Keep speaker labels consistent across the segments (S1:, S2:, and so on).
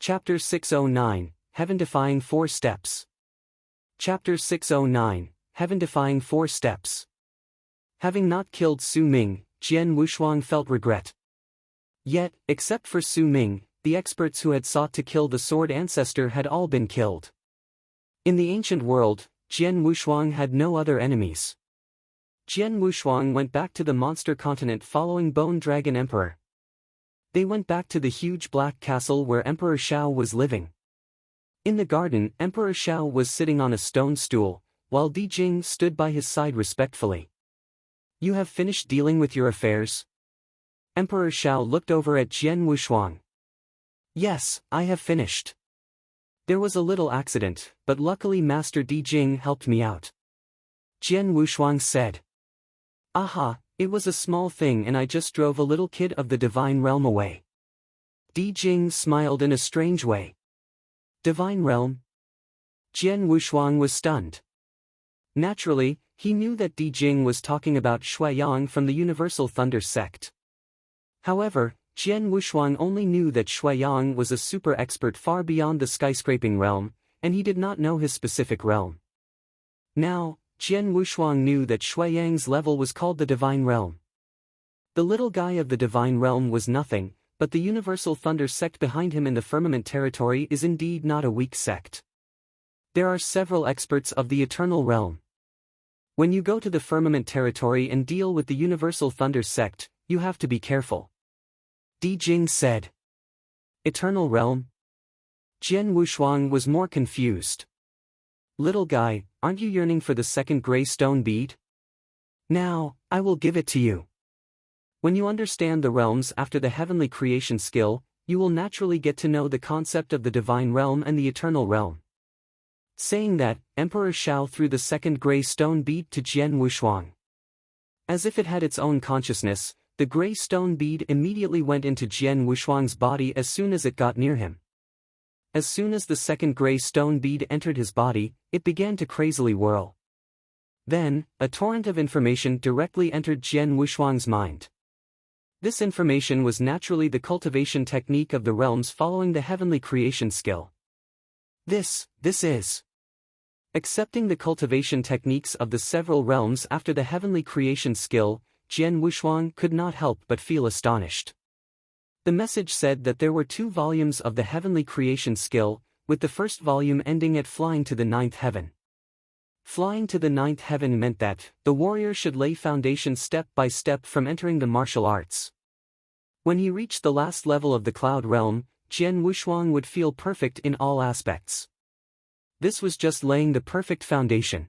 S1: Chapter 609, Heaven-Defying 4 Steps. Chapter 609, Heaven-Defying 4 Steps. Having not killed Su Ming, Jian Wushuang felt regret. Yet, except for Su Ming, the experts who had sought to kill the sword ancestor had all been killed. In the ancient world, Jian Wushuang had no other enemies. Jian Wushuang went back to the monster continent following Bone Dragon Emperor. They went back to the huge black castle where Emperor Shao was living. In the garden, Emperor Shao was sitting on a stone stool, while Di Jing stood by his side respectfully. "You have finished dealing with your affairs?" Emperor Shao looked over at Jian Wushuang. "Yes, I have finished. There was a little accident, but luckily Master Di Jing helped me out." Jian Wushuang said. "Aha, it was a small thing and I just drove a little kid of the divine realm away." Di Jing smiled in a strange way. Divine realm? Jian Wushuang was stunned. Naturally, he knew that Di Jing was talking about Shuiyang from the Universal Thunder sect. However, Jian Wushuang only knew that Shuiyang was a super expert far beyond the skyscraping realm, and he did not know his specific realm. Now, Jian Wushuang knew that Shuiyang's level was called the Divine Realm. The little guy of the Divine Realm was nothing, but the Universal Thunder sect behind him in the Firmament territory is indeed not a weak sect. There are several experts of the Eternal Realm. When you go to the Firmament territory and deal with the Universal Thunder sect, you have to be careful. Di Jing said. Eternal Realm? Jian Wushuang was more confused. "Little guy, aren't you yearning for the second gray stone bead? Now, I will give it to you. When you understand the realms after the heavenly creation skill, you will naturally get to know the concept of the Divine Realm and the Eternal Realm." Saying that, Emperor Shao threw the second gray stone bead to Jian Wushuang. As if it had its own consciousness, the gray stone bead immediately went into Jian Wushuang's body as soon as it got near him. As soon as the second gray stone bead entered his body, it began to crazily whirl. Then, a torrent of information directly entered Jian Wushuang's mind. This information was naturally the cultivation technique of the realms following the heavenly creation skill. This is. Accepting the cultivation techniques of the several realms after the heavenly creation skill, Jian Wushuang could not help but feel astonished. The message said that there were 2 volumes of the heavenly creation skill, with the first volume ending at flying to the 9th heaven. Flying to the 9th heaven meant that the warrior should lay foundation step by step from entering the martial arts. When he reached the last level of the cloud realm, Jian Wushuang would feel perfect in all aspects. This was just laying the perfect foundation.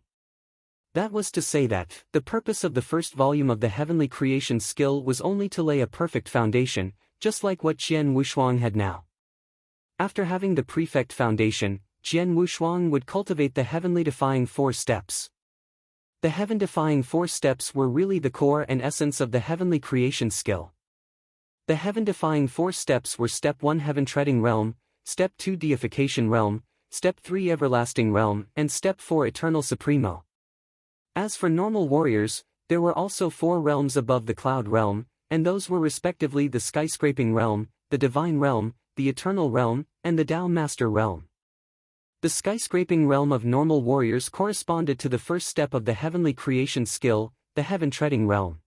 S1: That was to say that the purpose of the first volume of the heavenly creation skill was only to lay a perfect foundation, just like what Jian Wushuang had now. After having the prefect foundation, Jian Wushuang would cultivate the heavenly-defying 4 steps. The heaven-defying 4 steps were really the core and essence of the heavenly creation skill. The heaven-defying 4 steps were Step 1 Heaven-Treading Realm, Step 2 Deification Realm, Step 3 Everlasting Realm, and Step 4 Eternal Supremo. As for normal warriors, there were also 4 realms above the Cloud Realm, and those were respectively the Skyscraping Realm, the Divine Realm, the Eternal Realm, and the Tao Master Realm. The Skyscraping Realm of normal warriors corresponded to the first step of the heavenly creation skill, the Heaven-Treading Realm.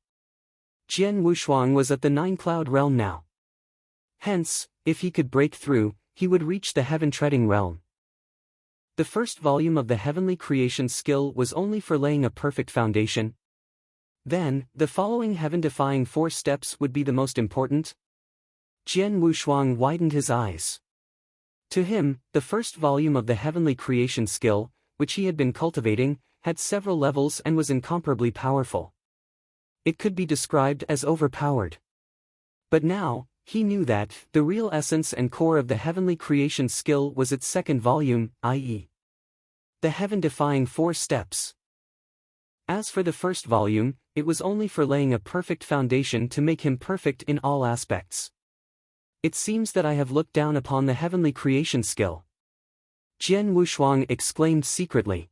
S1: Jian Wushuang was at the 9-Cloud Realm now. Hence, if he could break through, he would reach the Heaven-Treading Realm. The first volume of the heavenly creation skill was only for laying a perfect foundation. Then, the following heaven-defying 4 steps would be the most important. Jian Wushuang widened his eyes. To him, the first volume of the heavenly creation skill, which he had been cultivating, had several levels and was incomparably powerful. It could be described as overpowered. But now, he knew that the real essence and core of the heavenly creation skill was its second volume, i.e., the heaven-defying 4 steps. As for the first volume, it was only for laying a perfect foundation to make him perfect in all aspects. "It seems that I have looked down upon the heavenly creation skill," Jian Wushuang exclaimed secretly.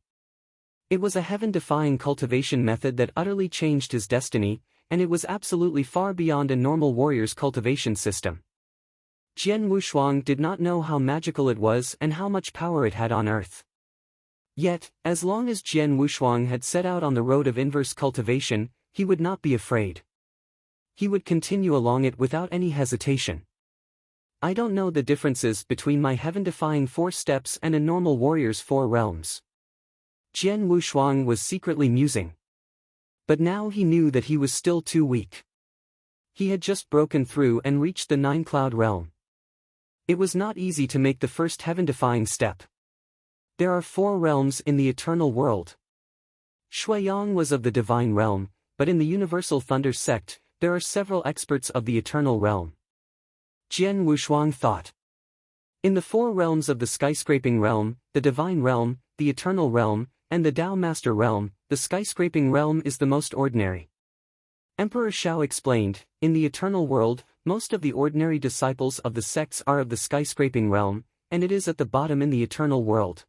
S1: It was a heaven-defying cultivation method that utterly changed his destiny, and it was absolutely far beyond a normal warrior's cultivation system. Jian Wushuang did not know how magical it was and how much power it had on earth. Yet, as long as Jian Wushuang had set out on the road of inverse cultivation, he would not be afraid. He would continue along it without any hesitation. I don't know the differences between my heaven-defying 4 steps and a normal warrior's 4 realms. Jian Wushuang was secretly musing. But now he knew that he was still too weak. He had just broken through and reached the 9-cloud realm. It was not easy to make the first heaven-defying step. There are 4 realms in the eternal world. Shuiyang was of the divine realm, but in the Universal Thunder sect, there are several experts of the eternal realm. Jian Wushuang thought. In the 4 realms of the skyscraping realm, the divine realm, the eternal realm, and the Tao Master realm, the skyscraping realm is the most ordinary. Emperor Shao explained, in the eternal world, most of the ordinary disciples of the sects are of the skyscraping realm, and it is at the bottom in the eternal world.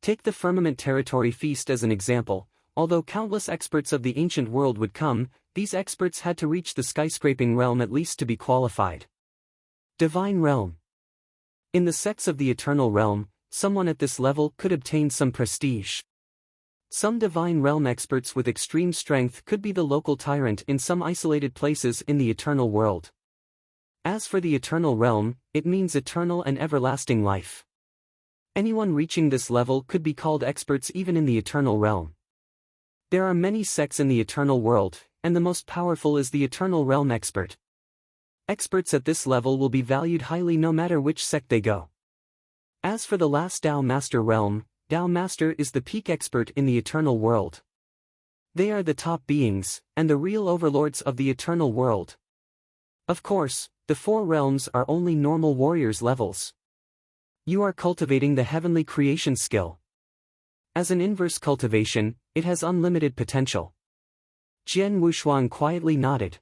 S1: Take the Firmament Territory Feast as an example. Although countless experts of the ancient world would come, these experts had to reach the skyscraping realm at least to be qualified. Divine Realm. In the sects of the eternal realm, someone at this level could obtain some prestige. Some divine realm experts with extreme strength could be the local tyrant in some isolated places in the eternal world. As for the eternal realm, it means eternal and everlasting life. Anyone reaching this level could be called experts even in the eternal realm. There are many sects in the eternal world, and the most powerful is the eternal realm expert. Experts at this level will be valued highly no matter which sect they go. As for the last Tao Master realm, Tao Master is the peak expert in the eternal world. They are the top beings, and the real overlords of the eternal world. Of course, the 4 realms are only normal warriors' levels. You are cultivating the heavenly creation skill. As an inverse cultivation, it has unlimited potential. Jian Wushuang quietly nodded.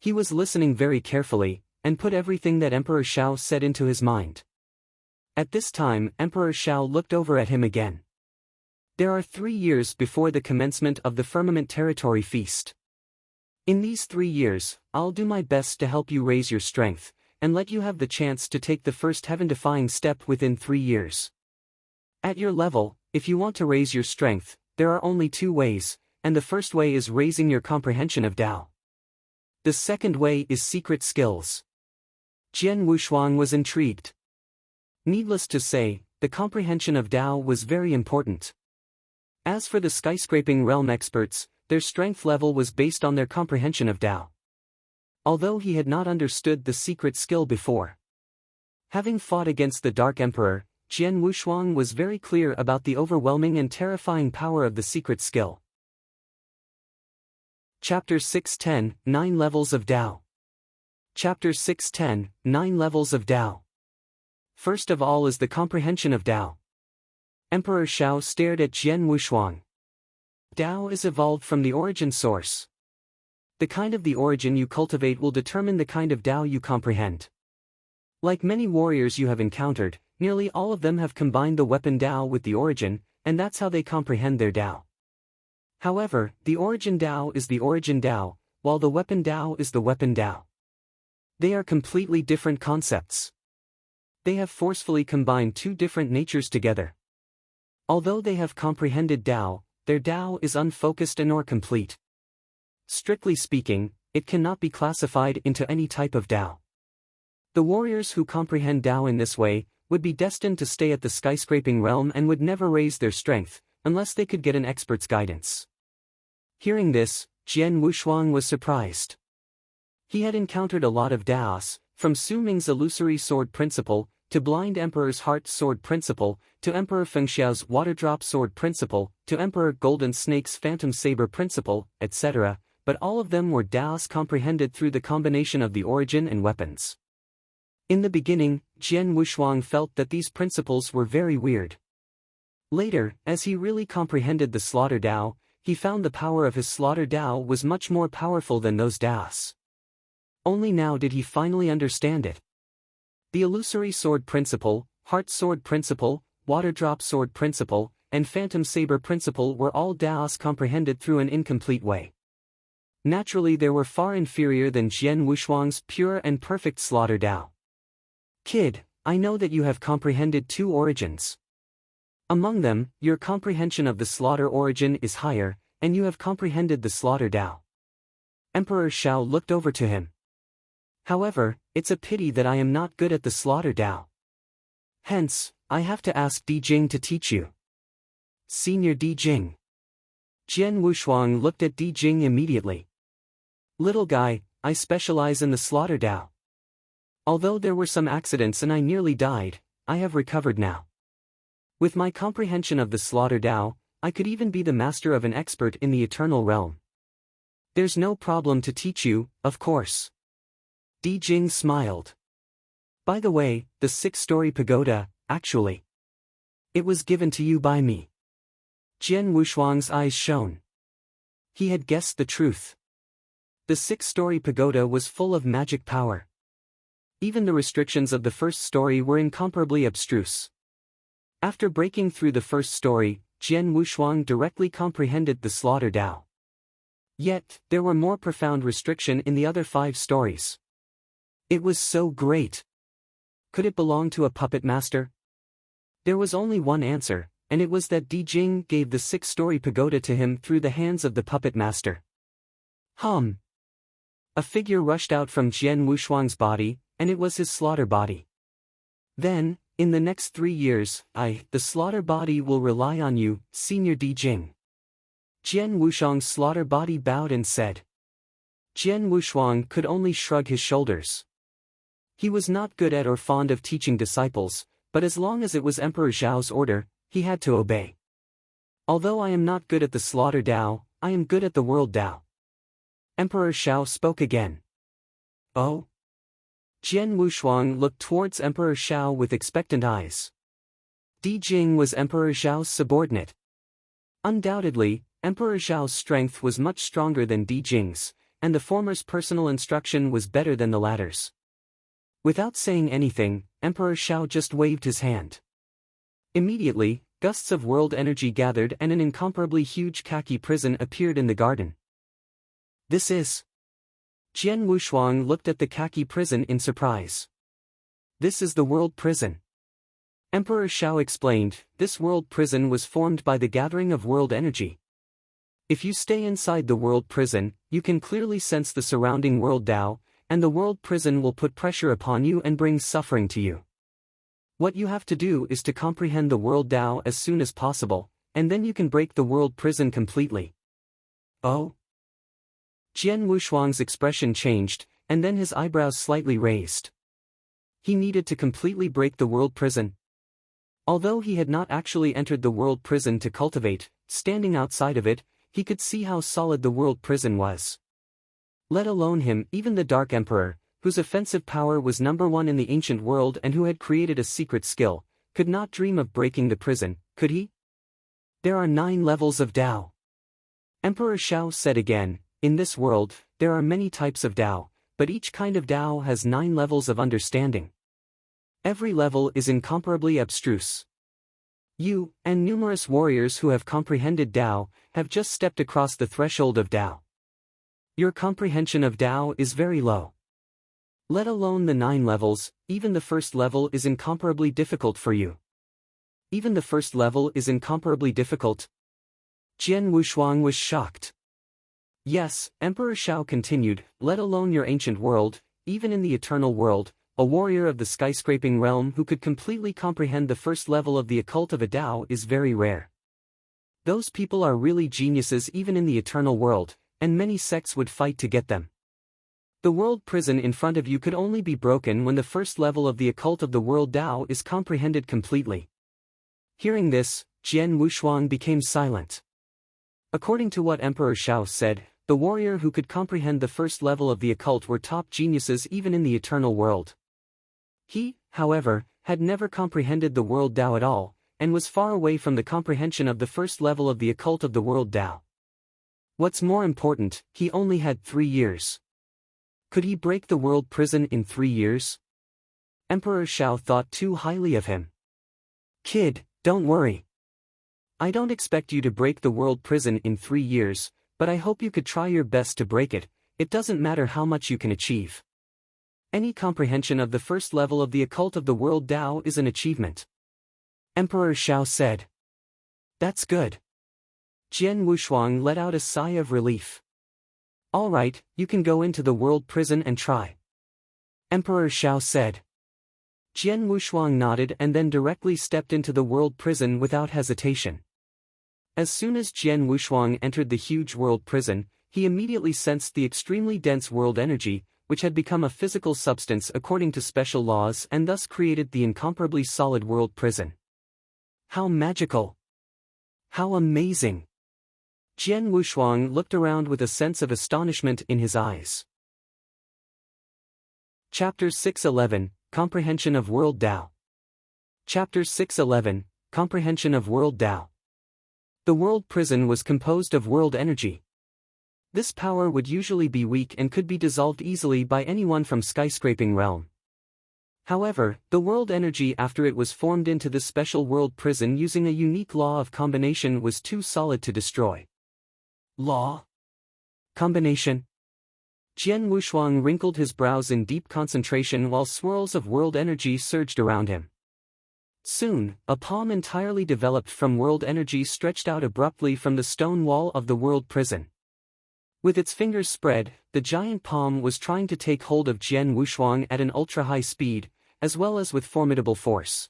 S1: He was listening very carefully, and put everything that Emperor Shao said into his mind. At this time, Emperor Shao looked over at him again. There are 3 years before the commencement of the Firmament Territory Feast. In these 3 years, I'll do my best to help you raise your strength, and let you have the chance to take the first heaven-defying step within 3 years. At your level, if you want to raise your strength, there are only 2 ways, and the first way is raising your comprehension of Tao. The second way is secret skills. Jian Wushuang was intrigued. Needless to say, the comprehension of Tao was very important. As for the skyscraping realm experts, their strength level was based on their comprehension of Tao. Although he had not understood the secret skill before. Having fought against the Dark Emperor, Jian Wushuang was very clear about the overwhelming and terrifying power of the secret skill. Chapter 610, 9 Levels of Tao. Chapter 610, 9 Levels of Tao. First of all is the comprehension of Tao. Emperor Shao stared at Jian Wushuang. Tao is evolved from the origin source. The kind of the origin you cultivate will determine the kind of Tao you comprehend. Like many warriors you have encountered, nearly all of them have combined the weapon Tao with the origin, and that's how they comprehend their Tao. However, the origin Tao is the origin Tao, while the weapon Tao is the weapon Tao. They are completely different concepts. They have forcefully combined 2 different natures together. Although they have comprehended Tao, their Tao is unfocused and or complete. Strictly speaking, it cannot be classified into any type of Tao. The warriors who comprehend Tao in this way would be destined to stay at the skyscraping realm and would never raise their strength, unless they could get an expert's guidance. Hearing this, Jian Wushuang was surprised. He had encountered a lot of Taos, from Su Ming's illusory sword principle, to Blind Emperor's heart sword principle, to Emperor Fengxiao's water drop sword principle, to Emperor Golden Snake's phantom saber principle, etc., but all of them were Taos comprehended through the combination of the origin and weapons. In the beginning, Jian Wushuang felt that these principles were very weird. Later, as he really comprehended the Slaughter Tao, he found the power of his Slaughter Tao was much more powerful than those Taos. Only now did he finally understand it. The illusory sword principle, heart sword principle, water drop sword principle, and phantom saber principle were all Taos comprehended through an incomplete way. Naturally they were far inferior than Jian Wushuang's pure and perfect Slaughter Tao. Kid, I know that you have comprehended two origins. Among them, your comprehension of the slaughter origin is higher, and you have comprehended the slaughter Tao. Emperor Shao looked over to him. However, it's a pity that I am not good at the slaughter Tao. Hence, I have to ask Di Jing to teach you. Senior Di Jing. Jian Wushuang looked at Di Jing immediately. Little guy, I specialize in the slaughter Tao. Although there were some accidents and I nearly died, I have recovered now. With my comprehension of the slaughter Tao, I could even be the master of an expert in the eternal realm. There's no problem to teach you, of course. Di Jing smiled. By the way, the 6-story pagoda, actually. It was given to you by me. Jian Wushuang's eyes shone. He had guessed the truth. The 6-story pagoda was full of magic power. Even the restrictions of the first story were incomparably abstruse. After breaking through the first story, Jian Wushuang directly comprehended the slaughter Tao. Yet, there were more profound restrictions in the other 5 stories. It was so great. Could it belong to a puppet master? There was only one answer, and it was that Di Jing gave the 6-story pagoda to him through the hands of the puppet master. Hum. A figure rushed out from Jian Wushuang's body, and it was his slaughter body. Then, in the next 3 years, the slaughter body will rely on you, Senior Di Jing. Jian Wushuang's slaughter body bowed and said. Jian Wushuang could only shrug his shoulders. He was not good at or fond of teaching disciples, but as long as it was Emperor Zhao's order, he had to obey. Although I am not good at the slaughter Tao, I am good at the world Tao. Emperor Zhao spoke again. Oh? Jian Wushuang looked towards Emperor Zhao with expectant eyes. Di Jing was Emperor Zhao's subordinate. Undoubtedly, Emperor Zhao's strength was much stronger than Di Jing's, and the former's personal instruction was better than the latter's. Without saying anything, Emperor Zhao just waved his hand. Immediately, gusts of world energy gathered and an incomparably huge khaki prison appeared in the garden. This is... Jian Wushuang looked at the khaki prison in surprise. This is the world prison. Emperor Zhao explained, this world prison was formed by the gathering of world energy. If you stay inside the world prison, you can clearly sense the surrounding world Tao, and the world prison will put pressure upon you and bring suffering to you. What you have to do is to comprehend the world Tao as soon as possible, and then you can break the world prison completely. Oh? Jian Wushuang's expression changed, and then his eyebrows slightly raised. He needed to completely break the world prison. Although he had not actually entered the world prison to cultivate, standing outside of it, he could see how solid the world prison was. Let alone him, even the Dark Emperor, whose offensive power was #1 in the ancient world and who had created a secret skill, could not dream of breaking the prison, could he? There are 9 levels of Tao. Emperor Zhao said again, in this world, there are many types of Tao, but each kind of Tao has 9 levels of understanding. Every level is incomparably abstruse. You, and numerous warriors who have comprehended Tao, have just stepped across the threshold of Tao. Your comprehension of Tao is very low. Let alone the 9 levels, even the first level is incomparably difficult for you. Even the first level is incomparably difficult. Jian Wushuang was shocked. Yes, Emperor Zhao continued, let alone your ancient world, even in the eternal world, a warrior of the skyscraping realm who could completely comprehend the first level of the occult of a Tao is very rare. Those people are really geniuses even in the eternal world, and many sects would fight to get them. The world prison in front of you could only be broken when the first level of the occult of the world Tao is comprehended completely. Hearing this, Jian Wushuang became silent. According to what Emperor Zhao said, the warrior who could comprehend the first level of the occult were top geniuses even in the eternal world. He, however, had never comprehended the world Tao at all, and was far away from the comprehension of the first level of the occult of the world Tao. What's more important, he only had 3 years. Could he break the world prison in 3 years? Emperor Zhao thought too highly of him. Kid, don't worry. I don't expect you to break the world prison in 3 years, but I hope you could try your best to break it. It doesn't matter how much you can achieve. Any comprehension of the first level of the occult of the world Tao is an achievement. Emperor Shao said. That's good. Jian Wushuang let out a sigh of relief. All right, you can go into the world prison and try. Emperor Shao said. Jian Wushuang nodded and then directly stepped into the world prison without hesitation. As soon as Jian Wushuang entered the huge world prison, he immediately sensed the extremely dense world energy, which had become a physical substance according to special laws and thus created the incomparably solid world prison. How magical! How amazing! Jian Wushuang looked around with a sense of astonishment in his eyes. Chapter 611, Comprehension of World Tao. Chapter 611, Comprehension of World Tao. The world prison was composed of world energy. This power would usually be weak and could be dissolved easily by anyone from skyscraping realm. However, the world energy after it was formed into this special world prison using a unique law of combination was too solid to destroy. Law? Combination? Jian Wushuang wrinkled his brows in deep concentration while swirls of world energy surged around him. Soon, a palm entirely developed from world energy stretched out abruptly from the stone wall of the world prison. With its fingers spread, the giant palm was trying to take hold of Jian Wushuang at an ultra-high speed, as well as with formidable force.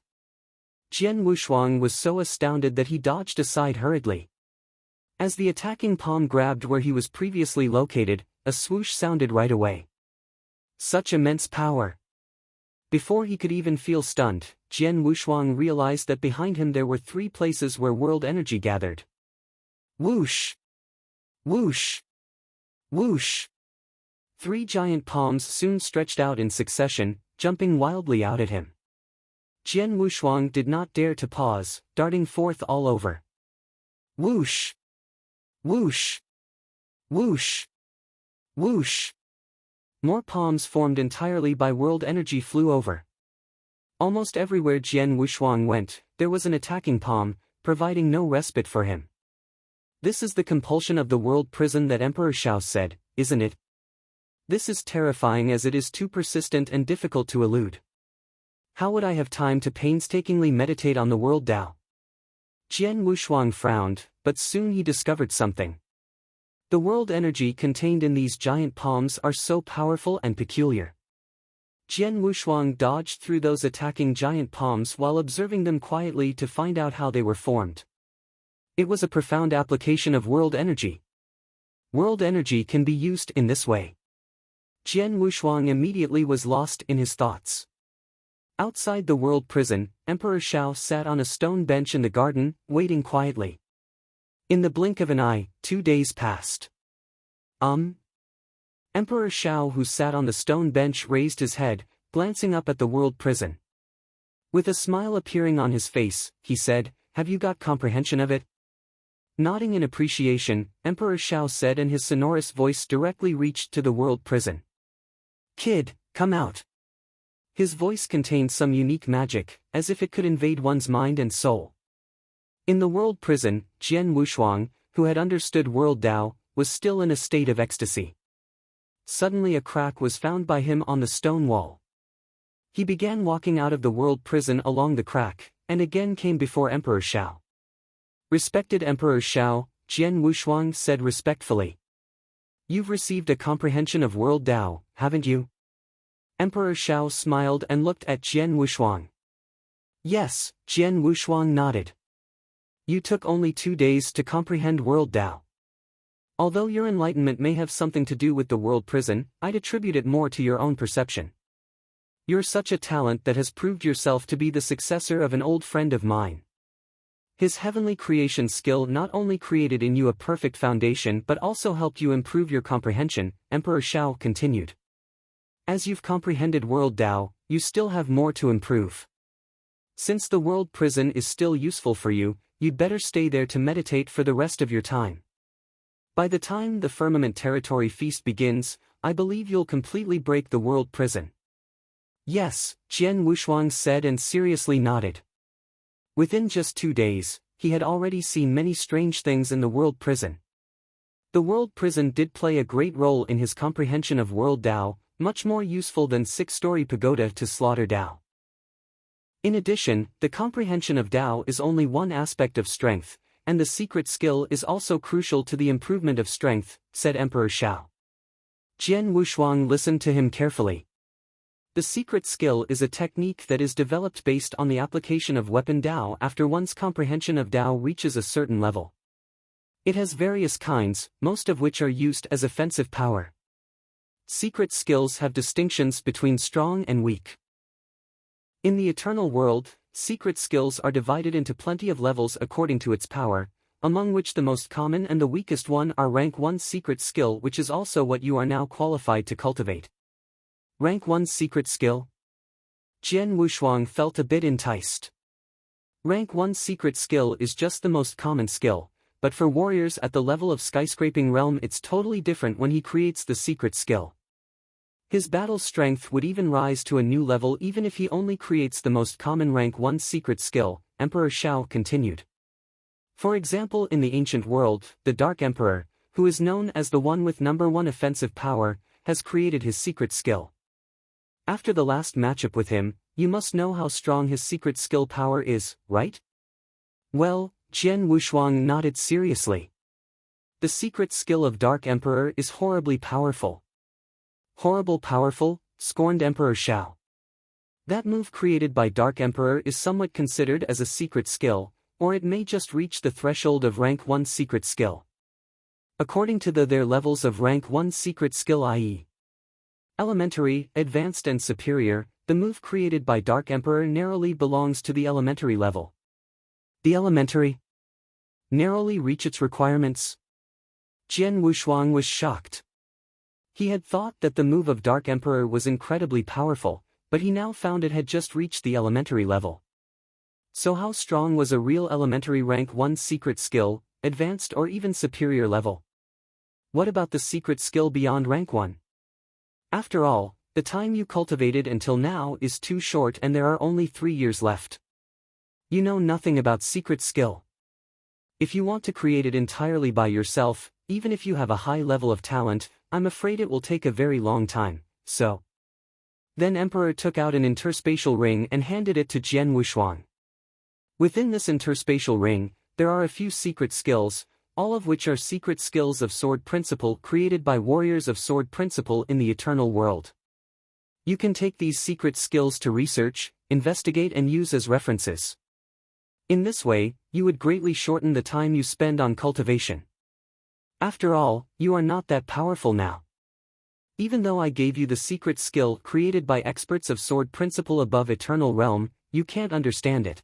S1: Jian Wushuang was so astounded that he dodged aside hurriedly. As the attacking palm grabbed where he was previously located, a swoosh sounded right away. Such immense power! Before he could even feel stunned, Jian Wushuang realized that behind him there were 3 places where world energy gathered. Whoosh! Whoosh! Whoosh! 3 giant palms soon stretched out in succession, jumping wildly out at him. Jian Wushuang did not dare to pause, darting forth all over. Whoosh! Whoosh! Whoosh! Whoosh! More palms formed entirely by world energy flew over. Almost everywhere Jian Wushuang went, there was an attacking palm, providing no respite for him. This is the compulsion of the world prison that Emperor Shao said, isn't it? This is terrifying as it is too persistent and difficult to elude. How would I have time to painstakingly meditate on the world Tao? Jian Wushuang frowned, but soon he discovered something. The world energy contained in these giant palms are so powerful and peculiar. Jian Wushuang dodged through those attacking giant palms while observing them quietly to find out how they were formed. It was a profound application of world energy. World energy can be used in this way. Jian Wushuang immediately was lost in his thoughts. Outside the world prison, Emperor Shao sat on a stone bench in the garden, waiting quietly. In the blink of an eye, 2 days passed. Emperor Shao, who sat on the stone bench, raised his head, glancing up at the world prison. With a smile appearing on his face, he said, "Have you got comprehension of it?" Nodding in appreciation, Emperor Shao said, and his sonorous voice directly reached to the world prison. "Kid, come out." His voice contained some unique magic, as if it could invade one's mind and soul. In the world prison, Jian Wushuang, who had understood world Tao, was still in a state of ecstasy. Suddenly a crack was found by him on the stone wall. He began walking out of the world prison along the crack, and again came before Emperor Shao. "Respected Emperor Shao," Jian Wushuang said respectfully. "You've received a comprehension of world Tao, haven't you?" Emperor Shao smiled and looked at Jian Wushuang. "Yes," Jian Wushuang nodded. "You took only 2 days to comprehend world Tao. Although your enlightenment may have something to do with the world prison, I'd attribute it more to your own perception. You're such a talent that has proved yourself to be the successor of an old friend of mine. His heavenly creation skill not only created in you a perfect foundation but also helped you improve your comprehension," Emperor Shao continued. "As you've comprehended world Tao, you still have more to improve. Since the world prison is still useful for you, you'd better stay there to meditate for the rest of your time. By the time the Firmament Territory Feast begins, I believe you'll completely break the world prison." "Yes," Jian Wushuang said and seriously nodded. Within just 2 days, he had already seen many strange things in the world prison. The world prison did play a great role in his comprehension of world Tao, much more useful than 6-story pagoda to slaughter Tao. In addition, the comprehension of Tao is only one aspect of strength, and the secret skill is also crucial to the improvement of strength, said Emperor Shao. Jian Wushuang listened to him carefully. The secret skill is a technique that is developed based on the application of weapon Tao after one's comprehension of Tao reaches a certain level. It has various kinds, most of which are used as offensive power. Secret skills have distinctions between strong and weak. In the eternal world, secret skills are divided into plenty of levels according to its power, among which the most common and the weakest one are Rank 1 secret skill, which is also what you are now qualified to cultivate. Rank 1 secret skill? Jian Wushuang felt a bit enticed. Rank 1 secret skill is just the most common skill, but for warriors at the level of skyscraping realm it's totally different when he creates the secret skill. His battle strength would even rise to a new level even if he only creates the most common Rank 1 secret skill, Emperor Shao continued. For example, in the ancient world, the Dark Emperor, who is known as the one with number 1 offensive power, has created his secret skill. After the last matchup with him, you must know how strong his secret skill power is, right? Well, Jian Wushuang nodded seriously. The secret skill of Dark Emperor is horribly powerful. Horrible powerful, scorned Emperor Shao. That move created by Dark Emperor is somewhat considered as a secret skill, or it may just reach the threshold of Rank 1 secret skill. According to their levels of Rank 1 secret skill, i.e. elementary, advanced and superior, the move created by Dark Emperor narrowly belongs to the elementary level. The elementary narrowly reach its requirements? Jian Wushuang was shocked. He had thought that the move of Dark Emperor was incredibly powerful, but he now found it had just reached the elementary level. So how strong was a real elementary Rank 1 secret skill, advanced or even superior level? What about the secret skill beyond Rank 1? After all, the time you cultivated until now is too short and there are only 3 years left. You know nothing about secret skill. If you want to create it entirely by yourself, even if you have a high level of talent, I'm afraid it will take a very long time, so. Then Emperor took out an interspatial ring and handed it to Jian Wushuang. Within this interspatial ring, there are a few secret skills, all of which are secret skills of Sword Principle created by warriors of Sword Principle in the eternal world. You can take these secret skills to research, investigate and use as references. In this way, you would greatly shorten the time you spend on cultivation. After all, you are not that powerful now. Even though I gave you the secret skill created by experts of Sword Principle above Eternal Realm, you can't understand it.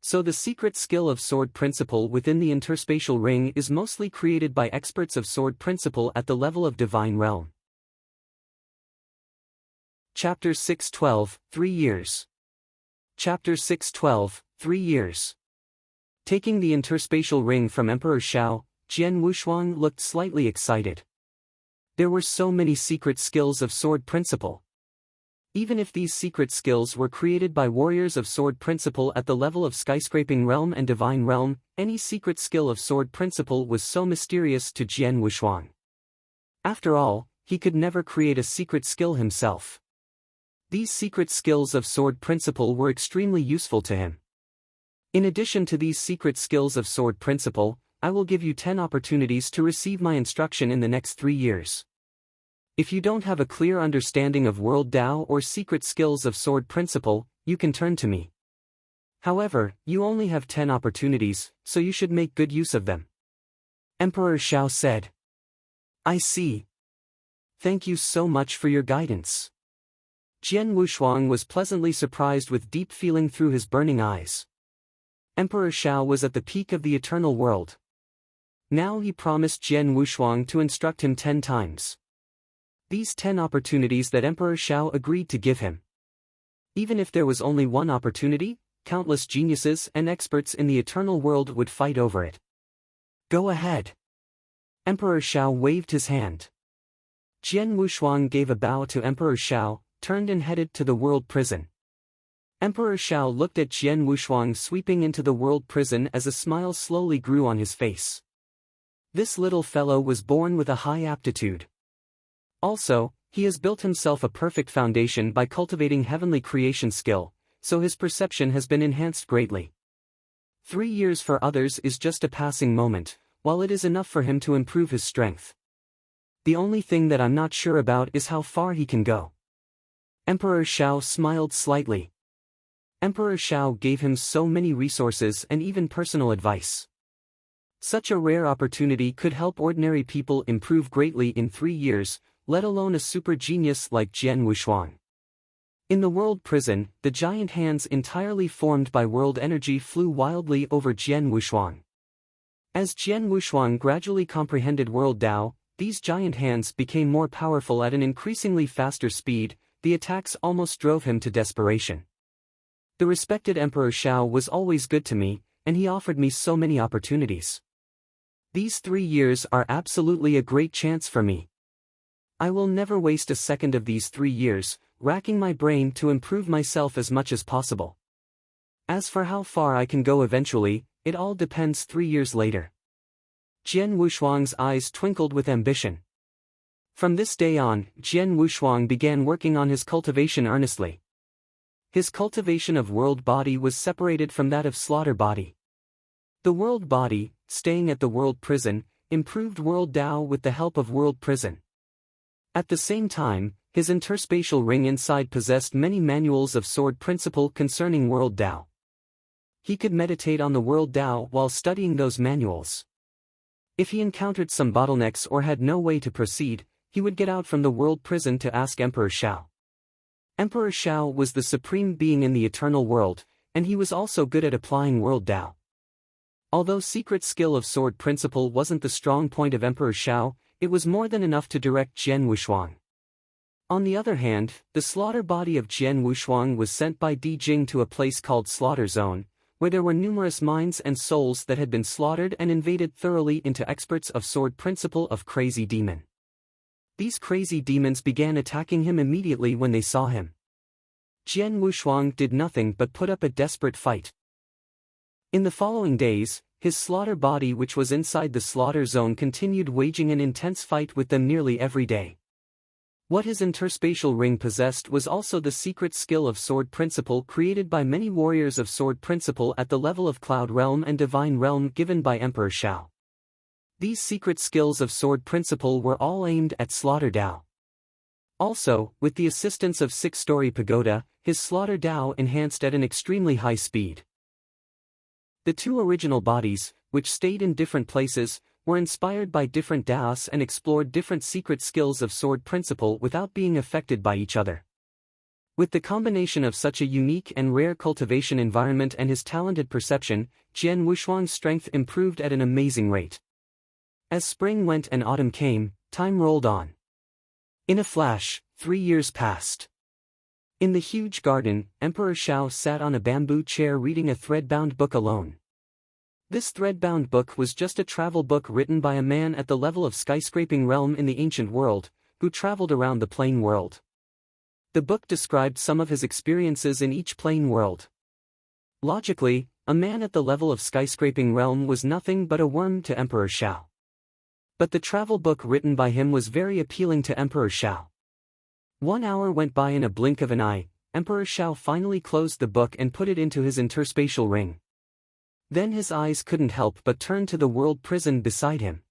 S1: So the secret skill of Sword Principle within the interspatial ring is mostly created by experts of Sword Principle at the level of Divine Realm. Chapter 612, 3 years. Chapter 612, 3 years. Taking the interspatial ring from Emperor Shao, Jian Wushuang looked slightly excited. There were so many secret skills of Sword Principle. Even if these secret skills were created by warriors of Sword Principle at the level of Skyscraping Realm and Divine Realm, any secret skill of Sword Principle was so mysterious to Jian Wushuang. After all, he could never create a secret skill himself. These secret skills of Sword Principle were extremely useful to him. In addition to these secret skills of Sword Principle, I will give you 10 opportunities to receive my instruction in the next 3 years. If you don't have a clear understanding of World Tao or secret skills of Sword Principle, you can turn to me. However, you only have 10 opportunities, so you should make good use of them. Emperor Shao said. I see. Thank you so much for your guidance. Jian Wushuang was pleasantly surprised with deep feeling through his burning eyes. Emperor Shao was at the peak of the eternal world. Now he promised Jian Wushuang to instruct him 10 times. These 10 opportunities that Emperor Shao agreed to give him. Even if there was only one opportunity, countless geniuses and experts in the eternal world would fight over it. Go ahead. Emperor Shao waved his hand. Jian Wushuang gave a bow to Emperor Shao, turned and headed to the world prison. Emperor Shao looked at Jian Wushuang sweeping into the world prison as a smile slowly grew on his face. This little fellow was born with a high aptitude. Also, He has built himself a perfect foundation by cultivating heavenly creation skill, so his perception has been enhanced greatly. 3 years for others is just a passing moment, while it is enough for him to improve his strength. The only thing that I'm not sure about is how far he can go. Emperor Shao smiled slightly. Emperor Shao gave him so many resources and even personal advice. Such a rare opportunity could help ordinary people improve greatly in 3 years, let alone a super genius like Jian Wushuang. In the world prison, the giant hands entirely formed by world energy flew wildly over Jian Wushuang. As Jian Wushuang gradually comprehended world Tao, these giant hands became more powerful at an increasingly faster speed. The attacks almost drove him to desperation. The respected Emperor Shao was always good to me, and he offered me so many opportunities. These 3 years are absolutely a great chance for me. I will never waste a second of these 3 years, racking my brain to improve myself as much as possible. As for how far I can go eventually, it all depends 3 years later. Jian Wushuang's eyes twinkled with ambition. From this day on, Jian Wushuang began working on his cultivation earnestly. His cultivation of world body was separated from that of slaughter body. The world body, staying at the world prison, improved world Tao with the help of world prison. At the same time, his interspatial ring inside possessed many manuals of sword principle concerning world Tao. He could meditate on the world Tao while studying those manuals. If he encountered some bottlenecks or had no way to proceed, he would get out from the world prison to ask Emperor Shao. Emperor Shao was the supreme being in the eternal world, and he was also good at applying world Tao. Although secret skill of sword principle wasn't the strong point of Emperor Shao, it was more than enough to direct Jian Wushuang. On the other hand, the slaughter body of Jian Wushuang was sent by Di Jing to a place called Slaughter Zone, where there were numerous minds and souls that had been slaughtered and invaded thoroughly into experts of sword principle of crazy demon. These crazy demons began attacking him immediately when they saw him. Jian Wushuang did nothing but put up a desperate fight. In the following days, his slaughter body which was inside the slaughter zone continued waging an intense fight with them nearly every day. What his interspatial ring possessed was also the secret skill of sword principle created by many warriors of sword principle at the level of Cloud Realm and Divine Realm given by Emperor Shao. These secret skills of sword principle were all aimed at Slaughter Tao. Also, with the assistance of 6-story pagoda, his Slaughter Tao enhanced at an extremely high speed. The 2 original bodies, which stayed in different places, were inspired by different Taos and explored different secret skills of sword principle without being affected by each other. With the combination of such a unique and rare cultivation environment and his talented perception, Jian Wushuang's strength improved at an amazing rate. As spring went and autumn came, time rolled on. In a flash, 3 years passed. In the huge garden, Emperor Shao sat on a bamboo chair reading a thread-bound book alone. This thread-bound book was just a travel book written by a man at the level of skyscraping realm in the ancient world, who traveled around the plane world. The book described some of his experiences in each plane world. Logically, a man at the level of skyscraping realm was nothing but a worm to Emperor Shao. But the travel book written by him was very appealing to Emperor Shao. 1 hour went by in a blink of an eye. Emperor Shao finally closed the book and put it into his interspatial ring. Then his eyes couldn't help but turn to the world prison beside him.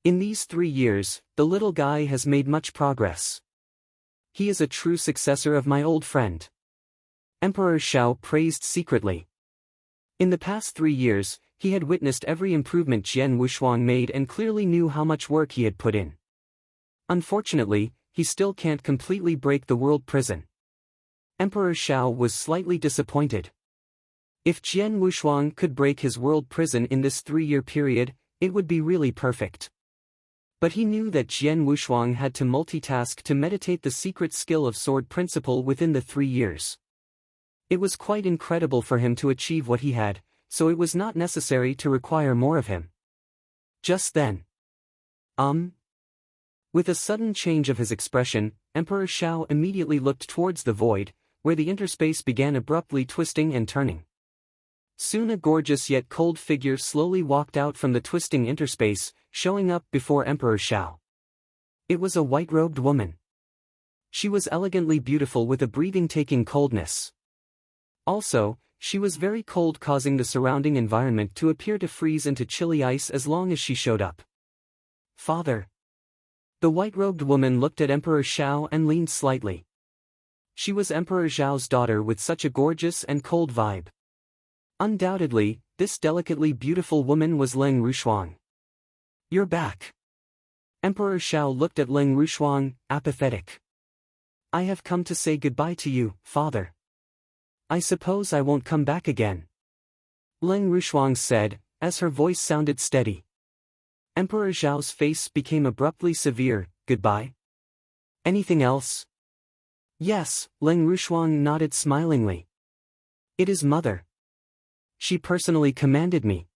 S1: In these 3 years, the little guy has made much progress. He is a true successor of my old friend. Emperor Shao praised secretly. In the past 3 years, he had witnessed every improvement Jian Wushuang made and clearly knew how much work he had put in. Unfortunately, he still can't completely break the world prison. Emperor Shao was slightly disappointed. If Jian Wushuang could break his world prison in this 3-year period, it would be really perfect. But he knew that Jian Wushuang had to multitask to meditate the secret skill of sword principle within the 3 years. It was quite incredible for him to achieve what he had, so it was not necessary to require more of him. Just then. With a sudden change of his expression, Emperor Shao immediately looked towards the void, where the interspace began abruptly twisting and turning. Soon a gorgeous yet cold figure slowly walked out from the twisting interspace, showing up before Emperor Shao. It was a white-robed woman. She was elegantly beautiful with a breathing-taking coldness. Also, she was very cold, causing the surrounding environment to appear to freeze into chilly ice as long as she showed up. Father. The white-robed woman looked at Emperor Xiao and leaned slightly. She was Emperor Zhao's daughter with such a gorgeous and cold vibe. Undoubtedly, this delicately beautiful woman was Leng Rushuang. You're back. Emperor Xiao looked at Leng Rushuang, apathetic. I have come to say goodbye to you, father. I suppose I won't come back again. Leng Rushuang said, as her voice sounded steady. Emperor Zhao's face became abruptly severe. Goodbye? Anything else? Yes, Leng Rushuang nodded smilingly. It is mother. She personally commanded me.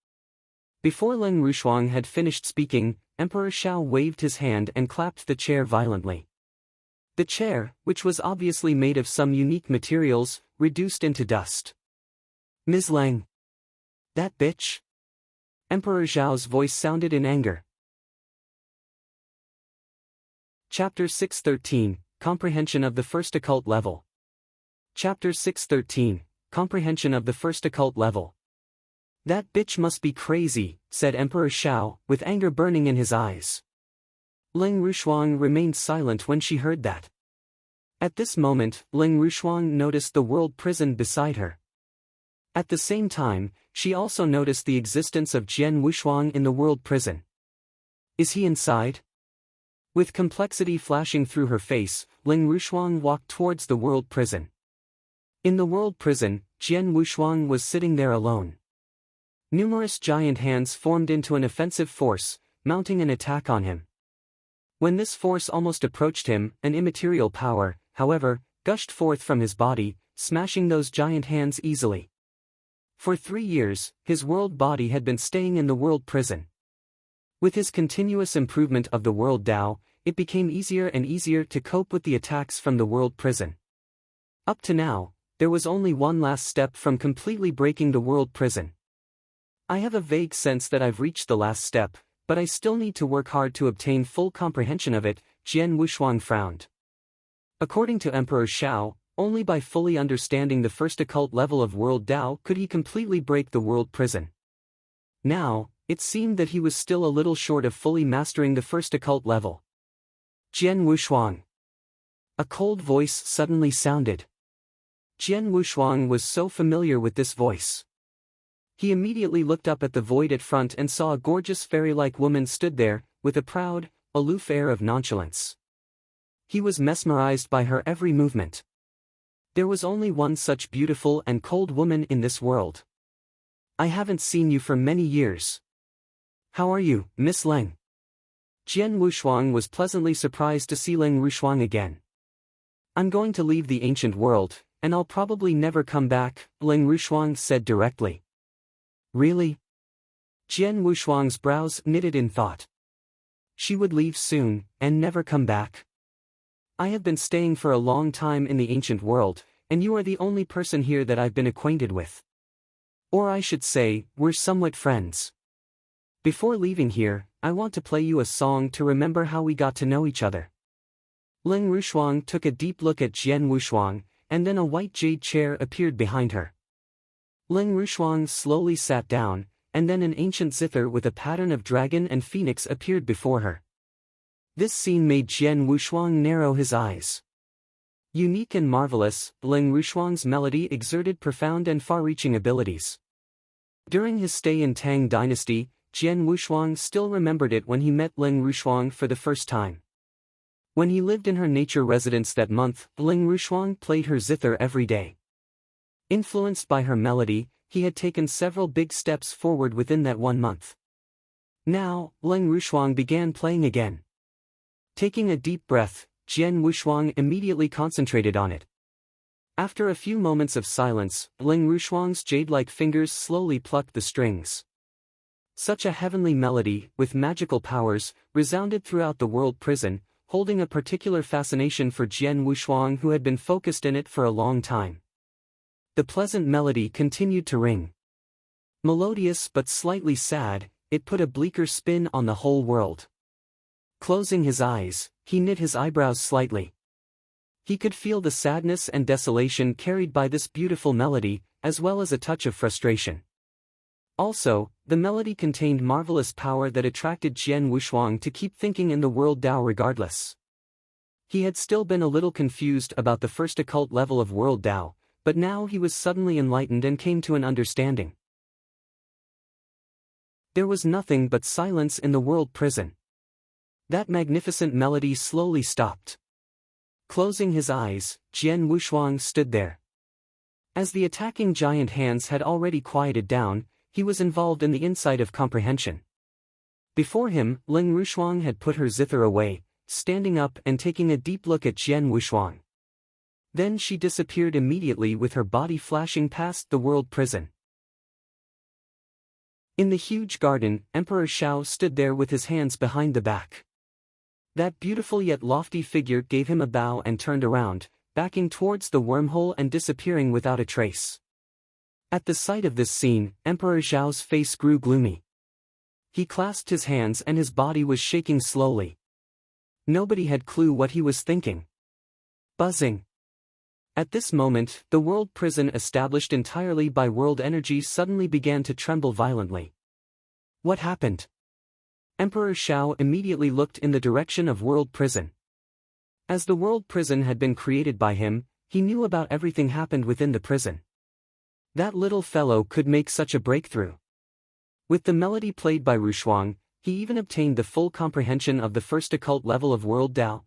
S1: Before Leng Rushuang had finished speaking, Emperor Xiao waved his hand and clapped the chair violently. The chair, which was obviously made of some unique materials, reduced into dust. Ms. Leng. That bitch? Emperor Zhao's voice sounded in anger. Chapter 613, Comprehension of the First Occult Level. Chapter 613, Comprehension of the First Occult Level. That bitch must be crazy, said Emperor Xiao, with anger burning in his eyes. Leng Rushuang remained silent when she heard that. At this moment, Leng Rushuang noticed the world prison beside her. At the same time, she also noticed the existence of Jian Wushuang in the world prison. Is he inside? With complexity flashing through her face, Leng Rushuang walked towards the world prison. In the world prison, Jian Wushuang was sitting there alone. Numerous giant hands formed into an offensive force, mounting an attack on him. When this force almost approached him, an immaterial power, however, gushed forth from his body, smashing those giant hands easily. For 3 years, his world body had been staying in the world prison. With his continuous improvement of the world Tao, it became easier and easier to cope with the attacks from the world prison. Up to now, there was only one last step from completely breaking the world prison. I have a vague sense that I've reached the last step, but I still need to work hard to obtain full comprehension of it, Jian Wushuang frowned. According to Emperor Xiao, only by fully understanding the first occult level of world Tao could he completely break the world prison. Now, it seemed that he was still a little short of fully mastering the first occult level. Jian Wushuang. A cold voice suddenly sounded. Jian Wushuang was so familiar with this voice. He immediately looked up at the void at front and saw a gorgeous fairy-like woman stood there, with a proud, aloof air of nonchalance. He was mesmerized by her every movement. There was only one such beautiful and cold woman in this world. I haven't seen you for many years. How are you, Miss Leng? Jian Wushuang was pleasantly surprised to see Leng Rushuang again. I'm going to leave the ancient world, and I'll probably never come back, Leng Rushuang said directly. Really? Jian Wushuang's brows knitted in thought. She would leave soon, and never come back. I have been staying for a long time in the ancient world, and you are the only person here that I've been acquainted with. Or I should say, we're somewhat friends. Before leaving here, I want to play you a song to remember how we got to know each other. Leng Rushuang took a deep look at Jian Wushuang, and then a white jade chair appeared behind her. Leng Rushuang slowly sat down, and then an ancient zither with a pattern of dragon and phoenix appeared before her. This scene made Jian Wushuang narrow his eyes. Unique and marvelous, Leng Rushuang's melody exerted profound and far-reaching abilities. During his stay in Tang Dynasty, Jian Wushuang still remembered it when he met Leng Rushuang for the first time. When he lived in her nature residence that month, Leng Rushuang played her zither every day. Influenced by her melody, he had taken several big steps forward within that 1 month. Now, Leng Rushuang began playing again. Taking a deep breath, Jian Wushuang immediately concentrated on it. After a few moments of silence, Leng Rushuang's jade-like fingers slowly plucked the strings. Such a heavenly melody, with magical powers, resounded throughout the world prison, holding a particular fascination for Jian Wushuang, who had been focused in it for a long time. The pleasant melody continued to ring. Melodious but slightly sad, it put a bleaker spin on the whole world. Closing his eyes, he knit his eyebrows slightly. He could feel the sadness and desolation carried by this beautiful melody, as well as a touch of frustration. Also, the melody contained marvelous power that attracted Jian Wushuang to keep thinking in the world Dao regardless. He had still been a little confused about the first occult level of world Dao, but now he was suddenly enlightened and came to an understanding. There was nothing but silence in the world prison. That magnificent melody slowly stopped. Closing his eyes, Jian Wushuang stood there. As the attacking giant hands had already quieted down, he was involved in the insight of comprehension. Before him, Ling Rushuang had put her zither away, standing up and taking a deep look at Jian Wushuang. Then she disappeared immediately with her body flashing past the world prison. In the huge garden, Emperor Shao stood there with his hands behind the back. That beautiful yet lofty figure gave him a bow and turned around, backing towards the wormhole and disappearing without a trace. At the sight of this scene, Emperor Zhao's face grew gloomy. He clasped his hands and his body was shaking slowly. Nobody had clue what he was thinking. Buzzing. At this moment, the world prison established entirely by world energy suddenly began to tremble violently. What happened? Emperor Shao immediately looked in the direction of world prison. As the world prison had been created by him, he knew about everything happened within the prison. That little fellow could make such a breakthrough. With the melody played by Rushuang, he even obtained the full comprehension of the first occult level of world Dao.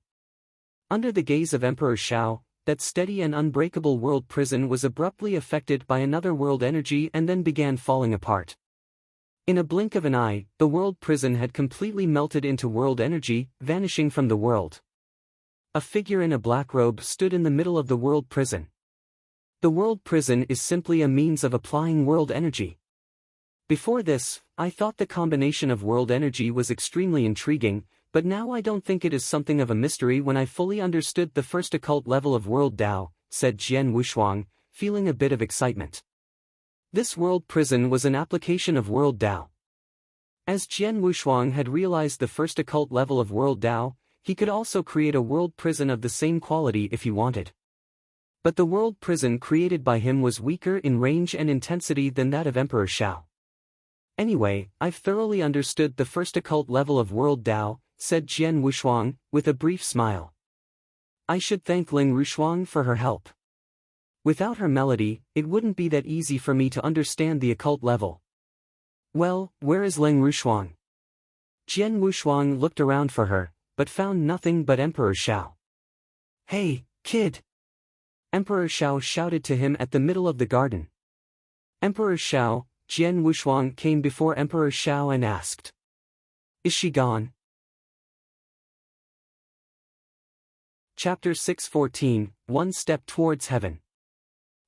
S1: Under the gaze of Emperor Shao, that steady and unbreakable world prison was abruptly affected by another world energy and then began falling apart. In a blink of an eye, the world prison had completely melted into world energy, vanishing from the world. A figure in a black robe stood in the middle of the world prison. The world prison is simply a means of applying world energy. Before this, I thought the combination of world energy was extremely intriguing, but now I don't think it is something of a mystery when I fully understood the first occult level of world Dao, said Jian Wushuang, feeling a bit of excitement. This world prison was an application of world Dao. As Jian Wushuang had realized the first occult level of world Dao, he could also create a world prison of the same quality if he wanted. But the world prison created by him was weaker in range and intensity than that of Emperor Shao. Anyway, I've thoroughly understood the first occult level of world Dao, said Jian Wushuang, with a brief smile. I should thank Ling Rushuang for her help. Without her melody, it wouldn't be that easy for me to understand the occult level. Well, where is Ling Rushuang? Jian Wushuang looked around for her, but found nothing but Emperor Shao. Hey, kid! Emperor Shao shouted to him at the middle of the garden. Emperor Shao, Jian Wushuang came before Emperor Shao and asked. Is she gone? Chapter 614, One Step Towards Heaven.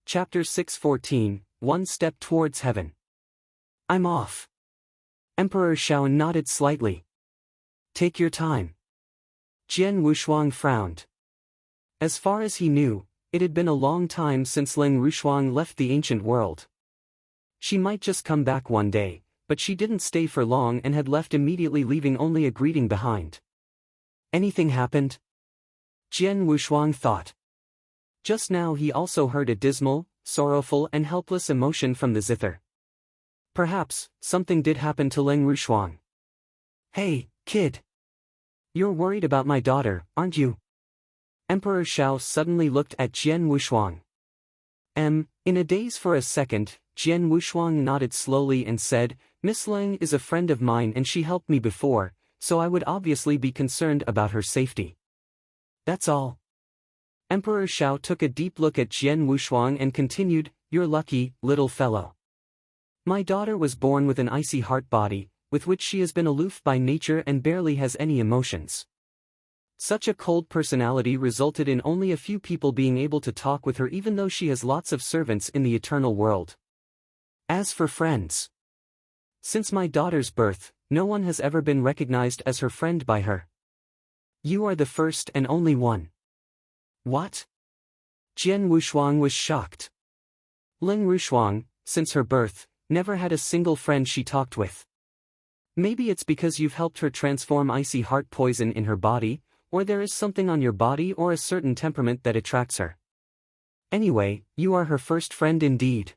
S1: Chapter 614, One Step Towards Heaven. I'm off. Emperor Shao nodded slightly. Take your time. Jian Wushuang frowned. As far as he knew, it had been a long time since Ling Rushuang left the ancient world. She might just come back one day, but she didn't stay for long and had left immediately, leaving only a greeting behind. Anything happened? Jian Wushuang thought. Just now he also heard a dismal, sorrowful and helpless emotion from the zither. Perhaps, something did happen to Ling Rushuang. Hey, kid! You're worried about my daughter, aren't you? Emperor Shao suddenly looked at Jian Wushuang. In a daze for a second, Jian Wushuang nodded slowly and said, Miss Ling is a friend of mine and she helped me before, so I would obviously be concerned about her safety. That's all. Emperor Shao took a deep look at Jian Wushuang and continued, You're lucky, little fellow. My daughter was born with an icy heart body, with which she has been aloof by nature and barely has any emotions. Such a cold personality resulted in only a few people being able to talk with her, even though she has lots of servants in the eternal world. As for friends, since my daughter's birth, no one has ever been recognized as her friend by her. You are the first and only one. What? Jian Wushuang was shocked. Ling Rushuang, since her birth, never had a single friend she talked with. Maybe it's because you've helped her transform icy heart poison in her body, or there is something on your body or a certain temperament that attracts her. Anyway, you are her first friend indeed.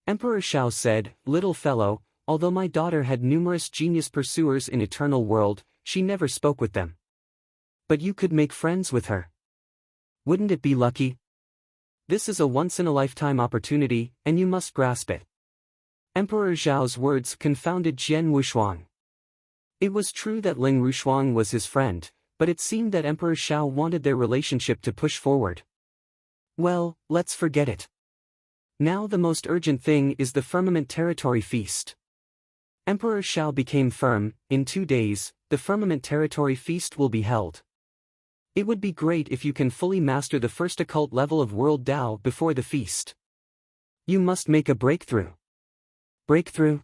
S1: Emperor Shao said, "Little fellow, although my daughter had numerous genius pursuers in Eternal World, she never spoke with them. But you could make friends with her. Wouldn't it be lucky? This is a once-in-a-lifetime opportunity, and you must grasp it." Emperor Zhao's words confounded Jian Wushuang. It was true that Ling Rushuang was his friend, but it seemed that Emperor Shao wanted their relationship to push forward. Well, let's forget it. Now the most urgent thing is the Firmament Territory Feast. Emperor Shao became firm. In 2 days, the Firmament Territory Feast will be held. It would be great if you can fully master the first occult level of World Dao before the feast. You must make a breakthrough. Breakthrough?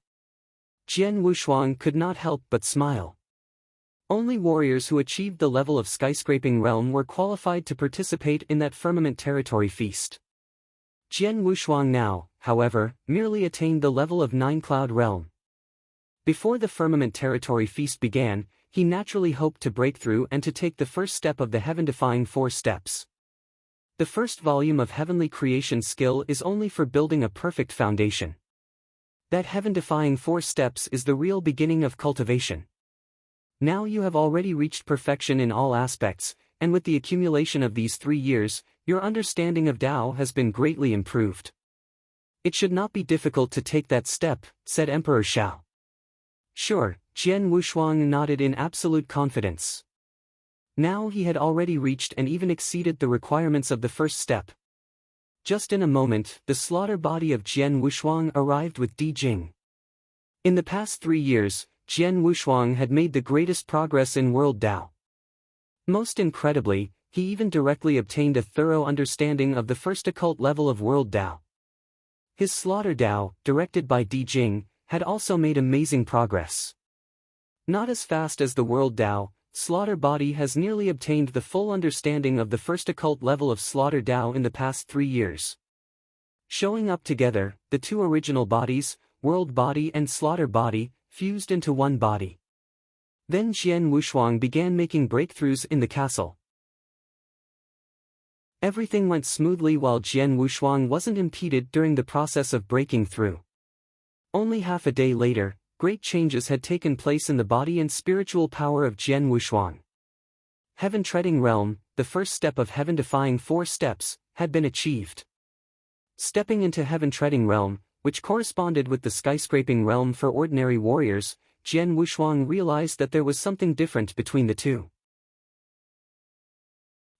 S1: Jian Wushuang could not help but smile. Only warriors who achieved the level of skyscraping realm were qualified to participate in that Firmament Territory Feast. Jian Wushuang now, however, merely attained the level of 9 Cloud Realm. Before the Firmament Territory Feast began, he naturally hoped to break through and to take the first step of the heaven-defying 4 steps. The first volume of heavenly creation skill is only for building a perfect foundation. That heaven-defying 4 steps is the real beginning of cultivation. Now you have already reached perfection in all aspects, and with the accumulation of these 3 years, your understanding of Tao has been greatly improved. It should not be difficult to take that step, said Emperor Shao. Sure, Jian Wushuang nodded in absolute confidence. Now he had already reached and even exceeded the requirements of the first step. Just in a moment, the slaughter body of Jian Wushuang arrived with Di Jing. In the past 3 years, Jian Wushuang had made the greatest progress in World Dao. Most incredibly, he even directly obtained a thorough understanding of the first occult level of World Dao. His slaughter Dao, directed by Di Jing, had also made amazing progress. Not as fast as the World Dao, Slaughter Body has nearly obtained the full understanding of the first occult level of Slaughter Dao in the past 3 years. Showing up together, the 2 original bodies, World Body and Slaughter Body, fused into one body. Then Jian Wushuang began making breakthroughs in the castle. Everything went smoothly while Jian Wushuang wasn't impeded during the process of breaking through. Only half a day later, great changes had taken place in the body and spiritual power of Jian Wushuang. Heaven-treading realm, the first step of heaven-defying 4 steps, had been achieved. Stepping into heaven-treading realm, which corresponded with the skyscraping realm for ordinary warriors, Jian Wushuang realized that there was something different between the 2.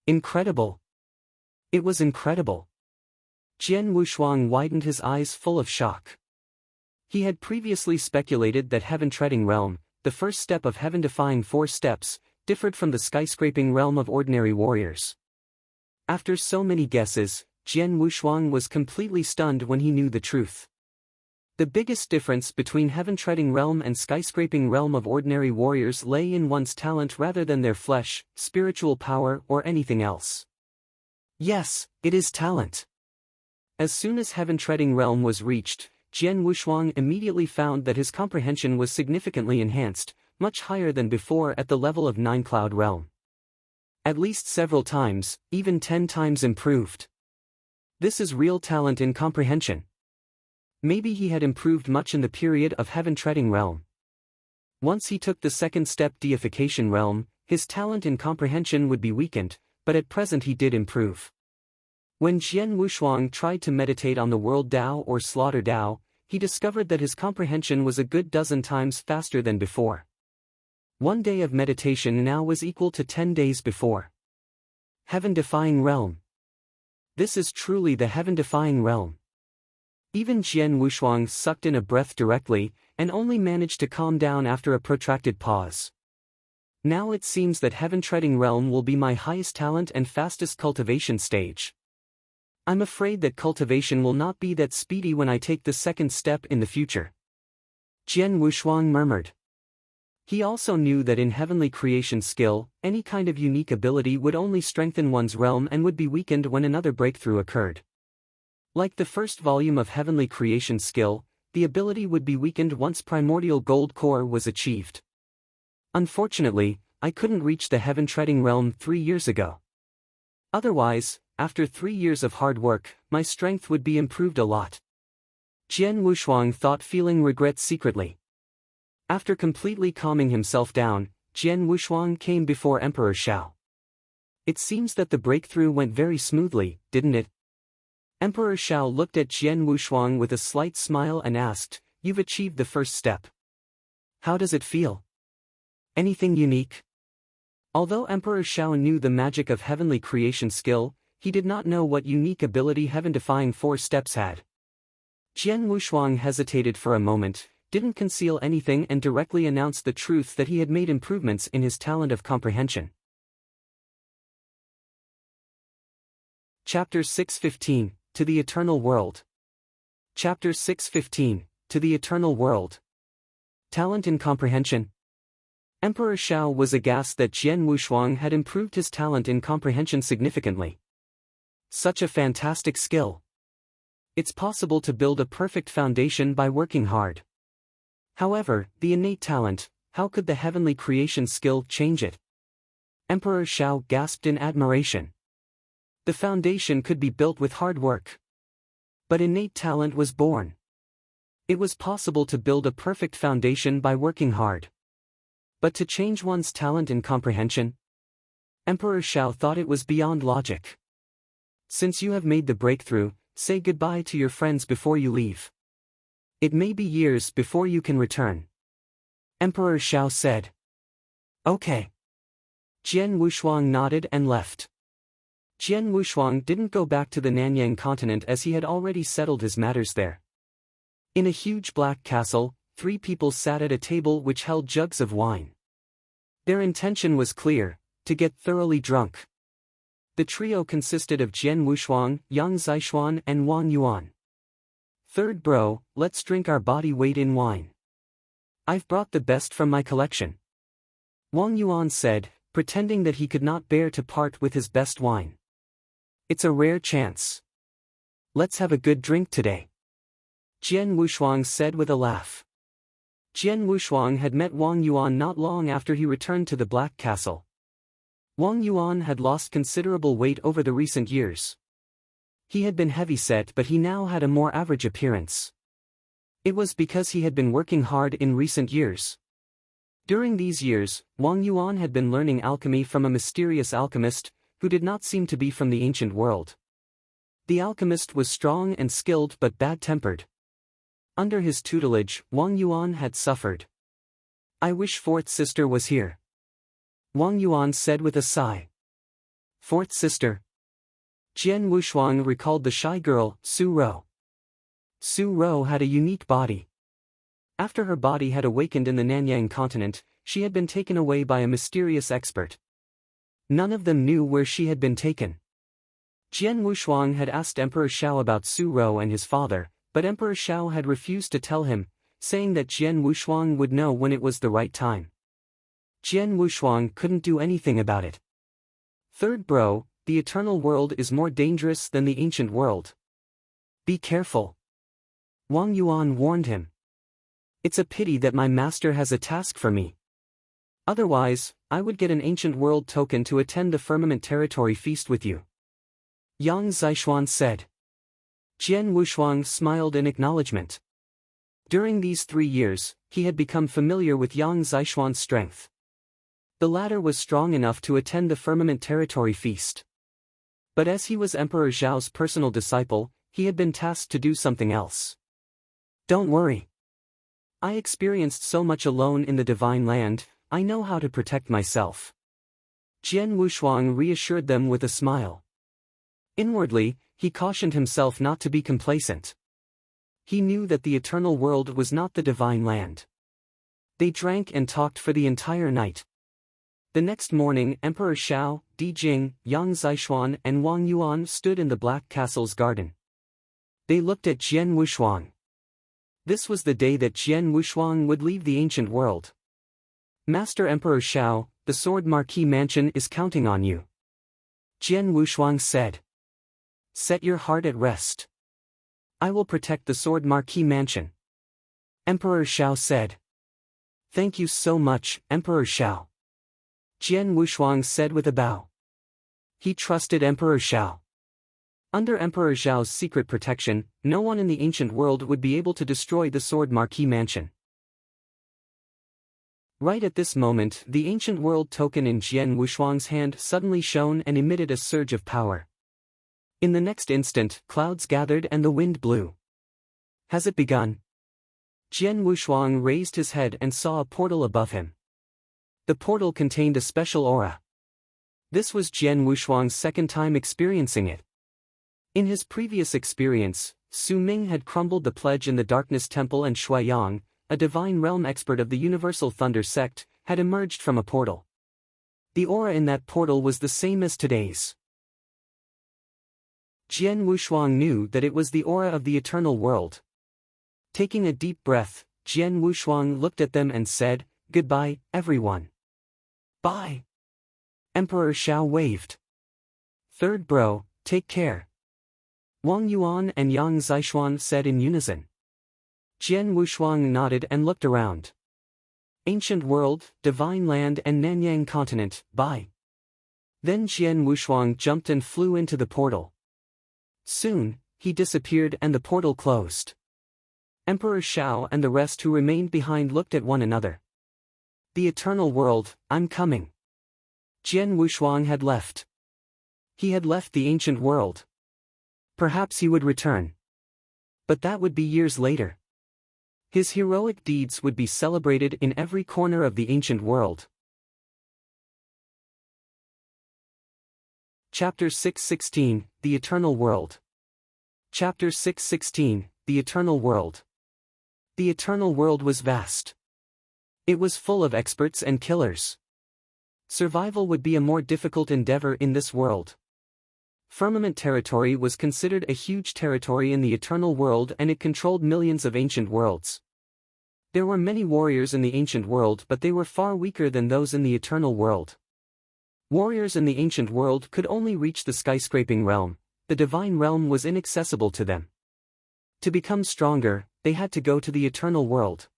S1: Incredible! It was incredible. Jian Wushuang widened his eyes full of shock. He had previously speculated that heaven-treading realm, the first step of heaven-defying 4 steps, differed from the skyscraping realm of ordinary warriors. After so many guesses, Jian Wushuang was completely stunned when he knew the truth. The biggest difference between heaven-treading realm and skyscraping realm of ordinary warriors lay in one's talent rather than their flesh, spiritual power or anything else. Yes, it is talent. As soon as heaven-treading realm was reached, Jian Wushuang immediately found that his comprehension was significantly enhanced, much higher than before at the level of 9 Cloud Realm. At least several times, even 10 times improved. This is real talent in comprehension. Maybe he had improved much in the period of heaven-treading realm. Once he took the second step deification realm, his talent in comprehension would be weakened, but at present he did improve. When Jian Wushuang tried to meditate on the World Dao or Slaughter Dao, he discovered that his comprehension was a good dozen times faster than before. 1 day of meditation now was equal to 10 days before. Heaven-defying realm. This is truly the heaven-defying realm. Even Jian Wushuang sucked in a breath directly, and only managed to calm down after a protracted pause. Now it seems that heaven-treading realm will be my highest talent and fastest cultivation stage. I'm afraid that cultivation will not be that speedy when I take the second step in the future. Jian Wushuang murmured. He also knew that in heavenly creation skill, any kind of unique ability would only strengthen one's realm and would be weakened when another breakthrough occurred. Like the first volume of heavenly creation skill, the ability would be weakened once primordial gold core was achieved. Unfortunately, I couldn't reach the heaven-treading realm 3 years ago. Otherwise, after 3 years of hard work, my strength would be improved a lot. Jian Wushuang thought, feeling regret secretly. After completely calming himself down, Jian Wushuang came before Emperor Shao. It seems that the breakthrough went very smoothly, didn't it? Emperor Shao looked at Jian Wushuang with a slight smile and asked, "You've achieved the first step. How does it feel? Anything unique?" Although Emperor Shao knew the magic of heavenly creation skill, he did not know what unique ability heaven-defying 4 steps had. Jian Wushuang hesitated for a moment, didn't conceal anything and directly announced the truth that he had made improvements in his talent of comprehension. Chapter 6:15, To the Eternal World. Chapter 6:15, To the Eternal World. Talent in comprehension. Emperor Shao was aghast that Jian Wushuang had improved his talent in comprehension significantly. Such a fantastic skill. It's possible to build a perfect foundation by working hard. However, the innate talent, how could the heavenly creation skill change it? Emperor Shao gasped in admiration. The foundation could be built with hard work. But innate talent was born. It was possible to build a perfect foundation by working hard. But to change one's talent in comprehension? Emperor Shao thought it was beyond logic. Since you have made the breakthrough, say goodbye to your friends before you leave. It may be years before you can return. Emperor Shao said. Okay. Jian Wushuang nodded and left. Jian Wushuang didn't go back to the Nanyang continent as he had already settled his matters there. In a huge black castle, 3 people sat at a table which held jugs of wine. Their intention was clear, to get thoroughly drunk. The trio consisted of Jian Wushuang, Yang Zishuan and Wang Yuan. "Third bro, let's drink our body weight in wine. I've brought the best from my collection," Wang Yuan said, pretending that he could not bear to part with his best wine. "It's a rare chance. Let's have a good drink today," Jian Wushuang said with a laugh. Jian Wushuang had met Wang Yuan not long after he returned to the Black Castle. Wang Yuan had lost considerable weight over the recent years. He had been heavy-set, but he now had a more average appearance. It was because he had been working hard in recent years. During these years, Wang Yuan had been learning alchemy from a mysterious alchemist, who did not seem to be from the ancient world. The alchemist was strong and skilled but bad-tempered. Under his tutelage, Wang Yuan had suffered. "I wish fourth sister was here," Wang Yuan said with a sigh. Fourth sister? Jian Wushuang recalled the shy girl, Su Ro. Su Ro had a unique body. After her body had awakened in the Nanyang continent, she had been taken away by a mysterious expert. None of them knew where she had been taken. Jian Wushuang had asked Emperor Shao about Su Ro and his father, but Emperor Shao had refused to tell him, saying that Jian Wushuang would know when it was the right time. Jian Wushuang couldn't do anything about it. Third bro, the eternal world is more dangerous than the ancient world. Be careful. Wang Yuan warned him. It's a pity that my master has a task for me. Otherwise, I would get an ancient world token to attend the Firmament Territory feast with you. Yang Zishuan said. Jian Wushuang smiled in acknowledgement. During these 3 years, he had become familiar with Yang Zishuan's strength. The latter was strong enough to attend the Firmament Territory feast. But as he was Emperor Zhao's personal disciple, he had been tasked to do something else. Don't worry. I experienced so much alone in the Divine Land, I know how to protect myself. Jian Wushuang reassured them with a smile. Inwardly, he cautioned himself not to be complacent. He knew that the eternal world was not the Divine Land. They drank and talked for the entire night. The next morning, Emperor Shao, Di Jing, Yang Zishuan and Wang Yuan stood in the Black Castle's garden. They looked at Jian Wushuang. This was the day that Jian Wushuang would leave the ancient world. Master Emperor Shao, the Sword Marquis Mansion is counting on you. Jian Wushuang said. Set your heart at rest. I will protect the Sword Marquis Mansion. Emperor Shao said. Thank you so much, Emperor Shao. Jian Wushuang said with a bow. He trusted Emperor Xiao. Under Emperor Xiao's secret protection, no one in the ancient world would be able to destroy the Sword Marquis Mansion. Right at this moment, the ancient world token in Jian Wushuang's hand suddenly shone and emitted a surge of power. In the next instant, clouds gathered and the wind blew. Has it begun? Jian Wushuang raised his head and saw a portal above him. The portal contained a special aura. This was Jian Wushuang's second time experiencing it. In his previous experience, Su Ming had crumbled the pledge in the Darkness Temple and Shui Yang, a divine realm expert of the Universal Thunder sect, had emerged from a portal. The aura in that portal was the same as today's. Jian Wushuang knew that it was the aura of the eternal world. Taking a deep breath, Jian Wushuang looked at them and said, "Goodbye, everyone." "Bye." Emperor Xiao waved. "Third bro, take care." Wang Yuan and Yang Zishuan said in unison. Jian Wushuang nodded and looked around. Ancient world, divine land and Nanyang continent, bye. Then Jian Wushuang jumped and flew into the portal. Soon, he disappeared and the portal closed. Emperor Xiao and the rest who remained behind looked at one another. The eternal world, I'm coming. Jian Wushuang had left. He had left the ancient world. Perhaps he would return. But that would be years later. His heroic deeds would be celebrated in every corner of the ancient world. Chapter 6:16, The Eternal World. Chapter 6:16, The Eternal World. The eternal world was vast. It was full of experts and killers. Survival would be a more difficult endeavor in this world. Firmament territory was considered a huge territory in the eternal world and it controlled millions of ancient worlds. There were many warriors in the ancient world but they were far weaker than those in the eternal world. Warriors in the ancient world could only reach the skyscraping realm, the divine realm was inaccessible to them. To become stronger, they had to go to the eternal world.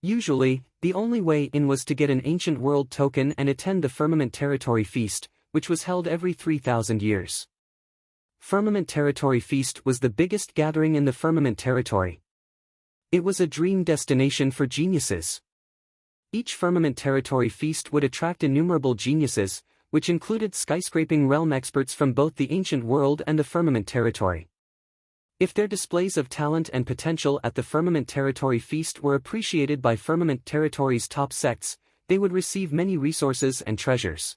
S1: Usually, the only way in was to get an ancient world token and attend the Firmament Territory Feast, which was held every 3,000 years. Firmament Territory Feast was the biggest gathering in the Firmament Territory. It was a dream destination for geniuses. Each Firmament Territory Feast would attract innumerable geniuses, which included skyscraping realm experts from both the ancient world and the Firmament Territory. If their displays of talent and potential at the Firmament Territory Feast were appreciated by Firmament Territory's top sects, they would receive many resources and treasures.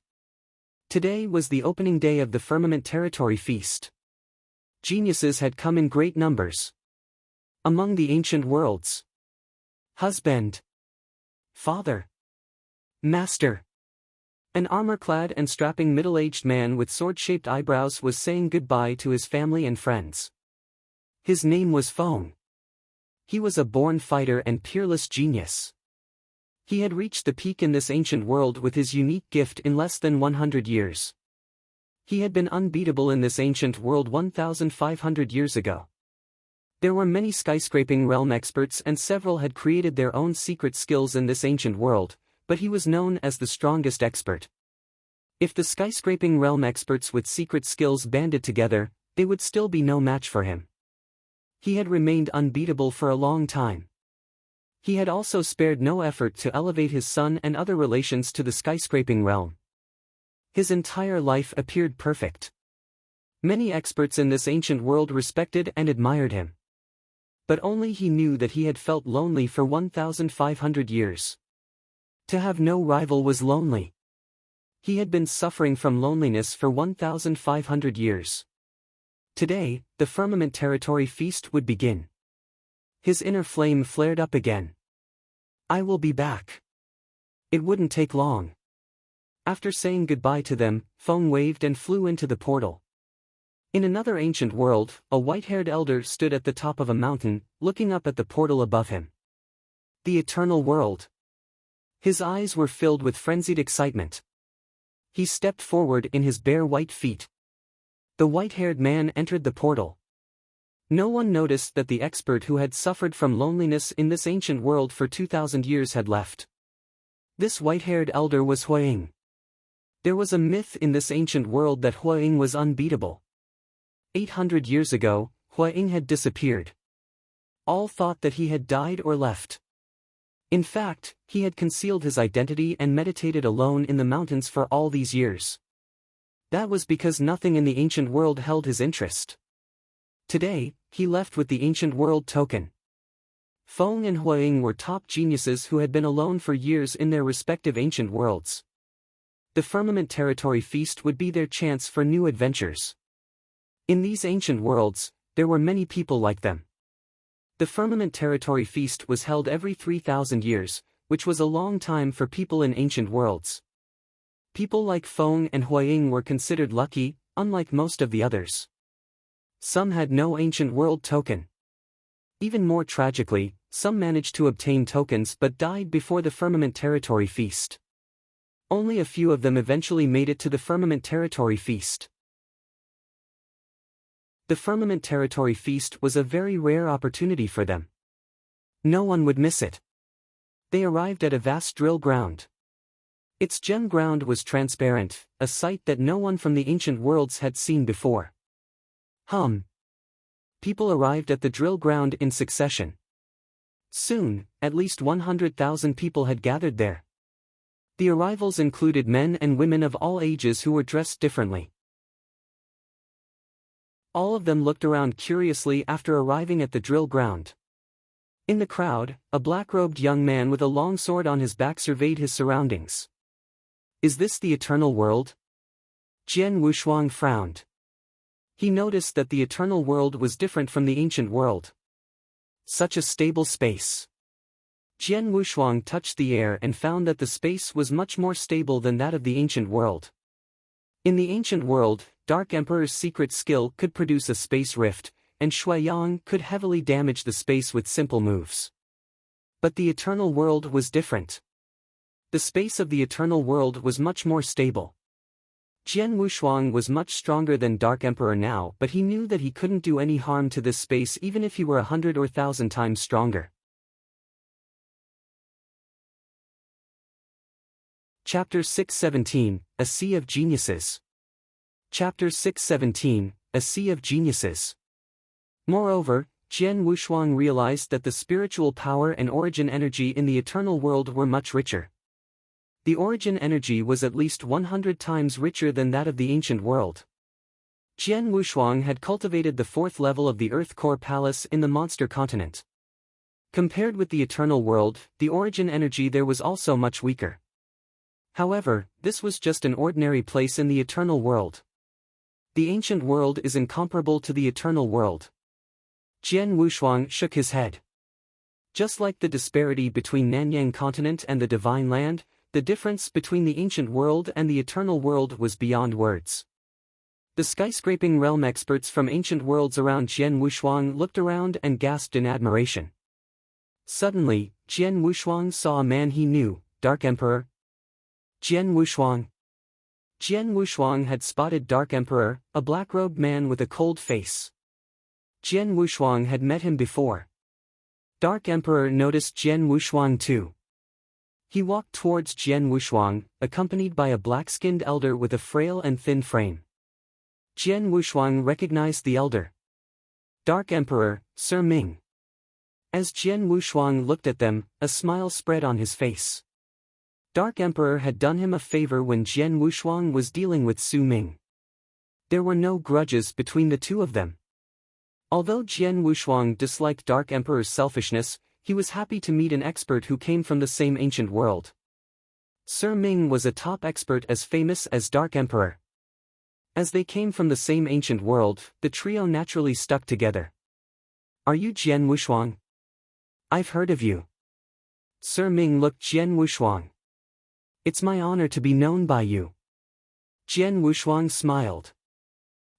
S1: Today was the opening day of the Firmament Territory Feast. Geniuses had come in great numbers. Among the ancient worlds, husband, father, master. An armor-clad and strapping middle-aged man with sword-shaped eyebrows was saying goodbye to his family and friends. His name was Feng. He was a born fighter and peerless genius. He had reached the peak in this ancient world with his unique gift in less than 100 years. He had been unbeatable in this ancient world 1,500 years ago. There were many skyscraping realm experts and several had created their own secret skills in this ancient world, but he was known as the strongest expert. If the skyscraping realm experts with secret skills banded together, they would still be no match for him. He had remained unbeatable for a long time. He had also spared no effort to elevate his son and other relations to the skyscraping realm. His entire life appeared perfect. Many experts in this ancient world respected and admired him. But only he knew that he had felt lonely for 1,500 years. To have no rival was lonely. He had been suffering from loneliness for 1,500 years. Today, the Firmament Territory Feast would begin. His inner flame flared up again. I will be back. It wouldn't take long. After saying goodbye to them, Feng waved and flew into the portal. In another ancient world, a white-haired elder stood at the top of a mountain, looking up at the portal above him. The eternal world. His eyes were filled with frenzied excitement. He stepped forward in his bare white feet. The white-haired man entered the portal. No one noticed that the expert who had suffered from loneliness in this ancient world for 2,000 years had left. This white-haired elder was Huaying. There was a myth in this ancient world that Huaying was unbeatable. 800 years ago, Huaying had disappeared. All thought that he had died or left. In fact, he had concealed his identity and meditated alone in the mountains for all these years. That was because nothing in the ancient world held his interest. Today, he left with the ancient world token. Feng and Huaying were top geniuses who had been alone for years in their respective ancient worlds. The Firmament Territory Feast would be their chance for new adventures. In these ancient worlds, there were many people like them. The Firmament Territory Feast was held every 3,000 years, which was a long time for people in ancient worlds. People like Feng and Huaying were considered lucky, unlike most of the others. Some had no ancient world token. Even more tragically, some managed to obtain tokens but died before the Firmament Territory Feast. Only a few of them eventually made it to the Firmament Territory Feast. The Firmament Territory Feast was a very rare opportunity for them. No one would miss it. They arrived at a vast drill ground. Its gem ground was transparent, a sight that no one from the ancient worlds had seen before. People arrived at the drill ground in succession. Soon, at least 100,000 people had gathered there. The arrivals included men and women of all ages who were dressed differently. All of them looked around curiously after arriving at the drill ground. In the crowd, a black-robed young man with a long sword on his back surveyed his surroundings. "Is this the eternal world?" Jian Wushuang frowned. He noticed that the eternal world was different from the ancient world. Such a stable space. Jian Wushuang touched the air and found that the space was much more stable than that of the ancient world. In the ancient world, Dark Emperor's secret skill could produce a space rift, and Shuiyang could heavily damage the space with simple moves. But the eternal world was different. The space of the eternal world was much more stable. Jian Wushuang was much stronger than Dark Emperor now, but he knew that he couldn't do any harm to this space even if he were 100 or 1,000 times stronger. Chapter 617, A Sea of Geniuses. Chapter 617, A Sea of Geniuses. Moreover, Jian Wushuang realized that the spiritual power and origin energy in the eternal world were much richer. The origin energy was at least 100 times richer than that of the ancient world. Jian Wushuang had cultivated the 4th level of the Earth Core Palace in the Monster Continent. Compared with the eternal world, the origin energy there was also much weaker. However, this was just an ordinary place in the eternal world. The ancient world is incomparable to the eternal world. Jian Wushuang shook his head. Just like the disparity between Nanyang Continent and the Divine Land, the difference between the ancient world and the eternal world was beyond words. The skyscraping realm experts from ancient worlds around Jian Wushuang looked around and gasped in admiration. Suddenly, Jian Wushuang saw a man he knew, Dark Emperor. Jian Wushuang. Jian Wushuang had spotted Dark Emperor, a black-robed man with a cold face. Jian Wushuang had met him before. Dark Emperor noticed Jian Wushuang too. He walked towards Jian Wushuang, accompanied by a black-skinned elder with a frail and thin frame. Jian Wushuang recognized the elder. Dark Emperor, Sir Ming. As Jian Wushuang looked at them, a smile spread on his face. Dark Emperor had done him a favor when Jian Wushuang was dealing with Su Ming. There were no grudges between the two of them. Although Jian Wushuang disliked Dark Emperor's selfishness, he was happy to meet an expert who came from the same ancient world. Sir Ming was a top expert as famous as Dark Emperor. As they came from the same ancient world, the trio naturally stuck together. "Are you Jian Wushuang? I've heard of you." Sir Ming looked Jian Wushuang. "It's my honor to be known by you." Jian Wushuang smiled.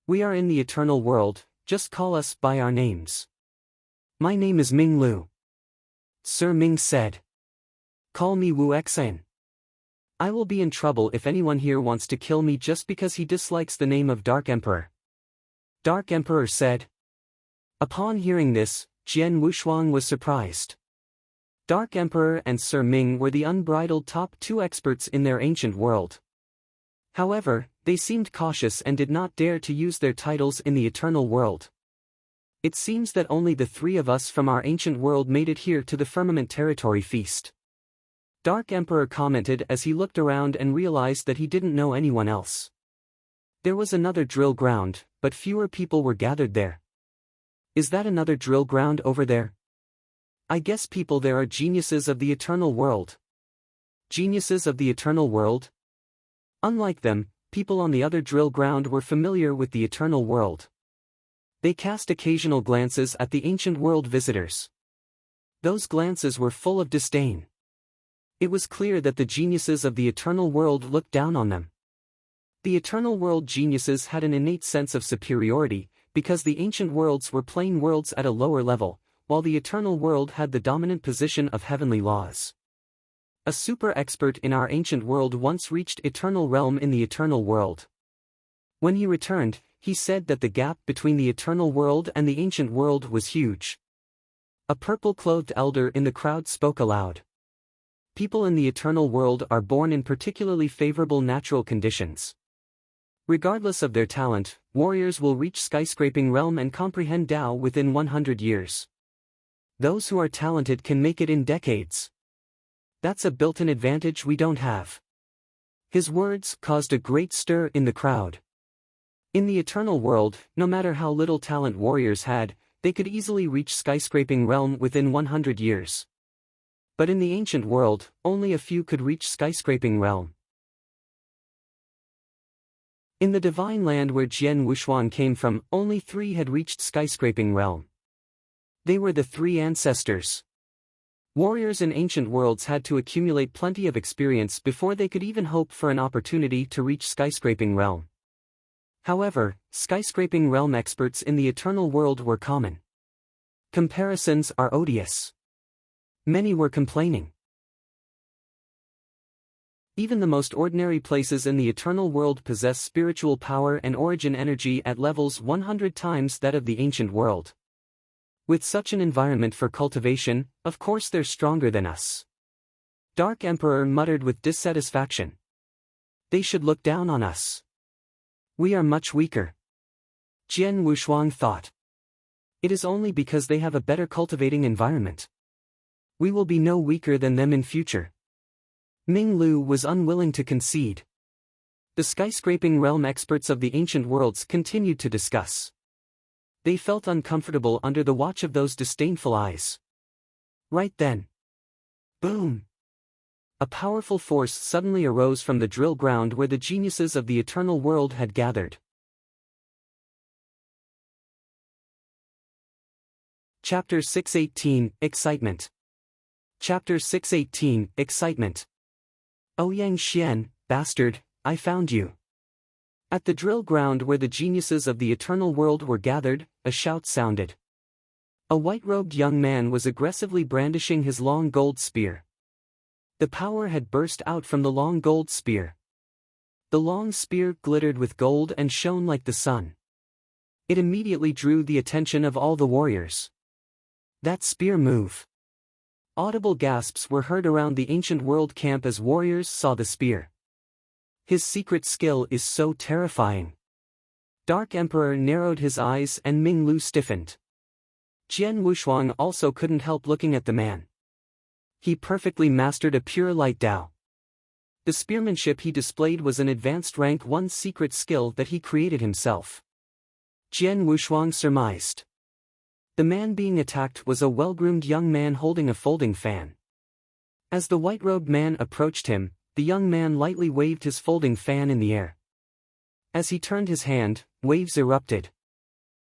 S1: "We are in the eternal world, just call us by our names." "My name is Ming Lu." Sir Ming said. "Call me Wu Xan. I will be in trouble if anyone here wants to kill me just because he dislikes the name of Dark Emperor." Dark Emperor said. Upon hearing this, Jian Wushuang was surprised. Dark Emperor and Sir Ming were the unbridled top 2 experts in their ancient world. However, they seemed cautious and did not dare to use their titles in the eternal world. It seems that only the three of us from our ancient world made it here to the Firmament Territory feast. Dark Emperor commented as he looked around and realized that he didn't know anyone else. There was another drill ground, but fewer people were gathered there. Is that another drill ground over there? I guess people there are geniuses of the eternal world. Geniuses of the eternal world? Unlike them, people on the other drill ground were familiar with the eternal world. They cast occasional glances at the ancient world visitors. Those glances were full of disdain. It was clear that the geniuses of the eternal world looked down on them. The eternal world geniuses had an innate sense of superiority, because the ancient worlds were plane worlds at a lower level, while the eternal world had the dominant position of heavenly laws. A super expert in our ancient world once reached eternal realm in the eternal world. When he returned, he said that the gap between the eternal world and the ancient world was huge. A purple-clothed elder in the crowd spoke aloud. People in the eternal world are born in particularly favorable natural conditions. Regardless of their talent, warriors will reach skyscraping realm and comprehend Tao within 100 years. Those who are talented can make it in decades. That's a built-in advantage we don't have. His words caused a great stir in the crowd. In the eternal world, no matter how little talent warriors had, they could easily reach skyscraping realm within 100 years. But in the ancient world, only a few could reach skyscraping realm. In the divine land where Jian Wuxuan came from, only 3 had reached skyscraping realm. They were the 3 ancestors. Warriors in ancient worlds had to accumulate plenty of experience before they could even hope for an opportunity to reach skyscraping realm. However, skyscraping realm experts in the eternal world were common. Comparisons are odious. Many were complaining. Even the most ordinary places in the eternal world possess spiritual power and origin energy at levels 100 times that of the ancient world. With such an environment for cultivation, of course they're stronger than us. Dark Emperor muttered with dissatisfaction. They should look down on us. We are much weaker. Jian Wuxuan thought. It is only because they have a better cultivating environment. We will be no weaker than them in future. Ming Lu was unwilling to concede. The skyscraping realm experts of the ancient worlds continued to discuss. They felt uncomfortable under the watch of those disdainful eyes. Right then. Boom! A powerful force suddenly arose from the drill ground where the geniuses of the eternal world had gathered. Chapter 618, Excitement. Chapter 618, Excitement. Ouyang Xian, bastard, I found you. At the drill ground where the geniuses of the eternal world were gathered, a shout sounded. A white-robed young man was aggressively brandishing his long gold spear. The power had burst out from the long gold spear. The long spear glittered with gold and shone like the sun. It immediately drew the attention of all the warriors. That spear move. Audible gasps were heard around the ancient world camp as warriors saw the spear. His secret skill is so terrifying. Dark Emperor narrowed his eyes and Ming Lu stiffened. Jian Wuxuan also couldn't help looking at the man. He perfectly mastered a pure light Dao. The spearmanship he displayed was an advanced rank 1 secret skill that he created himself. Jian Wuxuan surmised. The man being attacked was a well-groomed young man holding a folding fan. As the white-robed man approached him, the young man lightly waved his folding fan in the air. As he turned his hand, waves erupted.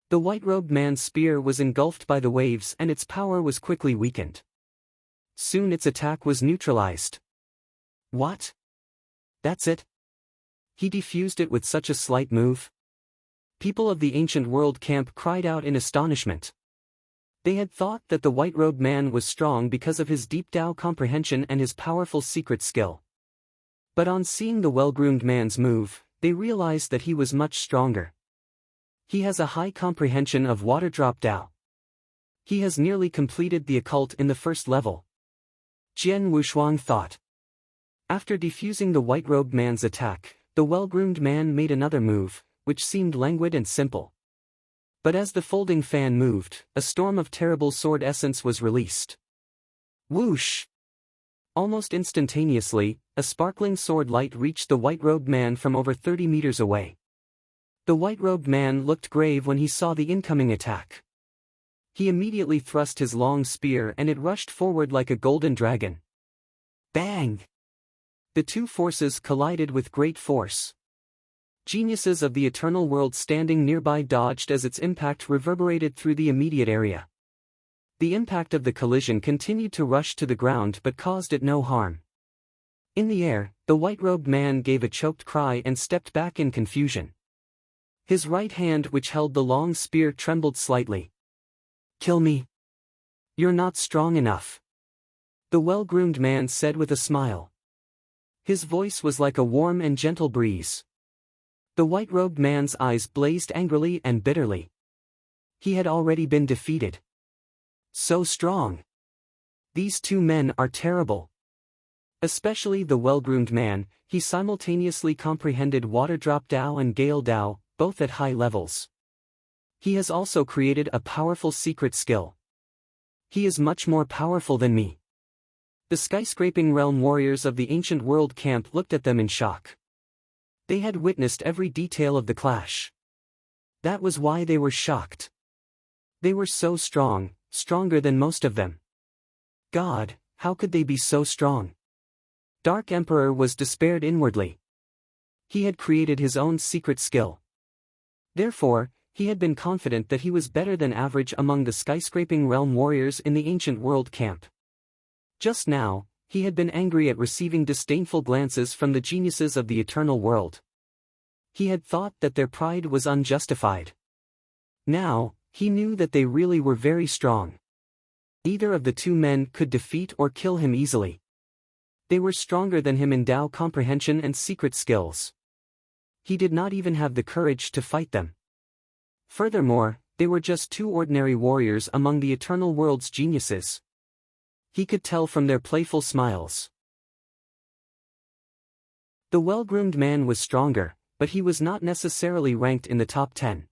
S1: The white-robed man's spear was engulfed by the waves and its power was quickly weakened. Soon its attack was neutralized. What? That's it? He defused it with such a slight move? People of the ancient world camp cried out in astonishment. They had thought that the white-robed man was strong because of his deep Tao comprehension and his powerful secret skill. But on seeing the well-groomed man's move, they realized that he was much stronger. He has a high comprehension of water-drop Tao. He has nearly completed the occult in the first level. Jian Wuxuan thought. After defusing the white-robed man's attack, The well-groomed man made another move, which seemed languid and simple. But as the folding fan moved, a storm of terrible sword essence was released. Whoosh! Almost instantaneously, a sparkling sword light reached the white-robed man from over 30 meters away. The white-robed man looked grave when he saw the incoming attack. He immediately thrust his long spear and it rushed forward like a golden dragon. Bang! The two forces collided with great force. Geniuses of the eternal world standing nearby dodged as its impact reverberated through the immediate area. The impact of the collision continued to rush to the ground but caused it no harm. In the air, the white-robed man gave a choked cry and stepped back in confusion. His right hand which held the long spear trembled slightly. "Kill me. You're not strong enough," the well-groomed man said with a smile. His voice was like a warm and gentle breeze. The white-robed man's eyes blazed angrily and bitterly. He had already been defeated. So strong. These two men are terrible. Especially the well-groomed man, he simultaneously comprehended Water Drop Dao and Gale Dao, both at high levels. He has also created a powerful secret skill. He is much more powerful than me. The skyscraping realm warriors of the ancient world camp looked at them in shock. They had witnessed every detail of the clash. That was why they were shocked. They were so strong, stronger than most of them. God, how could they be so strong? Dark Emperor was despaired inwardly. He had created his own secret skill. Therefore, he had been confident that he was better than average among the skyscraping realm warriors in the ancient world camp. Just now, he had been angry at receiving disdainful glances from the geniuses of the eternal world. He had thought that their pride was unjustified. Now, he knew that they really were very strong. Either of the two men could defeat or kill him easily. They were stronger than him in Tao comprehension and secret skills. He did not even have the courage to fight them. Furthermore, they were just two ordinary warriors among the eternal world's geniuses. He could tell from their playful smiles. The well-groomed man was stronger, but he was not necessarily ranked in the top 10.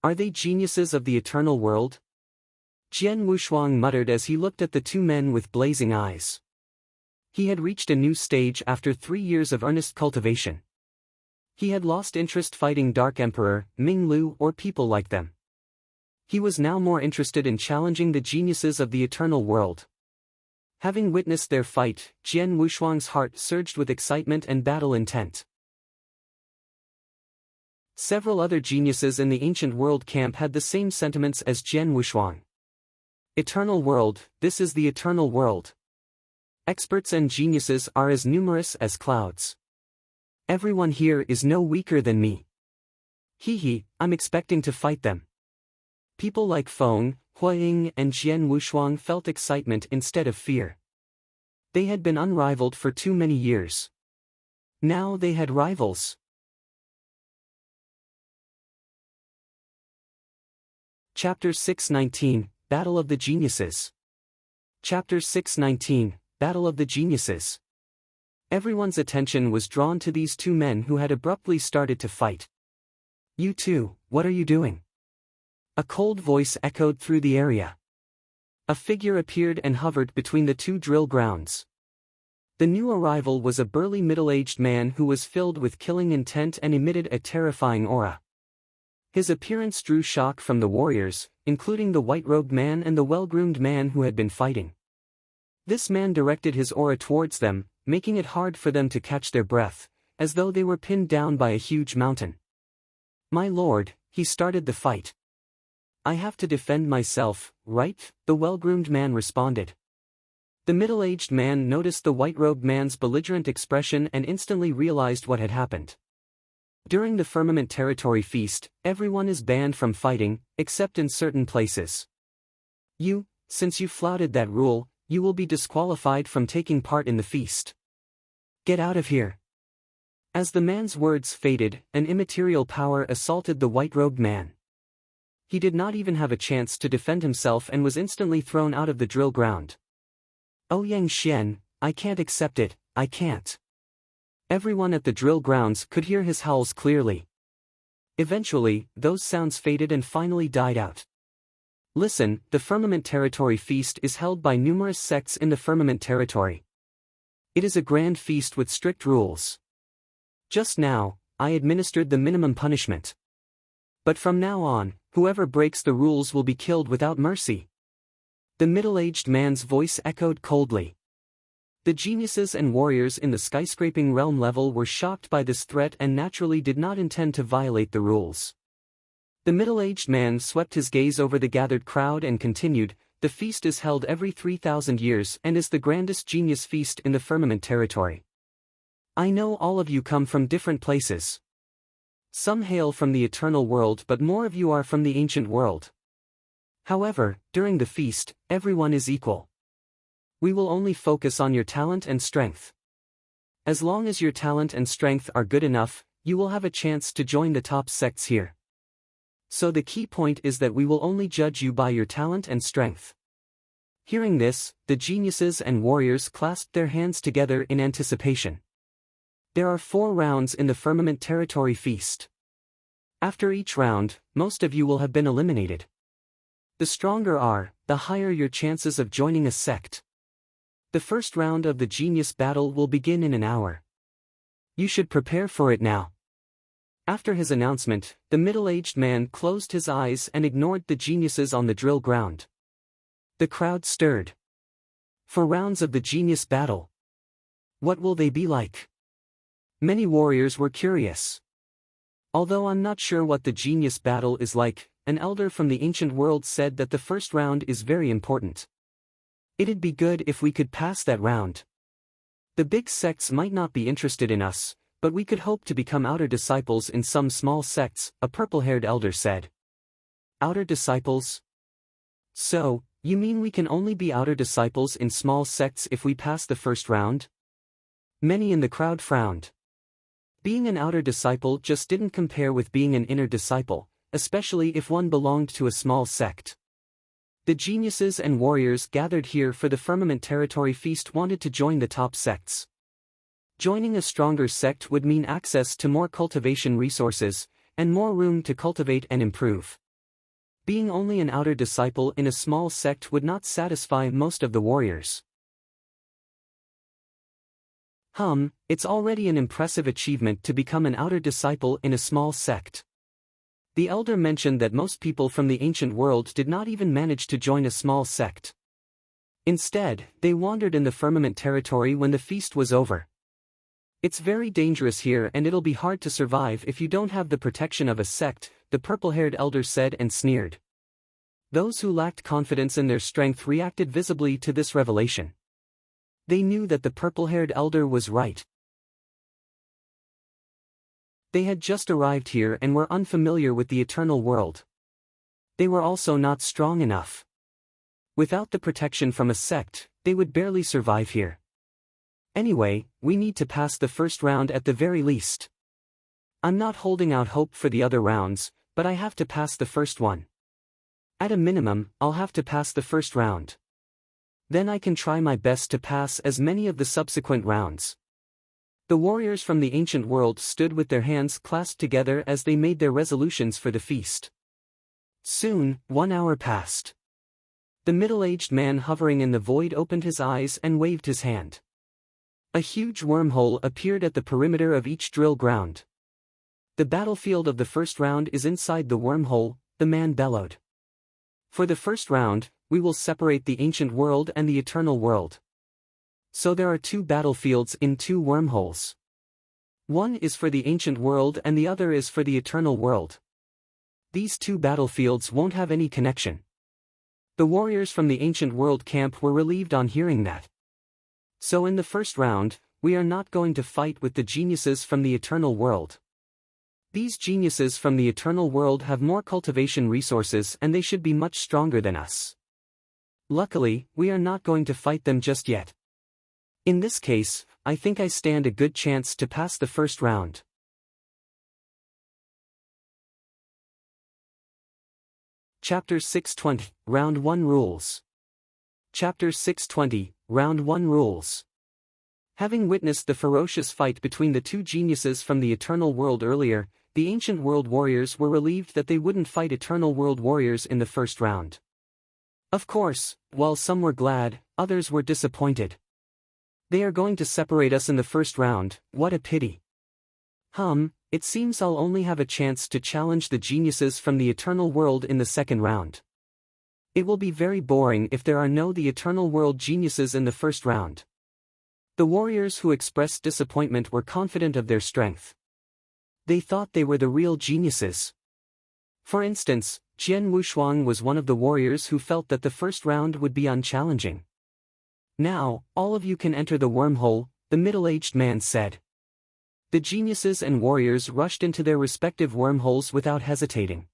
S1: Are they geniuses of the eternal world? Jian Wushuang muttered as he looked at the two men with blazing eyes. He had reached a new stage after 3 years of earnest cultivation. He had lost interest fighting Dark Emperor, Ming Lu or people like them. He was now more interested in challenging the geniuses of the eternal world. Having witnessed their fight, Jian Wushuang's heart surged with excitement and battle intent. Several other geniuses in the ancient world camp had the same sentiments as Jian Wushuang. Eternal world, this is the eternal world. Experts and geniuses are as numerous as clouds. Everyone here is no weaker than me. Hee, I'm expecting to fight them. People like Feng, Huaying and Jian Wushuang felt excitement instead of fear. They had been unrivaled for too many years. Now they had rivals. Chapter 619, Battle of the Geniuses. Chapter 619, Battle of the Geniuses. Everyone's attention was drawn to these two men who had abruptly started to fight. You two, what are you doing? A cold voice echoed through the area. A figure appeared and hovered between the two drill grounds. The new arrival was a burly middle-aged man who was filled with killing intent and emitted a terrifying aura. His appearance drew shock from the warriors, including the white-robed man and the well-groomed man who had been fighting. This man directed his aura towards them, making it hard for them to catch their breath, as though they were pinned down by a huge mountain. My lord, he started the fight. I have to defend myself, right? The well-groomed man responded. The middle-aged man noticed the white-robed man's belligerent expression and instantly realized what had happened. During the Firmament Territory Feast, everyone is banned from fighting, except in certain places. Since you flouted that rule, you will be disqualified from taking part in the feast. Get out of here. As the man's words faded, an immaterial power assaulted the white-robed man. He did not even have a chance to defend himself and was instantly thrown out of the drill ground. Oh Yang Xian, I can't accept it, I can't. Everyone at the drill grounds could hear his howls clearly. Eventually, those sounds faded and finally died out. Listen, the Firmament Territory feast is held by numerous sects in the Firmament Territory. It is a grand feast with strict rules. Just now, I administered the minimum punishment. But from now on, whoever breaks the rules will be killed without mercy. The middle-aged man's voice echoed coldly. The geniuses and warriors in the skyscraping realm level were shocked by this threat and naturally did not intend to violate the rules. The middle-aged man swept his gaze over the gathered crowd and continued, "The feast is held every 3,000 years and is the grandest genius feast in the Firmament Territory. I know all of you come from different places. Some hail from the eternal world, but more of you are from the ancient world. However, during the feast, everyone is equal. We will only focus on your talent and strength. As long as your talent and strength are good enough, you will have a chance to join the top sects here. So the key point is that we will only judge you by your talent and strength." Hearing this, the geniuses and warriors clasped their hands together in anticipation. There are 4 rounds in the Firmament Territory feast. After each round, most of you will have been eliminated. The stronger are, the higher your chances of joining a sect. The first round of the genius battle will begin in an hour. You should prepare for it now. After his announcement, the middle-aged man closed his eyes and ignored the geniuses on the drill ground. The crowd stirred. 4 rounds of the genius battle. What will they be like? Many warriors were curious. Although I'm not sure what the genius battle is like, an elder from the ancient world said that the first round is very important. It'd be good if we could pass that round. The big sects might not be interested in us, but we could hope to become outer disciples in some small sects, a purple-haired elder said. Outer disciples? So, you mean we can only be outer disciples in small sects if we pass the first round? Many in the crowd frowned. Being an outer disciple just didn't compare with being an inner disciple, especially if one belonged to a small sect. The geniuses and warriors gathered here for the Firmament Territory feast wanted to join the top sects. Joining a stronger sect would mean access to more cultivation resources, and more room to cultivate and improve. Being only an outer disciple in a small sect would not satisfy most of the warriors. It's already an impressive achievement to become an outer disciple in a small sect. The elder mentioned that most people from the ancient world did not even manage to join a small sect. Instead, they wandered in the Firmament Territory when the feast was over. It's very dangerous here and it'll be hard to survive if you don't have the protection of a sect, the purple-haired elder said and sneered. Those who lacked confidence in their strength reacted visibly to this revelation. They knew that the purple-haired elder was right. They had just arrived here and were unfamiliar with the eternal world. They were also not strong enough. Without the protection from a sect, they would barely survive here. Anyway, we need to pass the first round at the very least. I'm not holding out hope for the other rounds, but I have to pass the first one. At a minimum, I'll have to pass the first round. Then I can try my best to pass as many of the subsequent rounds. The warriors from the ancient world stood with their hands clasped together as they made their resolutions for the feast. Soon, 1 hour passed. The middle-aged man hovering in the void opened his eyes and waved his hand. A huge wormhole appeared at the perimeter of each drill ground. The battlefield of the first round is inside the wormhole, the man bellowed. For the first round, we will separate the ancient world and the eternal world. So there are 2 battlefields in 2 wormholes. One is for the ancient world and the other is for the eternal world. These 2 battlefields won't have any connection. The warriors from the ancient world camp were relieved on hearing that. So in the first round, we are not going to fight with the geniuses from the eternal world. These geniuses from the eternal world have more cultivation resources and they should be much stronger than us. Luckily, we are not going to fight them just yet. In this case, I think I stand a good chance to pass the first round. Chapter 620, Round 1 Rules. Chapter 620, Round 1 Rules. Having witnessed the ferocious fight between the two geniuses from the Eternal World earlier, the Ancient World Warriors were relieved that they wouldn't fight Eternal World Warriors in the first round. Of course, while some were glad, others were disappointed. They are going to separate us in the first round, what a pity. It seems I'll only have a chance to challenge the geniuses from the Eternal World in the second round. It will be very boring if there are no the Eternal World geniuses in the first round. The warriors who expressed disappointment were confident of their strength. They thought they were the real geniuses. For instance, Jian Wushuang was one of the warriors who felt that the first round would be unchallenging. Now, all of you can enter the wormhole, the middle-aged man said. The geniuses and warriors rushed into their respective wormholes without hesitating.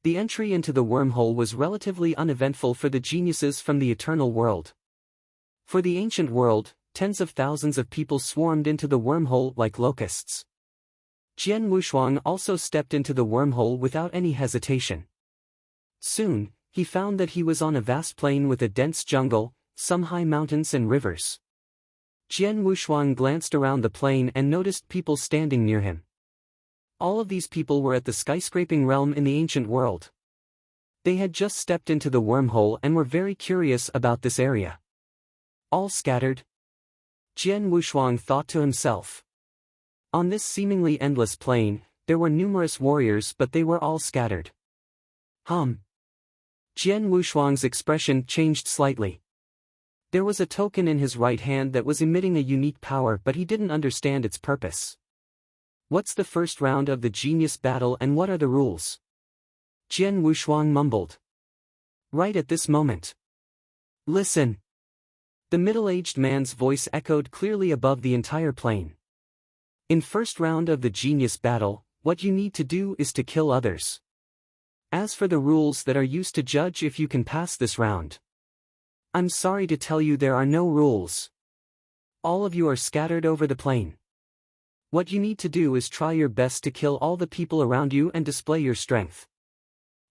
S1: The entry into the wormhole was relatively uneventful for the geniuses from the Eternal World. For the Ancient World, tens of thousands of people swarmed into the wormhole like locusts. Jian Wushuang also stepped into the wormhole without any hesitation. Soon, he found that he was on a vast plain with a dense jungle, some high mountains and rivers. Jian Wushuang glanced around the plain and noticed people standing near him. All of these people were at the skyscraping realm in the Ancient World. They had just stepped into the wormhole and were very curious about this area. All scattered? Jian Wushuang thought to himself. On this seemingly endless plain, there were numerous warriors but they were all scattered. Jian Wushuang's expression changed slightly. There was a token in his right hand that was emitting a unique power but he didn't understand its purpose. What's the first round of the genius battle and what are the rules? Jian Wushuang mumbled. Right at this moment. Listen. The middle-aged man's voice echoed clearly above the entire plain. In first round of the genius battle, what you need to do is to kill others. As for the rules that are used to judge if you can pass this round, I'm sorry to tell you there are no rules. All of you are scattered over the plain. What you need to do is try your best to kill all the people around you and display your strength.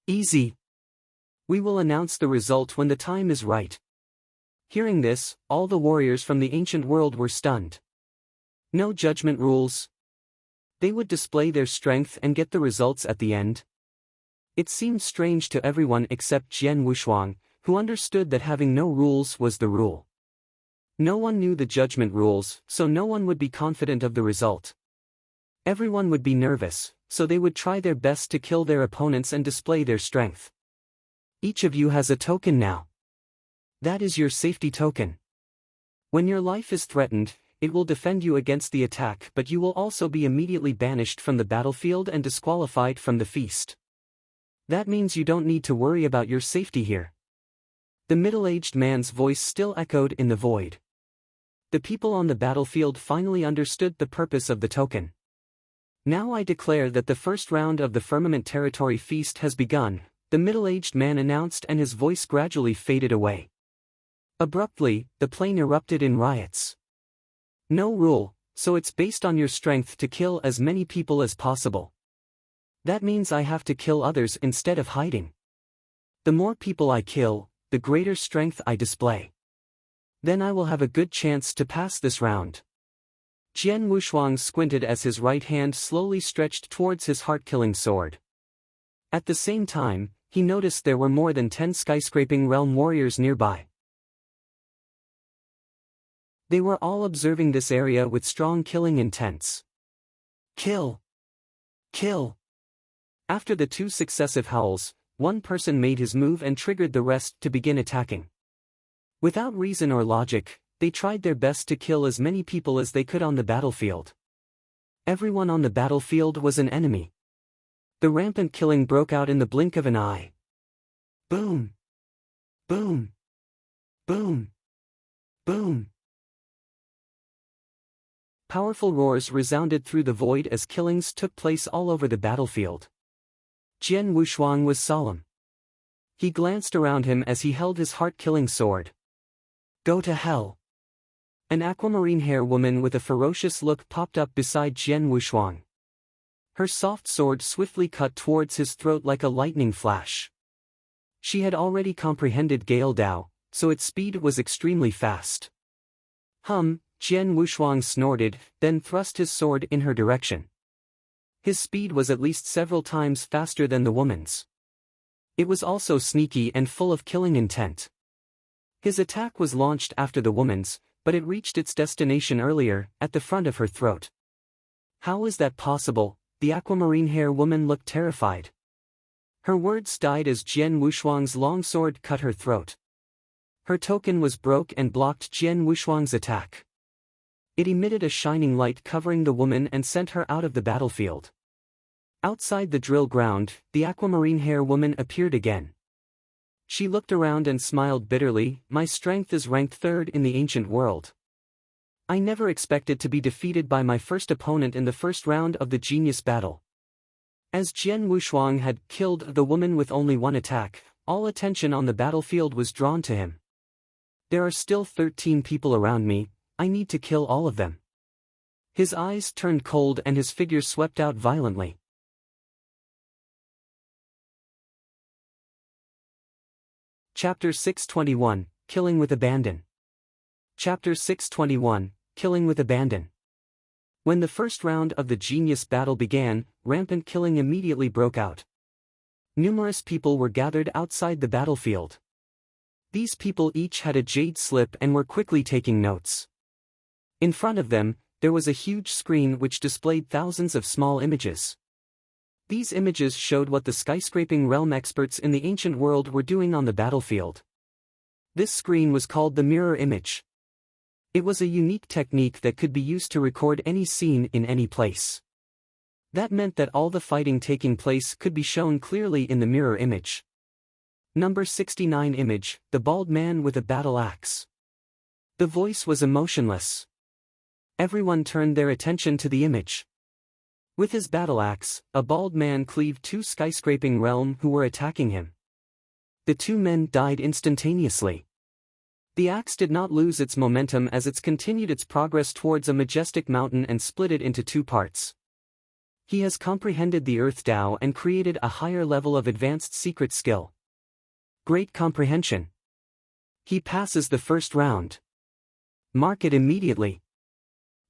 S1: Easy. We will announce the result when the time is right. Hearing this, all the warriors from the ancient world were stunned. No judgment rules. They would display their strength and get the results at the end. It seemed strange to everyone except Jian Wushuang, who understood that having no rules was the rule. No one knew the judgment rules, so no one would be confident of the result. Everyone would be nervous, so they would try their best to kill their opponents and display their strength. Each of you has a token now. That is your safety token. When your life is threatened, it will defend you against the attack, but you will also be immediately banished from the battlefield and disqualified from the feast. That means you don't need to worry about your safety here. The middle-aged man's voice still echoed in the void. The people on the battlefield finally understood the purpose of the token. Now I declare that the first round of the Firmament Territory Feast has begun, the middle-aged man announced, and his voice gradually faded away. Abruptly, the plain erupted in riots. No rule, so it's based on your strength to kill as many people as possible. That means I have to kill others instead of hiding. The more people I kill, the greater strength I display. Then I will have a good chance to pass this round. Jian Wushuang squinted as his right hand slowly stretched towards his heart-killing sword. At the same time, he noticed there were more than 10 skyscraping realm warriors nearby. They were all observing this area with strong killing intents. Kill! Kill! After the 2 successive howls, one person made his move and triggered the rest to begin attacking. Without reason or logic, they tried their best to kill as many people as they could on the battlefield. Everyone on the battlefield was an enemy. The rampant killing broke out in the blink of an eye. Boom! Boom! Boom! Boom! Powerful roars resounded through the void as killings took place all over the battlefield. Jian Wushuang was solemn. He glanced around him as he held his heart-killing sword. Go to hell! An aquamarine hair woman with a ferocious look popped up beside Jian Wushuang. Her soft sword swiftly cut towards his throat like a lightning flash. She had already comprehended Gale Dao, so its speed was extremely fast. Jian Wushuang snorted, then thrust his sword in her direction. His speed was at least several times faster than the woman's. It was also sneaky and full of killing intent. His attack was launched after the woman's, but it reached its destination earlier, at the front of her throat. How is that possible? The aquamarine hair woman looked terrified. Her words died as Jian Wushuang's long sword cut her throat. Her token was broke and blocked Jian Wushuang's attack. It emitted a shining light covering the woman and sent her out of the battlefield. Outside the drill ground, the aquamarine hair woman appeared again. She looked around and smiled bitterly. My strength is ranked 3rd in the ancient world. I never expected to be defeated by my first opponent in the first round of the genius battle. As Jian Wushuang had killed the woman with only one attack, all attention on the battlefield was drawn to him. There are still 13 people around me, I need to kill all of them. His eyes turned cold and his figure swept out violently. Chapter 621, Killing with Abandon. Chapter 621, Killing with Abandon. When the first round of the genius battle began, rampant killing immediately broke out. Numerous people were gathered outside the battlefield. These people each had a jade slip and were quickly taking notes. In front of them, there was a huge screen which displayed thousands of small images. These images showed what the skyscraping realm experts in the ancient world were doing on the battlefield. This screen was called the mirror image. It was a unique technique that could be used to record any scene in any place. That meant that all the fighting taking place could be shown clearly in the mirror image. Number 69 image, the bald man with a battle axe. The voice was emotionless. Everyone turned their attention to the image. With his battle axe, a bald man cleaved 2 skyscraping realm who were attacking him. The 2 men died instantaneously. The axe did not lose its momentum as it continued its progress towards a majestic mountain and split it into 2 parts. He has comprehended the Earth Tao and created a higher level of advanced secret skill. Great comprehension. He passes the first round. Mark it immediately.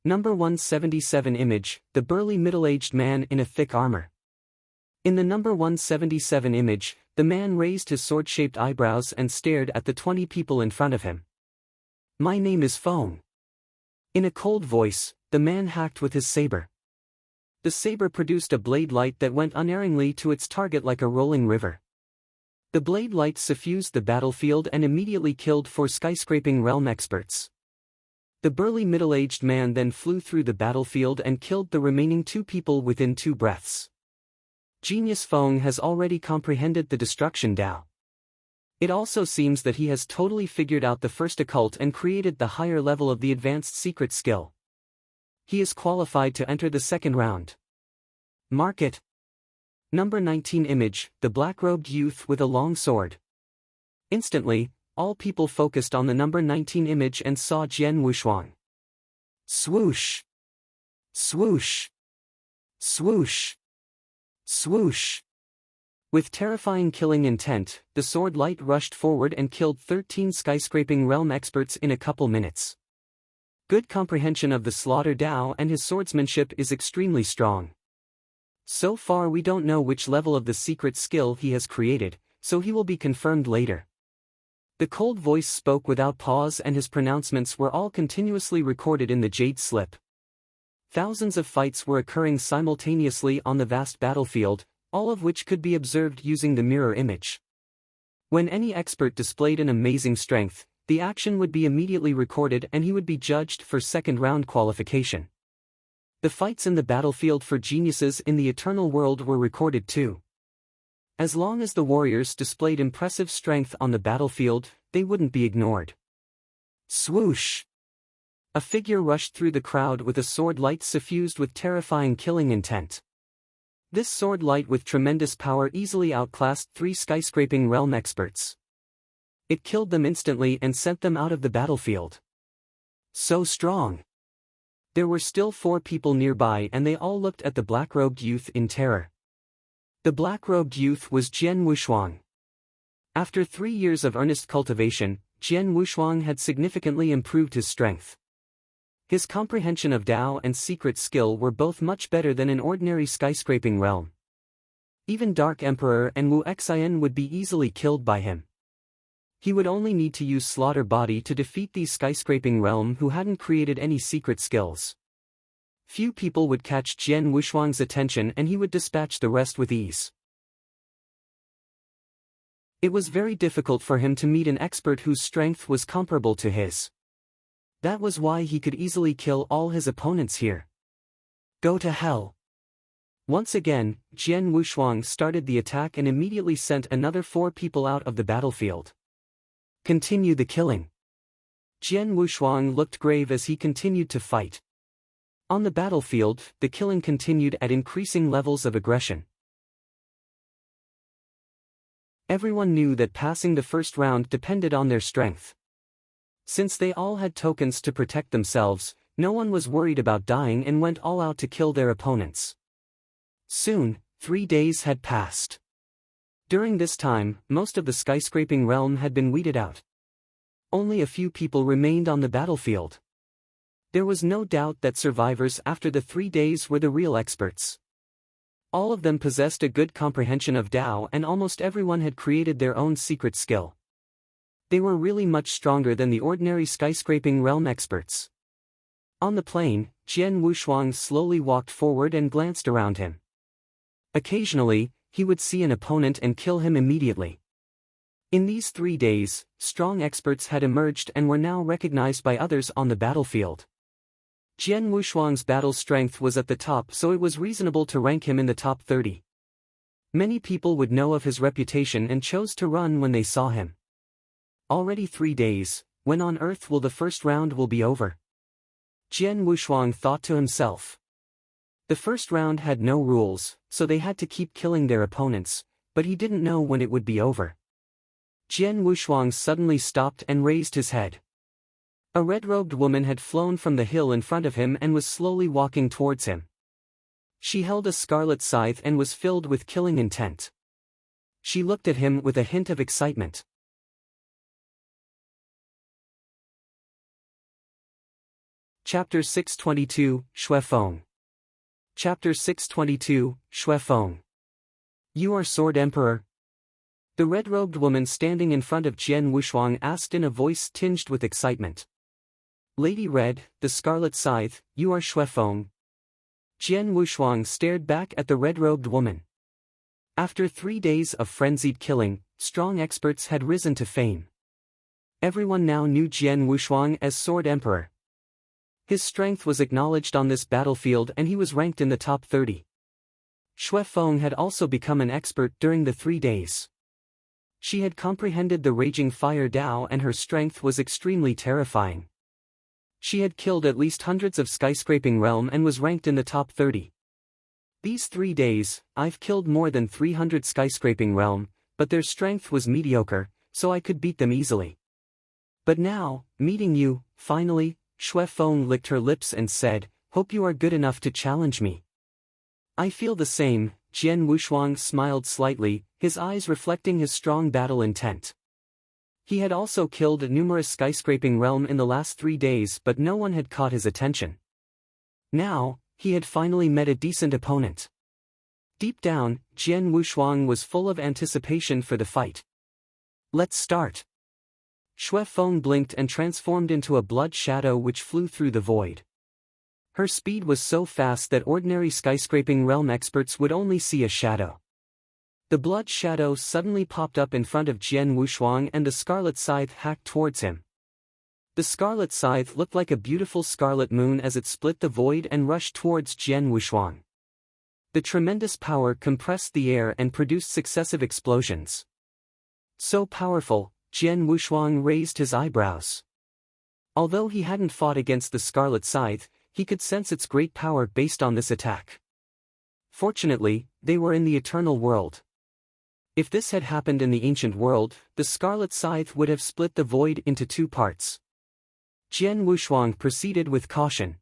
S1: Number 177 image, the burly middle-aged man in a thick armor. In the number 177 image, the man raised his sword-shaped eyebrows and stared at the 20 people in front of him. My name is Feng. In a cold voice, the man hacked with his saber. The saber produced a blade light that went unerringly to its target like a rolling river. The blade light suffused the battlefield and immediately killed 4 skyscraping realm experts. The burly middle-aged man then flew through the battlefield and killed the remaining 2 people within 2 breaths. Genius Feng has already comprehended the destruction Tao. It also seems that he has totally figured out the first occult and created the higher level of the advanced secret skill. He is qualified to enter the second round. Mark it. Number 19 image, the black-robed youth with a long sword. Instantly, all people focused on the number 19 image and saw Jian Wushuang. Swoosh! Swoosh! Swoosh! Swoosh! With terrifying killing intent, the sword light rushed forward and killed 13 skyscraping realm experts in a couple minutes. Good comprehension of the slaughter Dao and his swordsmanship is extremely strong. So far we don't know which level of the secret skill he has created, so he will be confirmed later. The cold voice spoke without pause and his pronouncements were all continuously recorded in the jade slip. Thousands of fights were occurring simultaneously on the vast battlefield, all of which could be observed using the mirror image. When any expert displayed an amazing strength, the action would be immediately recorded and he would be judged for second round qualification. The fights in the battlefield for geniuses in the eternal world were recorded too. As long as the warriors displayed impressive strength on the battlefield, they wouldn't be ignored. Swoosh! A figure rushed through the crowd with a sword light suffused with terrifying killing intent. This sword light with tremendous power easily outclassed 3 skyscraping realm experts. It killed them instantly and sent them out of the battlefield. So strong! There were still 4 people nearby and they all looked at the black-robed youth in terror. The black-robed youth was Jian Wushuang. After 3 years of earnest cultivation, Jian Wushuang had significantly improved his strength. His comprehension of Tao and secret skill were both much better than an ordinary skyscraping realm. Even Dark Emperor and Wu Xian would be easily killed by him. He would only need to use Slaughter Body to defeat these skyscraping realm who hadn't created any secret skills. Few people would catch Jian Wushuang's attention and he would dispatch the rest with ease. It was very difficult for him to meet an expert whose strength was comparable to his. That was why he could easily kill all his opponents here. Go to hell. Once again, Jian Wushuang started the attack and immediately sent another 4 people out of the battlefield. Continue the killing. Jian Wushuang looked grave as he continued to fight. On the battlefield, the killing continued at increasing levels of aggression. Everyone knew that passing the first round depended on their strength. Since they all had tokens to protect themselves, no one was worried about dying and went all out to kill their opponents. Soon, 3 days had passed. During this time, most of the skyscraping realm had been weeded out. Only a few people remained on the battlefield. There was no doubt that survivors after the 3 days were the real experts. All of them possessed a good comprehension of Tao and almost everyone had created their own secret skill. They were really much stronger than the ordinary skyscraping realm experts. On the plain, Jian Wushuang slowly walked forward and glanced around him. Occasionally, he would see an opponent and kill him immediately. In these 3 days, strong experts had emerged and were now recognized by others on the battlefield. Jian Wushuang's battle strength was at the top, so it was reasonable to rank him in the top 30. Many people would know of his reputation and chose to run when they saw him. Already 3 days, when on earth will the first round will be over? Jian Wushuang thought to himself. The first round had no rules, so they had to keep killing their opponents, but he didn't know when it would be over. Jian Wushuang suddenly stopped and raised his head. A red-robed woman had flown from the hill in front of him and was slowly walking towards him. She held a scarlet scythe and was filled with killing intent. She looked at him with a hint of excitement. Chapter 622, Xuefeng. Chapter 622, Xuefeng. You are Sword Emperor? The red-robed woman standing in front of Jian Wushuang asked in a voice tinged with excitement. Lady Red, the Scarlet Scythe, you are Xuefeng. Jian Wushuang stared back at the red-robed woman. After 3 days of frenzied killing, strong experts had risen to fame. Everyone now knew Jian Wushuang as Sword Emperor. His strength was acknowledged on this battlefield and he was ranked in the top 30. Xuefeng had also become an expert during the 3 days. She had comprehended the raging fire Tao and her strength was extremely terrifying. She had killed at least hundreds of skyscraping realm and was ranked in the top 30. These 3 days, I've killed more than 300 skyscraping realm, but their strength was mediocre, so I could beat them easily. But now, meeting you, finally, Xuefeng licked her lips and said, hope you are good enough to challenge me. I feel the same, Jian Wushuang smiled slightly, his eyes reflecting his strong battle intent. He had also killed numerous skyscraping realm in the last 3 days but no one had caught his attention. Now, he had finally met a decent opponent. Deep down, Jian Wushuang was full of anticipation for the fight. Let's start. Xuefeng blinked and transformed into a blood shadow which flew through the void. Her speed was so fast that ordinary skyscraping realm experts would only see a shadow. The blood shadow suddenly popped up in front of Jian Wushuang and the scarlet scythe hacked towards him. The scarlet scythe looked like a beautiful scarlet moon as it split the void and rushed towards Jian Wushuang. The tremendous power compressed the air and produced successive explosions. So powerful, Jian Wushuang raised his eyebrows. Although he hadn't fought against the scarlet scythe, he could sense its great power based on this attack. Fortunately, they were in the eternal world. If this had happened in the ancient world, the scarlet scythe would have split the void into 2 parts. Jian Wushuang proceeded with caution.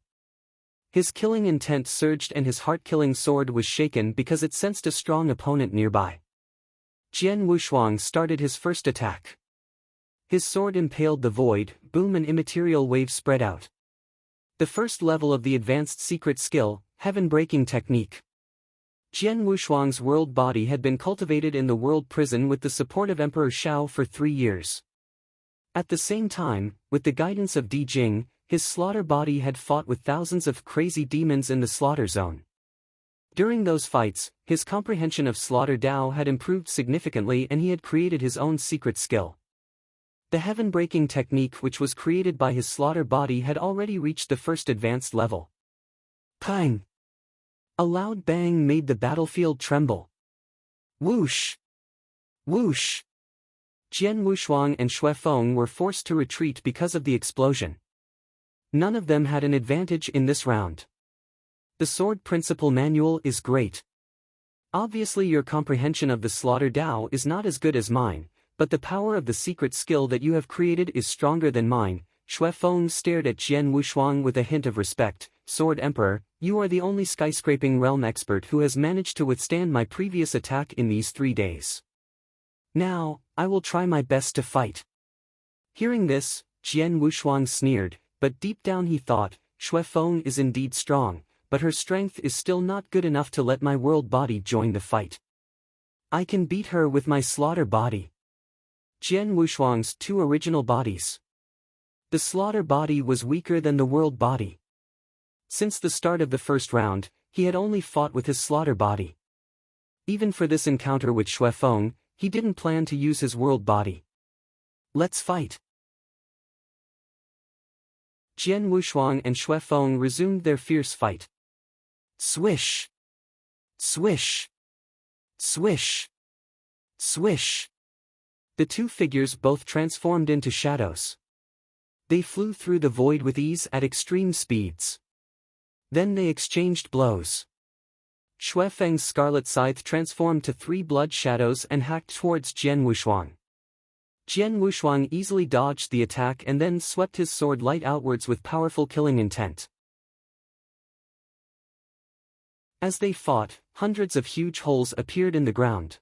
S1: His killing intent surged and his heart-killing sword was shaken because it sensed a strong opponent nearby. Jian Wushuang started his first attack. His sword impaled the void, boom, an immaterial wave spread out. The first level of the advanced secret skill, heaven-breaking technique. Jian Wushuang's world body had been cultivated in the world prison with the support of Emperor Shao for 3 years. At the same time, with the guidance of Di Jing, his slaughter body had fought with thousands of crazy demons in the slaughter zone. During those fights, his comprehension of slaughter Dao had improved significantly and he had created his own secret skill. The heaven-breaking technique which was created by his slaughter body had already reached the first advanced level. Pang! A loud bang made the battlefield tremble. Whoosh! Whoosh! Jian Wushuang and Xue Feng were forced to retreat because of the explosion. None of them had an advantage in this round. The Sword Principle Manual is great. Obviously your comprehension of the slaughter Dao is not as good as mine, but the power of the secret skill that you have created is stronger than mine. Xue Feng stared at Jian Wushuang with a hint of respect. Sword Emperor, you are the only skyscraping realm expert who has managed to withstand my previous attack in these 3 days. Now, I will try my best to fight. Hearing this, Jian Wushuang sneered, but deep down he thought, Xue Feng is indeed strong, but her strength is still not good enough to let my world body join the fight. I can beat her with my slaughter body. Jian Wushuang's 2 original bodies. The slaughter body was weaker than the world body. Since the start of the first round, he had only fought with his slaughter body. Even for this encounter with Xue Feng, he didn't plan to use his world body. Let's fight. Jian Wushuang and Xue Feng resumed their fierce fight. Swish! Swish! Swish! Swish! The 2 figures both transformed into shadows. They flew through the void with ease at extreme speeds. Then they exchanged blows. Xue Feng's scarlet scythe transformed to 3 blood shadows and hacked towards Jian Wushuang. Jian Wushuang easily dodged the attack and then swept his sword light outwards with powerful killing intent. As they fought, hundreds of huge holes appeared in the ground.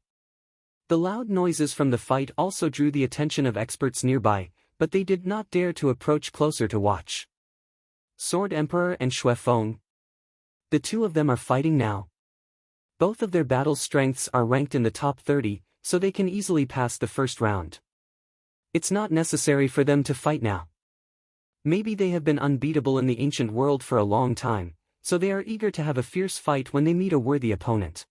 S1: The loud noises from the fight also drew the attention of experts nearby, but they did not dare to approach closer to watch. Sword Emperor and Xue Feng. The 2 of them are fighting now. Both of their battle strengths are ranked in the top 30, so they can easily pass the first round. It's not necessary for them to fight now. Maybe they have been unbeatable in the ancient world for a long time, so they are eager to have a fierce fight when they meet a worthy opponent.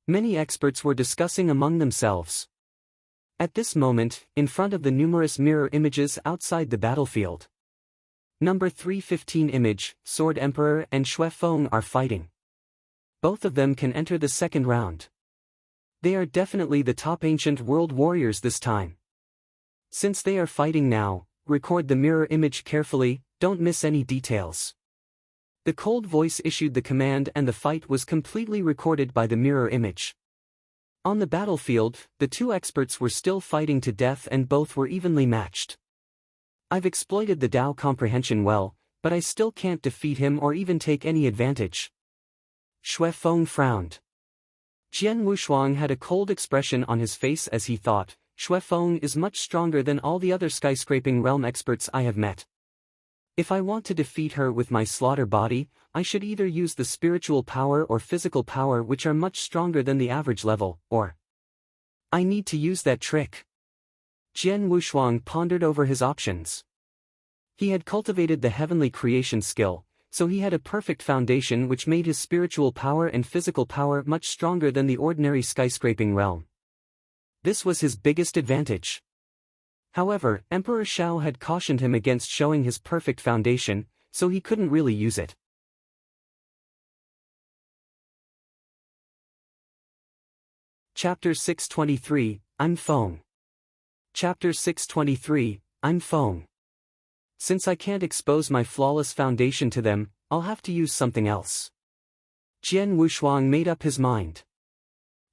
S1: Many experts were discussing among themselves. At this moment, in front of the numerous mirror images outside the battlefield. Number 315 image, Sword Emperor and Xue Feng are fighting. Both of them can enter the second round. They are definitely the top ancient world warriors this time. Since they are fighting now, record the mirror image carefully, don't miss any details. The cold voice issued the command and the fight was completely recorded by the mirror image. On the battlefield, the 2 experts were still fighting to death and both were evenly matched. I've exploited the Dao comprehension well, but I still can't defeat him or even take any advantage. Xue Feng frowned. Jian Wushuang had a cold expression on his face as he thought, Xue Feng is much stronger than all the other skyscraping realm experts I have met. If I want to defeat her with my slaughter body, I should either use the spiritual power or physical power which are much stronger than the average level, or I need to use that trick. Jian Wushuang pondered over his options. He had cultivated the heavenly creation skill, so he had a perfect foundation which made his spiritual power and physical power much stronger than the ordinary skyscraping realm. This was his biggest advantage. However, Emperor Shao had cautioned him against showing his perfect foundation, so he couldn't really use it. Chapter 623, I'm Feng. Chapter 623, I'm Feng. Since I can't expose my flawless foundation to them, I'll have to use something else. Jian Wushuang made up his mind.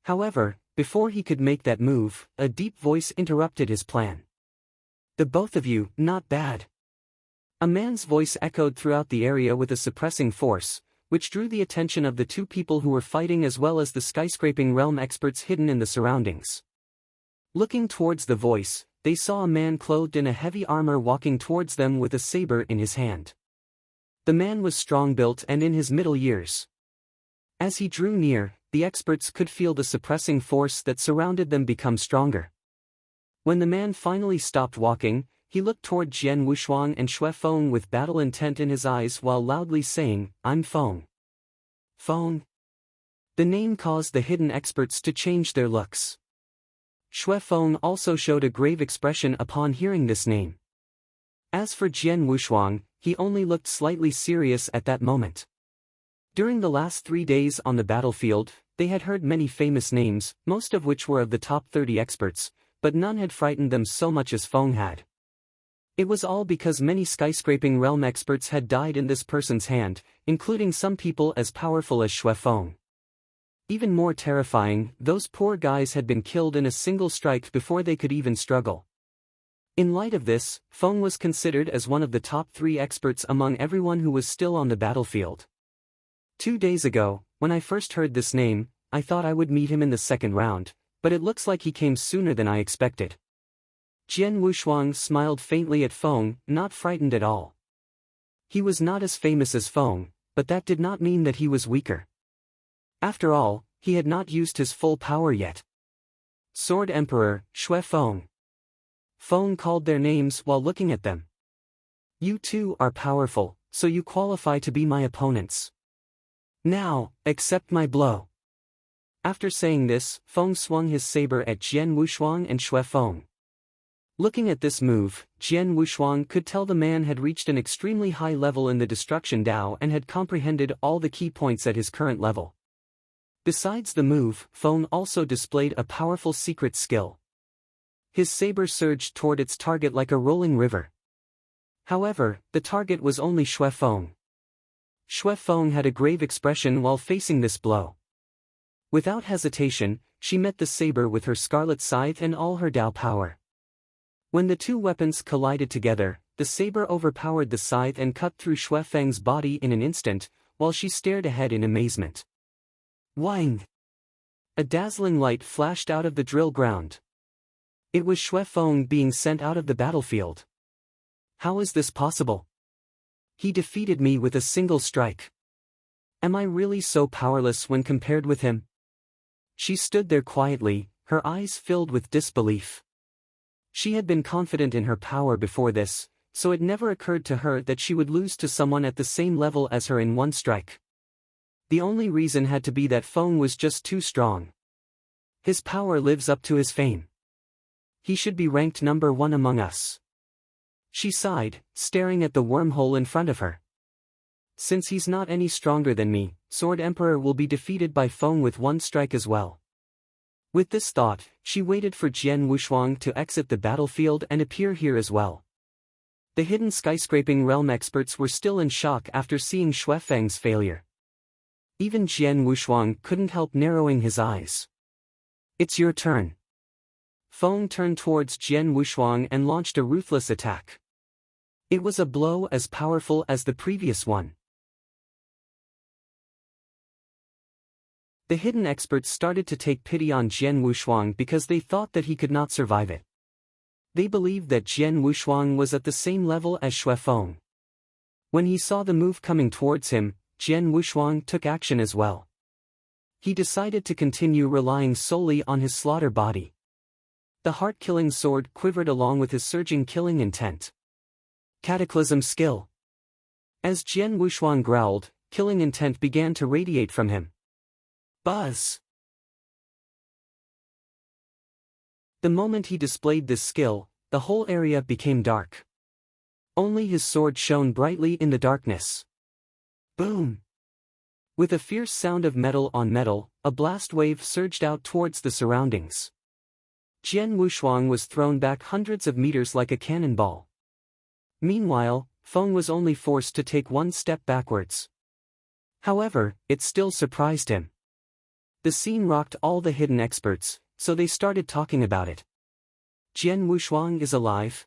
S1: However, before he could make that move, a deep voice interrupted his plan. The both of you, not bad. A man's voice echoed throughout the area with a suppressing force, which drew the attention of the 2 people who were fighting as well as the skyscraping realm experts hidden in the surroundings. Looking towards the voice, they saw a man clothed in a heavy armor walking towards them with a saber in his hand. The man was strong-built and in his middle years. As he drew near, the experts could feel the suppressing force that surrounded them become stronger. When the man finally stopped walking, he looked toward Jian Wushuang and Xue Feng with battle intent in his eyes while loudly saying, "I'm Feng." Feng. The name caused the hidden experts to change their looks. Xue Feng also showed a grave expression upon hearing this name. As for Jian Wushuang, he only looked slightly serious at that moment. During the last 3 days on the battlefield, they had heard many famous names, most of which were of the top 30 experts, but none had frightened them so much as Feng had. It was all because many skyscraping realm experts had died in this person's hand, including some people as powerful as Xue Feng. Even more terrifying, those poor guys had been killed in a single strike before they could even struggle. In light of this, Feng was considered as one of the top 3 experts among everyone who was still on the battlefield. 2 days ago, when I first heard this name, I thought I would meet him in the second round, but it looks like he came sooner than I expected. Jian Wushuang smiled faintly at Feng, not frightened at all. He was not as famous as Feng, but that did not mean that he was weaker. After all, he had not used his full power yet. Sword Emperor, Xue Feng. Feng called their names while looking at them. You two are powerful, so you qualify to be my opponents. Now, accept my blow. After saying this, Feng swung his saber at Jian Wushuang and Xue Feng. Looking at this move, Jian Wushuang could tell the man had reached an extremely high level in the Destruction Dao and had comprehended all the key points at his current level. Besides the move, Feng also displayed a powerful secret skill. His saber surged toward its target like a rolling river. However, the target was only Xue Feng. Xue Feng had a grave expression while facing this blow. Without hesitation, she met the saber with her scarlet scythe and all her Dao power. When the two weapons collided together, the saber overpowered the scythe and cut through Xue Feng's body in an instant, while she stared ahead in amazement. Wang! A dazzling light flashed out of the drill ground. It was Xue Feng being sent out of the battlefield. How is this possible? He defeated me with a single strike. Am I really so powerless when compared with him? She stood there quietly, her eyes filled with disbelief. She had been confident in her power before this, so it never occurred to her that she would lose to someone at the same level as her in one strike. The only reason had to be that Feng was just too strong. His power lives up to his fame. He should be ranked number 1 among us. She sighed, staring at the wormhole in front of her. Since he's not any stronger than me, Sword Emperor will be defeated by Feng with one strike as well. With this thought, she waited for Jian Wushuang to exit the battlefield and appear here as well. The hidden skyscraping realm experts were still in shock after seeing Xue Feng's failure. Even Jian Wushuang couldn't help narrowing his eyes. It's your turn. Feng turned towards Jian Wushuang and launched a ruthless attack. It was a blow as powerful as the previous one. The hidden experts started to take pity on Jian Wushuang because they thought that he could not survive it. They believed that Jian Wushuang was at the same level as Xue Feng. When he saw the move coming towards him, Jian Wushuang took action as well. He decided to continue relying solely on his slaughter body. The heart-killing sword quivered along with his surging killing intent. Cataclysm skill. As Jian Wushuang growled, killing intent began to radiate from him. Buzz! The moment he displayed this skill, the whole area became dark. Only his sword shone brightly in the darkness. Boom! With a fierce sound of metal on metal, a blast wave surged out towards the surroundings. Jian Wushuang was thrown back hundreds of meters like a cannonball. Meanwhile, Feng was only forced to take one step backwards. However, it still surprised him. The scene rocked all the hidden experts, so they started talking about it. Jian Wushuang is alive.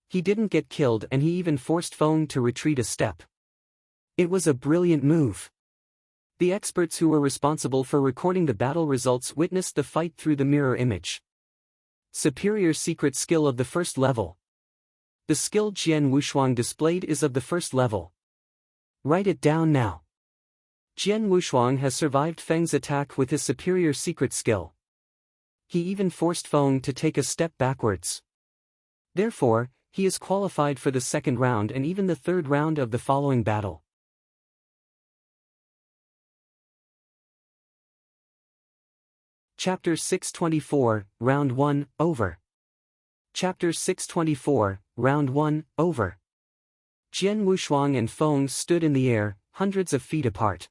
S1: He didn't get killed and he even forced Feng to retreat a step. It was a brilliant move. The experts who were responsible for recording the battle results witnessed the fight through the mirror image. Superior secret skill of the first level. The skill Jian Wushuang displayed is of the first level. Write it down now. Jian Wushuang has survived Feng's attack with his superior secret skill. He even forced Feng to take a step backwards. Therefore, he is qualified for the second round and even the third round of the following battle. Chapter 624, Round 1, over. Chapter 624, Round 1, over. Jian Wushuang and Feng stood in the air, hundreds of feet apart.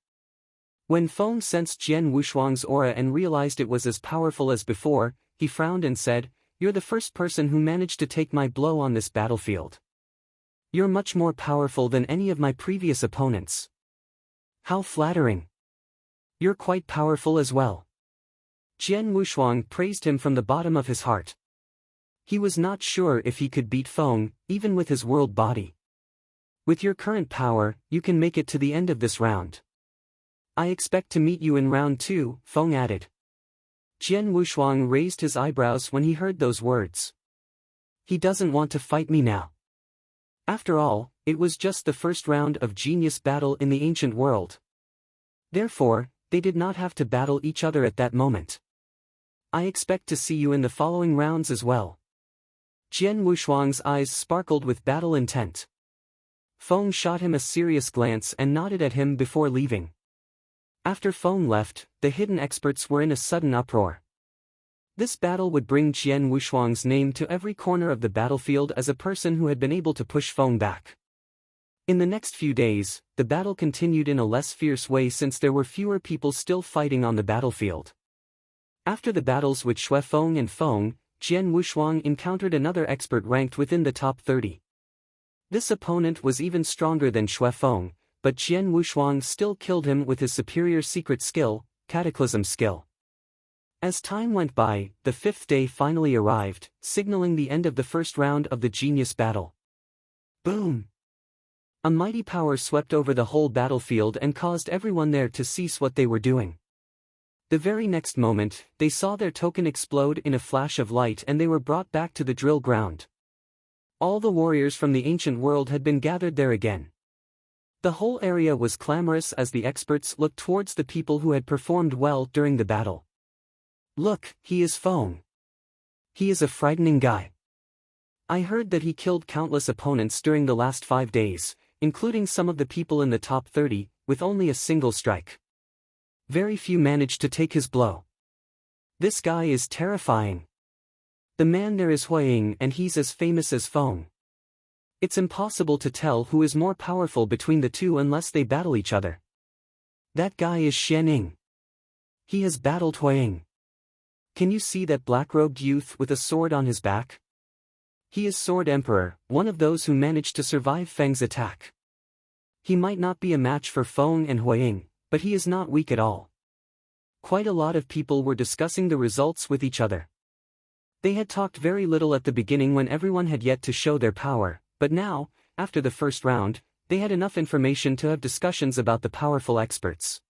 S1: When Feng sensed Jian Wushuang's aura and realized it was as powerful as before, he frowned and said, "You're the first person who managed to take my blow on this battlefield. You're much more powerful than any of my previous opponents." "How flattering. You're quite powerful as well." Jian Wushuang praised him from the bottom of his heart. He was not sure if he could beat Feng, even with his world body. "With your current power, you can make it to the end of this round. I expect to meet you in round 2, Feng added. Jian Wushuang raised his eyebrows when he heard those words. He doesn't want to fight me now. After all, it was just the first round of genius battle in the ancient world. Therefore, they did not have to battle each other at that moment. I expect to see you in the following rounds as well. Jian Wushuang's eyes sparkled with battle intent. Feng shot him a serious glance and nodded at him before leaving. After Feng left, the hidden experts were in a sudden uproar. This battle would bring Jian Wushuang's name to every corner of the battlefield as a person who had been able to push Feng back. In the next few days, the battle continued in a less fierce way since there were fewer people still fighting on the battlefield. After the battles with Xue Feng and Feng, Jian Wushuang encountered another expert ranked within the top 30. This opponent was even stronger than Xue Feng, but Jian Wushuang still killed him with his superior secret skill, Cataclysm skill. As time went by, the 5th day finally arrived, signaling the end of the first round of the genius battle. Boom! A mighty power swept over the whole battlefield and caused everyone there to cease what they were doing. The very next moment, they saw their token explode in a flash of light and they were brought back to the drill ground. All the warriors from the ancient world had been gathered there again. The whole area was clamorous as the experts looked towards the people who had performed well during the battle. Look, he is Feng. He is a frightening guy. I heard that he killed countless opponents during the last 5 days, including some of the people in the top 30, with only a single strike. Very few managed to take his blow. This guy is terrifying. The man there is Huaying and he's as famous as Feng. It's impossible to tell who is more powerful between the two unless they battle each other. That guy is Xianing. He has battled Huaying. Can you see that black-robed youth with a sword on his back? He is Sword Emperor, one of those who managed to survive Feng's attack. He might not be a match for Feng and Huaying, but he is not weak at all. Quite a lot of people were discussing the results with each other. They had talked very little at the beginning when everyone had yet to show their power, but now, after the first round, they had enough information to have discussions about the powerful experts.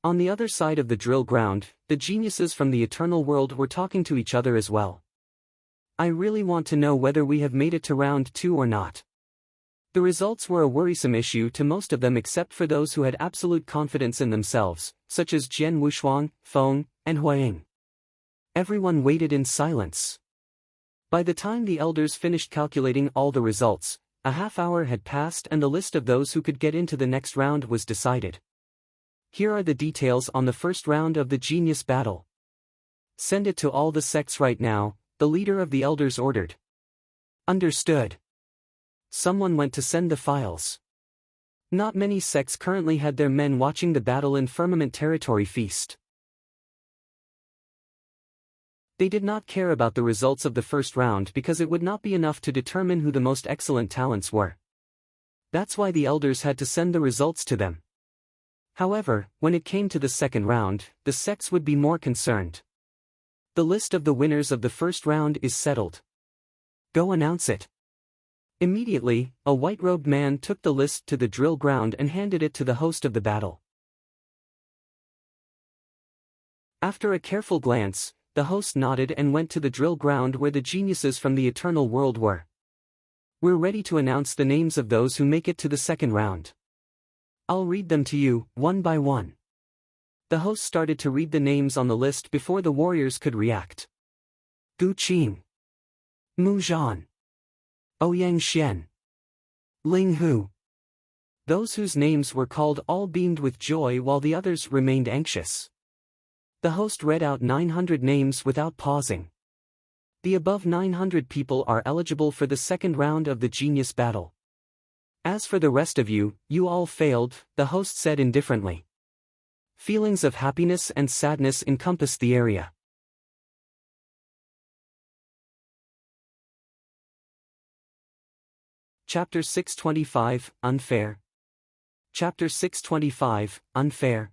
S1: On the other side of the drill ground, the geniuses from the eternal world were talking to each other as well. I really want to know whether we have made it to round 2 or not. The results were a worrisome issue to most of them except for those who had absolute confidence in themselves, such as Jian Wushuang, Feng, and Huaying. Everyone waited in silence. By the time the elders finished calculating all the results, a half-hour had passed and the list of those who could get into the next round was decided. Here are the details on the first round of the genius battle. Send it to all the sects right now, the leader of the elders ordered. Understood. Someone went to send the files. Not many sects currently had their men watching the battle in Firmament Territory feast. They did not care about the results of the first round because it would not be enough to determine who the most excellent talents were. That's why the elders had to send the results to them. However, when it came to the second round, the sects would be more concerned. The list of the winners of the first round is settled. Go announce it. Immediately, a white-robed man took the list to the drill ground and handed it to the host of the battle. After a careful glance, the host nodded and went to the drill ground where the geniuses from the eternal world were. We're ready to announce the names of those who make it to the second round. I'll read them to you, one by one. The host started to read the names on the list before the warriors could react. Gu Qing, Mu Zhan, Ouyang Xian, Ling Hu. Those whose names were called all beamed with joy while the others remained anxious. The host read out 900 names without pausing. The above 900 people are eligible for the second round of the genius battle. As for the rest of you, you all failed, the host said indifferently. Feelings of happiness and sadness encompassed the area. Chapter 625, Unfair. Chapter 625, Unfair.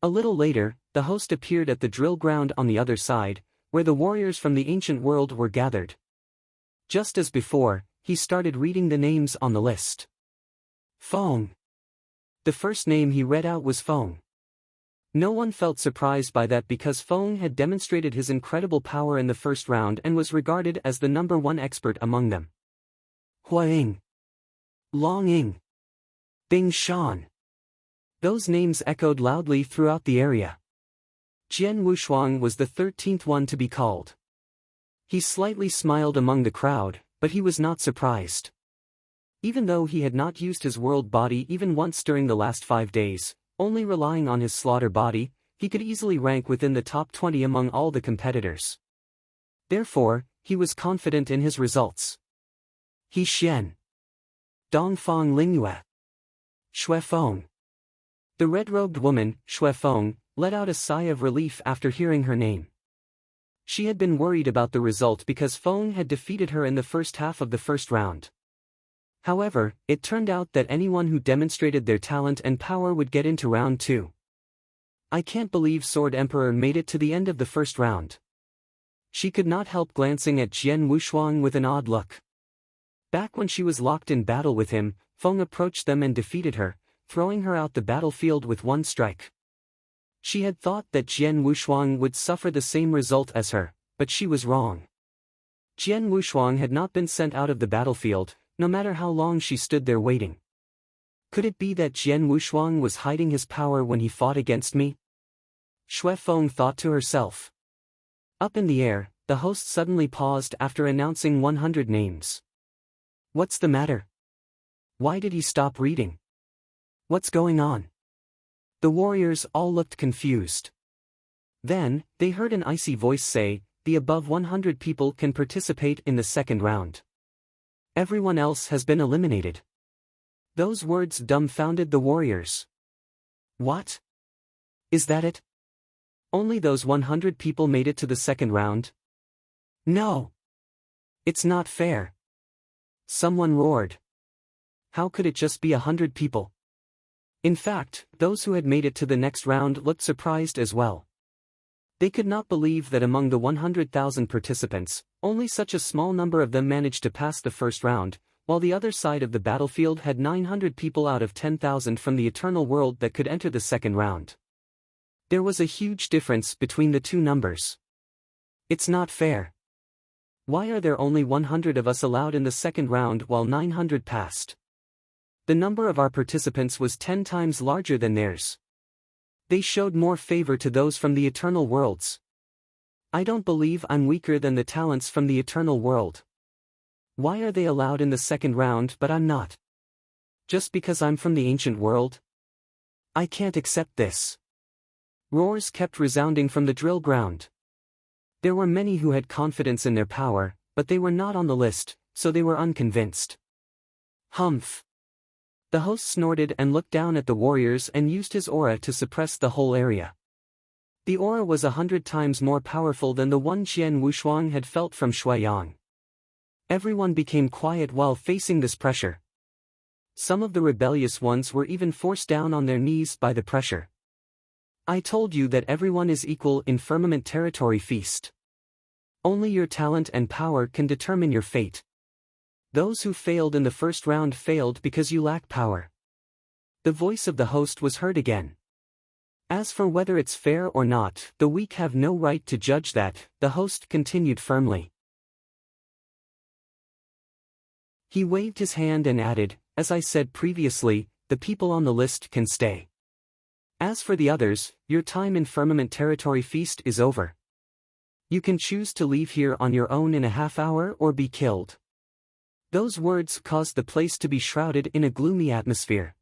S1: A little later, the host appeared at the drill ground on the other side, where the warriors from the ancient world were gathered. Just as before, he started reading the names on the list. Feng. The first name he read out was Feng. No one felt surprised by that because Feng had demonstrated his incredible power in the first round and was regarded as the #1 expert among them. Huaying, Long Ying, Bing Shan. Those names echoed loudly throughout the area. Jian Wushuang was the 13th one to be called. He slightly smiled among the crowd, but he was not surprised. Even though he had not used his world body even once during the last 5 days, only relying on his slaughter body, he could easily rank within the top 20 among all the competitors. Therefore, he was confident in his results. He Xian, Dongfang Lingyue, Shui Feng. The red-robed woman, Shui Feng, let out a sigh of relief after hearing her name. She had been worried about the result because Feng had defeated her in the first half of the first round. However, it turned out that anyone who demonstrated their talent and power would get into round 2. I can't believe Sword Emperor made it to the end of the first round. She could not help glancing at Jian Wushuang with an odd look. Back when she was locked in battle with him, Feng approached them and defeated her, throwing her out the battlefield with one strike. She had thought that Jian Wushuang would suffer the same result as her, but she was wrong. Jian Wushuang had not been sent out of the battlefield, no matter how long she stood there waiting. Could it be that Jian Wushuang was hiding his power when he fought against me? Shui Feng thought to herself. Up in the air, the host suddenly paused after announcing 100 names. What's the matter? Why did he stop reading? What's going on? The warriors all looked confused. Then, they heard an icy voice say, the above 100 people can participate in the second round. Everyone else has been eliminated. Those words dumbfounded the warriors. What? Is that it? Only those 100 people made it to the second round? No. It's not fair. Someone roared. How could it just be 100 people? In fact, those who had made it to the next round looked surprised as well. They could not believe that among the 100,000 participants, only such a small number of them managed to pass the first round, while the other side of the battlefield had 900 people out of 10,000 from the eternal world that could enter the second round. There was a huge difference between the two numbers. It's not fair. Why are there only 100 of us allowed in the second round while 900 passed? The number of our participants was 10 times larger than theirs. They showed more favor to those from the eternal worlds. I don't believe I'm weaker than the talents from the eternal world. Why are they allowed in the second round but I'm not? Just because I'm from the ancient world? I can't accept this. Roars kept resounding from the drill ground. There were many who had confidence in their power, but they were not on the list, so they were unconvinced. Humph. The host snorted and looked down at the warriors and used his aura to suppress the whole area. The aura was 100 times more powerful than the one Jian Wushuang had felt from Shuiyang. Everyone became quiet while facing this pressure. Some of the rebellious ones were even forced down on their knees by the pressure. I told you that everyone is equal in Firmament Territory Feast. Only your talent and power can determine your fate. Those who failed in the first round failed because you lack power. The voice of the host was heard again. As for whether it's fair or not, the weak have no right to judge that, the host continued firmly. He waved his hand and added, as I said previously, the people on the list can stay. As for the others, your time in Firmament Territory Feast is over. You can choose to leave here on your own in a half-hour or be killed." Those words caused the place to be shrouded in a gloomy atmosphere.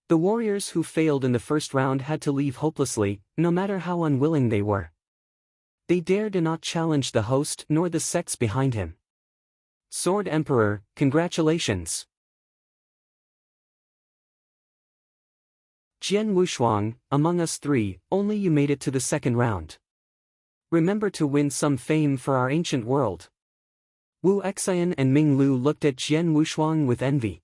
S1: The warriors who failed in the first round had to leave hopelessly, no matter how unwilling they were. They dared not challenge the host nor the sects behind him. Sword Emperor, congratulations. Jian Wushuang, among us three, only you made it to the second round. Remember to win some fame for our ancient world. Wu Xian and Ming Lu looked at Jian Wushuang with envy.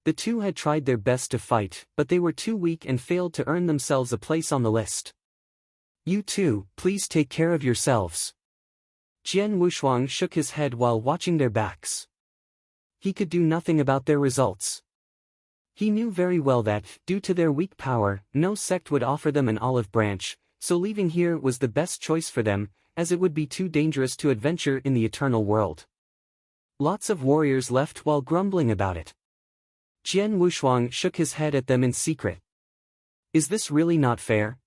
S1: The two had tried their best to fight, but they were too weak and failed to earn themselves a place on the list. You two, please take care of yourselves. Jian Wushuang shook his head while watching their backs. He could do nothing about their results. He knew very well that, due to their weak power, no sect would offer them an olive branch, so leaving here was the best choice for them, as it would be too dangerous to adventure in the eternal world. Lots of warriors left while grumbling about it. Jian Wushuang shook his head at them in secret. Is this really not fair?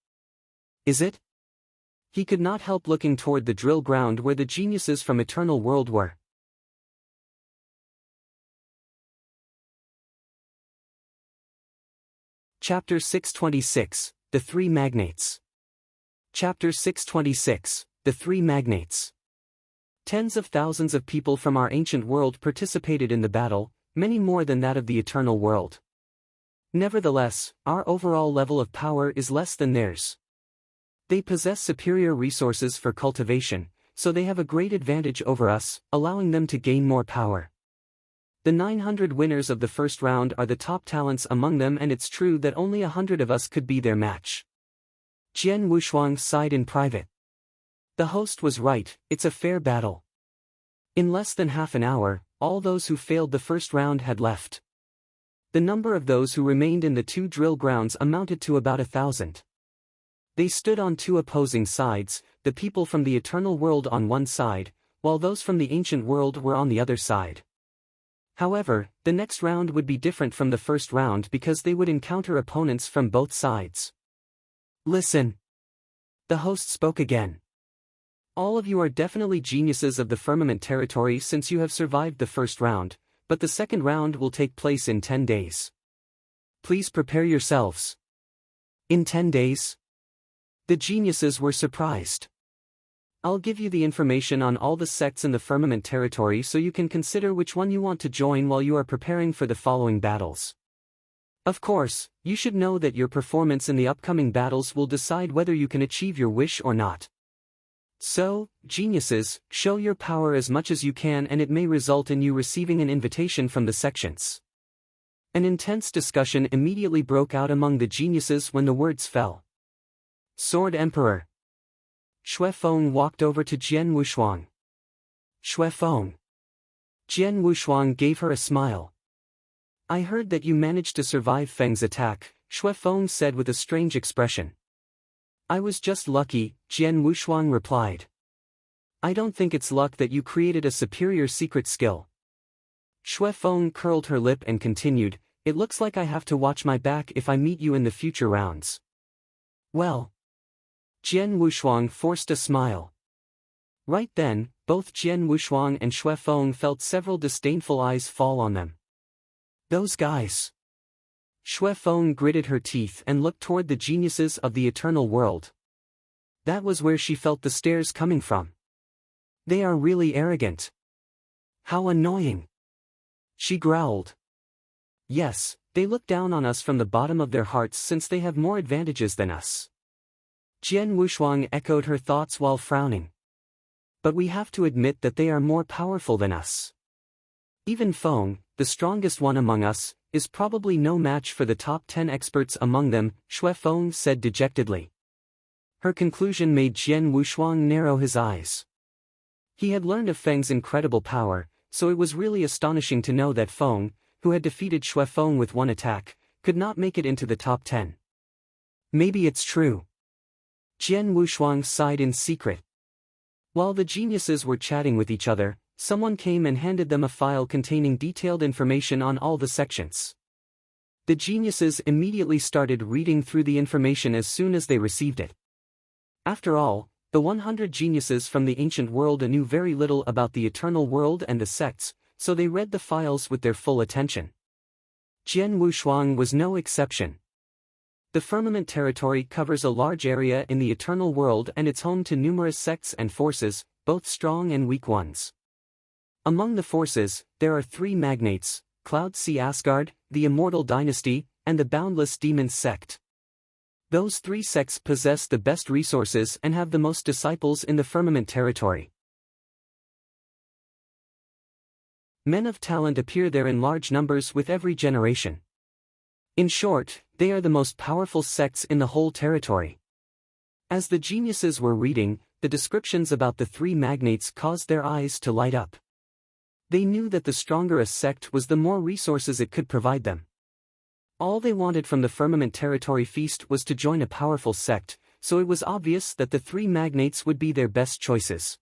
S1: Is it? He could not help looking toward the drill ground where the geniuses from Eternal World were. Chapter 626, The Three Magnates. Chapter 626, The Three Magnates. Tens of thousands of people from our ancient world participated in the battle, many more than that of the Eternal World. Nevertheless, our overall level of power is less than theirs. They possess superior resources for cultivation, so they have a great advantage over us, allowing them to gain more power. The 900 winners of the first round are the top talents among them, and it's true that only 100 of us could be their match. Jian Wushuang sighed in private. The host was right, it's a fair battle. In less than half an hour, all those who failed the first round had left. The number of those who remained in the two drill grounds amounted to about 1,000. They stood on two opposing sides, the people from the Eternal World on one side, while those from the Ancient World were on the other side. However, the next round would be different from the first round because they would encounter opponents from both sides. Listen. The host spoke again. All of you are definitely geniuses of the Firmament Territory since you have survived the first round, but the second round will take place in 10 days. Please prepare yourselves. In 10 days? The geniuses were surprised. I'll give you the information on all the sects in the Firmament Territory so you can consider which one you want to join while you are preparing for the following battles. Of course, you should know that your performance in the upcoming battles will decide whether you can achieve your wish or not. So, geniuses, show your power as much as you can, and it may result in you receiving an invitation from the sections. An intense discussion immediately broke out among the geniuses when the words fell. Sword Emperor. Xue Feng walked over to Jian Wushuang. Xue Feng. Jian Wushuang gave her a smile. I heard that you managed to survive Feng's attack, Xue Feng said with a strange expression. I was just lucky, Jian Wushuang replied. I don't think it's luck that you created a superior secret skill. Xue Feng curled her lip and continued, it looks like I have to watch my back if I meet you in the future rounds. Well. Jian Wushuang forced a smile. Right then, both Jian Wushuang and Xue Feng felt several disdainful eyes fall on them. Those guys. Xue Feng gritted her teeth and looked toward the geniuses of the Eternal World. That was where she felt the stares coming from. They are really arrogant. How annoying. She growled. Yes, they look down on us from the bottom of their hearts since they have more advantages than us. Jian Wushuang echoed her thoughts while frowning. But we have to admit that they are more powerful than us. Even Feng, the strongest one among us, is probably no match for the top 10 experts among them, Xue Feng said dejectedly. Her conclusion made Jian Wushuang narrow his eyes. He had learned of Feng's incredible power, so it was really astonishing to know that Feng, who had defeated Xue Feng with one attack, could not make it into the top 10. Maybe it's true. Jian Wushuang sighed in secret. While the geniuses were chatting with each other, someone came and handed them a file containing detailed information on all the sections. The geniuses immediately started reading through the information as soon as they received it. After all, the 100 geniuses from the ancient world knew very little about the eternal world and the sects, so they read the files with their full attention. Jian Wushuang was no exception. The firmament territory covers a large area in the eternal world and it's home to numerous sects and forces, both strong and weak ones. Among the forces, there are 3 magnates: Cloud Sea Asgard, the Immortal Dynasty, and the Boundless Demons sect. Those 3 sects possess the best resources and have the most disciples in the firmament territory. Men of talent appear there in large numbers with every generation. In short, they are the most powerful sects in the whole territory. As the geniuses were reading, the descriptions about the 3 magnates caused their eyes to light up. They knew that the stronger a sect was, the more resources it could provide them. All they wanted from the firmament territory feast was to join a powerful sect, so it was obvious that the 3 magnates would be their best choices.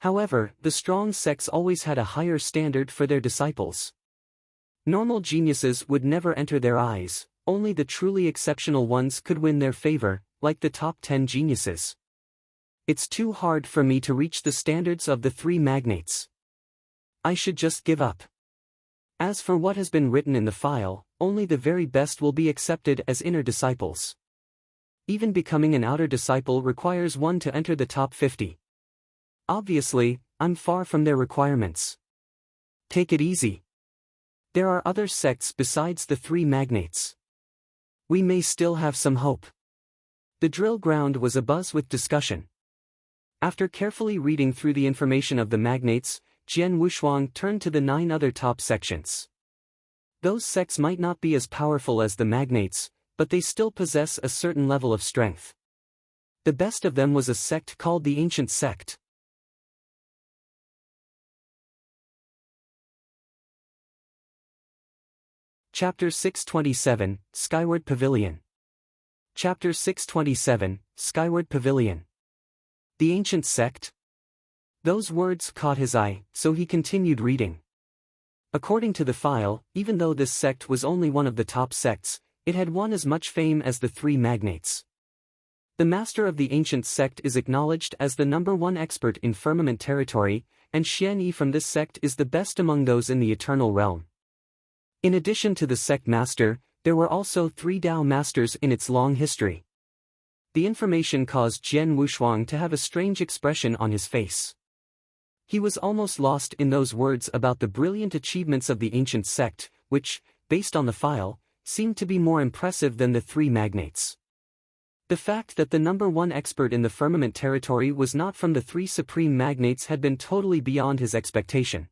S1: However, the strong sects always had a higher standard for their disciples. Normal geniuses would never enter their eyes, only the truly exceptional ones could win their favor, like the top 10 geniuses. It's too hard for me to reach the standards of the 3 magnates. I should just give up. As for what has been written in the file, only the very best will be accepted as inner disciples. Even becoming an outer disciple requires one to enter the top 50. Obviously, I'm far from their requirements. Take it easy. There are other sects besides the 3 magnates. We may still have some hope. The drill ground was abuzz with discussion. After carefully reading through the information of the magnates, Jian Wushuang turned to the 9 other top sections. Those sects might not be as powerful as the magnates, but they still possess a certain level of strength. The best of them was a sect called the Ancient Sect. Chapter 627, Skyward Pavilion. Chapter 627, Skyward Pavilion. The Ancient Sect? Those words caught his eye, so he continued reading. According to the file, even though this sect was only one of the top sects, it had won as much fame as the 3 magnates. The master of the Ancient Sect is acknowledged as the #1 expert in firmament territory, and Xian Yi from this sect is the best among those in the Eternal Realm. In addition to the sect master, there were also 3 Dao masters in its long history. The information caused Jian Wushuang to have a strange expression on his face. He was almost lost in those words about the brilliant achievements of the Ancient Sect, which, based on the file, seemed to be more impressive than the 3 magnates. The fact that the #1 expert in the firmament territory was not from the 3 supreme magnates had been totally beyond his expectation.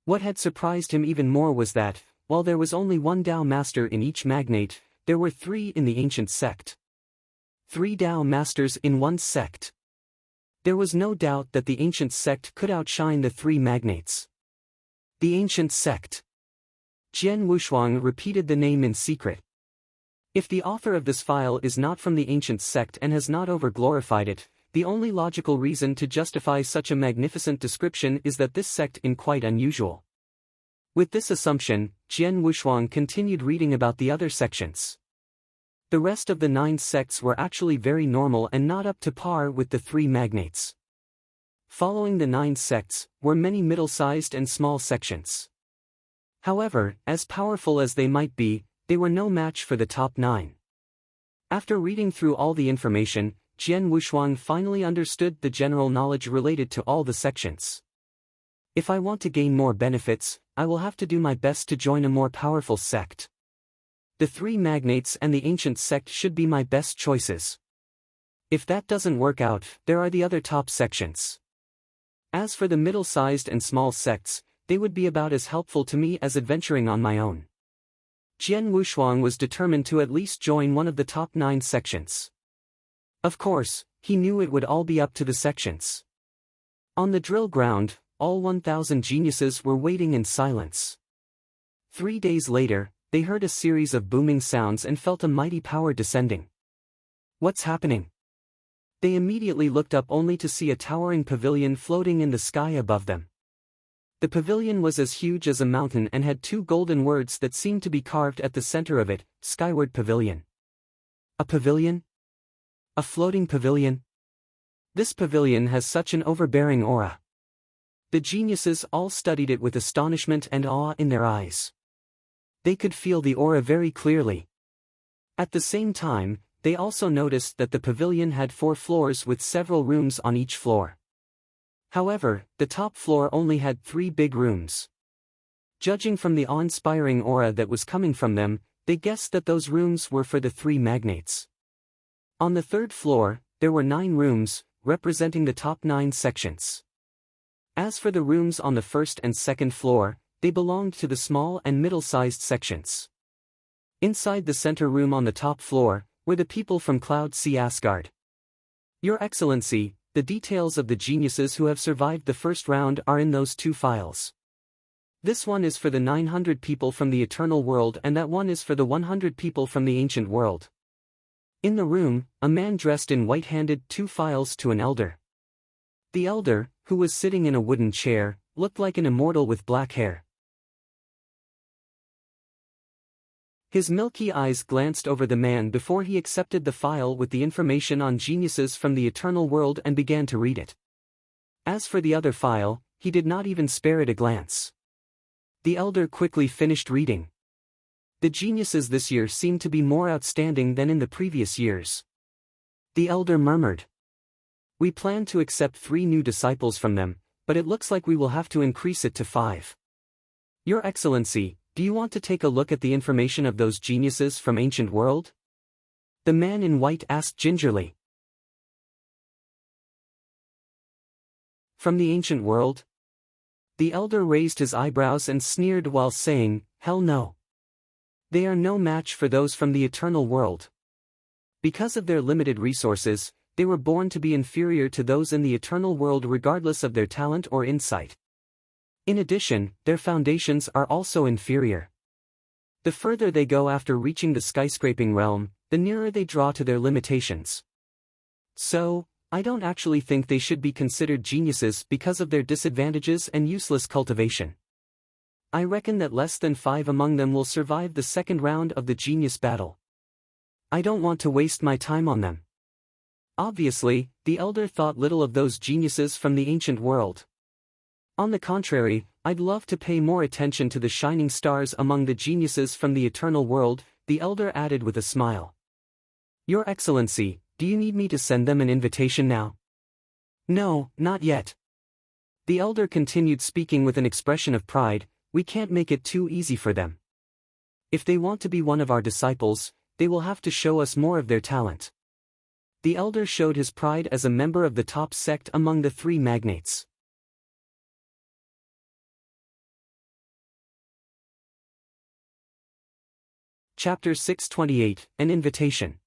S1: What had surprised him even more was that, while there was only 1 Dao master in each magnate, there were 3 in the Ancient Sect. 3 Dao masters in 1 sect. There was no doubt that the Ancient Sect could outshine the 3 magnates. The Ancient Sect. Jian Wushuang repeated the name in secret. If the author of this file is not from the Ancient Sect and has not over-glorified it, the only logical reason to justify such a magnificent description is that this sect is quite unusual. With this assumption, Jian Wushuang continued reading about the other sections. The rest of the 9 sects were actually very normal and not up to par with the 3 magnates. Following the 9 sects were many middle-sized and small sections. However, as powerful as they might be, they were no match for the top 9. After reading through all the information, Jian Wushuang finally understood the general knowledge related to all the sections. If I want to gain more benefits, I will have to do my best to join a more powerful sect. The 3 magnates and the Ancient Sect should be my best choices. If that doesn't work out, there are the other top sections. As for the middle-sized and small sects, they would be about as helpful to me as adventuring on my own. Jian Wushuang was determined to at least join one of the top 9 sections. Of course, he knew it would all be up to the sections. On the drill ground, all 1,000 geniuses were waiting in silence. 3 days later, they heard a series of booming sounds and felt a mighty power descending. What's happening? They immediately looked up only to see a towering pavilion floating in the sky above them. The pavilion was as huge as a mountain and had two golden words that seemed to be carved at the center of it, Skyward Pavilion. A pavilion? A floating pavilion? This pavilion has such an overbearing aura. The geniuses all studied it with astonishment and awe in their eyes. They could feel the aura very clearly. At the same time, they also noticed that the pavilion had 4 floors with several rooms on each floor. However, the top floor only had 3 big rooms. Judging from the awe-inspiring aura that was coming from them, they guessed that those rooms were for the 3 magnates. On the 3rd floor, there were 9 rooms, representing the top 9 sections. As for the rooms on the 1st and 2nd floor, they belonged to the small and middle-sized sections. Inside the center room on the top floor, were the people from Cloud Sea Asgard. Your Excellency, the details of the geniuses who have survived the first round are in those 2 files. This one is for the 900 people from the Eternal World and that one is for the 100 people from the Ancient World. In the room, a man dressed in white handed 2 files to an elder. The elder, who was sitting in a wooden chair, looked like an immortal with black hair. His milky eyes glanced over the man before he accepted the file with the information on geniuses from the Eternal World and began to read it. As for the other file, he did not even spare it a glance. The elder quickly finished reading. The geniuses this year seemed to be more outstanding than in the previous years. The elder murmured. We plan to accept 3 new disciples from them, but it looks like we will have to increase it to 5. Your Excellency, do you want to take a look at the information of those geniuses from Ancient World? The man in white asked gingerly. From the Ancient World? The elder raised his eyebrows and sneered while saying, hell no. They are no match for those from the Eternal World. Because of their limited resources, they were born to be inferior to those in the Eternal World regardless of their talent or insight. In addition, their foundations are also inferior. The further they go after reaching the skyscraping realm, the nearer they draw to their limitations. So, I don't actually think they should be considered geniuses because of their disadvantages and useless cultivation. I reckon that less than 5 among them will survive the 2nd round of the genius battle. I don't want to waste my time on them. Obviously, the elder thought little of those geniuses from the Ancient World. On the contrary, I'd love to pay more attention to the shining stars among the geniuses from the Eternal World, the elder added with a smile. Your Excellency, do you need me to send them an invitation now? No, not yet. The elder continued speaking with an expression of pride, we can't make it too easy for them. If they want to be one of our disciples, they will have to show us more of their talent. The elder showed his pride as a member of the top sect among the 3 magnates. Chapter 628, An Invitation.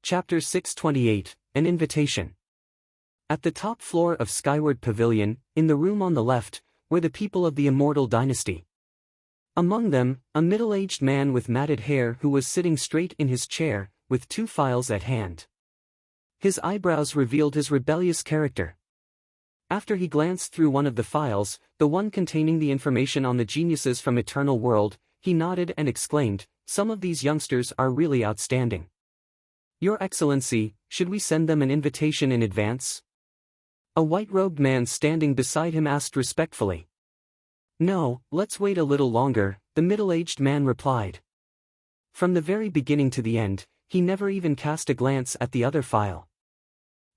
S1: Chapter 628, An Invitation. At the top floor of Skyward Pavilion, in the room on the left, were the people of the Immortal Dynasty. Among them, a middle-aged man with matted hair who was sitting straight in his chair, with 2 files at hand. His eyebrows revealed his rebellious character. After he glanced through one of the files, the one containing the information on the geniuses from Eternal World, he nodded and exclaimed, some of these youngsters are really outstanding. Your Excellency, should we send them an invitation in advance? A white-robed man standing beside him asked respectfully. No, let's wait a little longer, the middle-aged man replied. From the very beginning to the end, he never even cast a glance at the other file.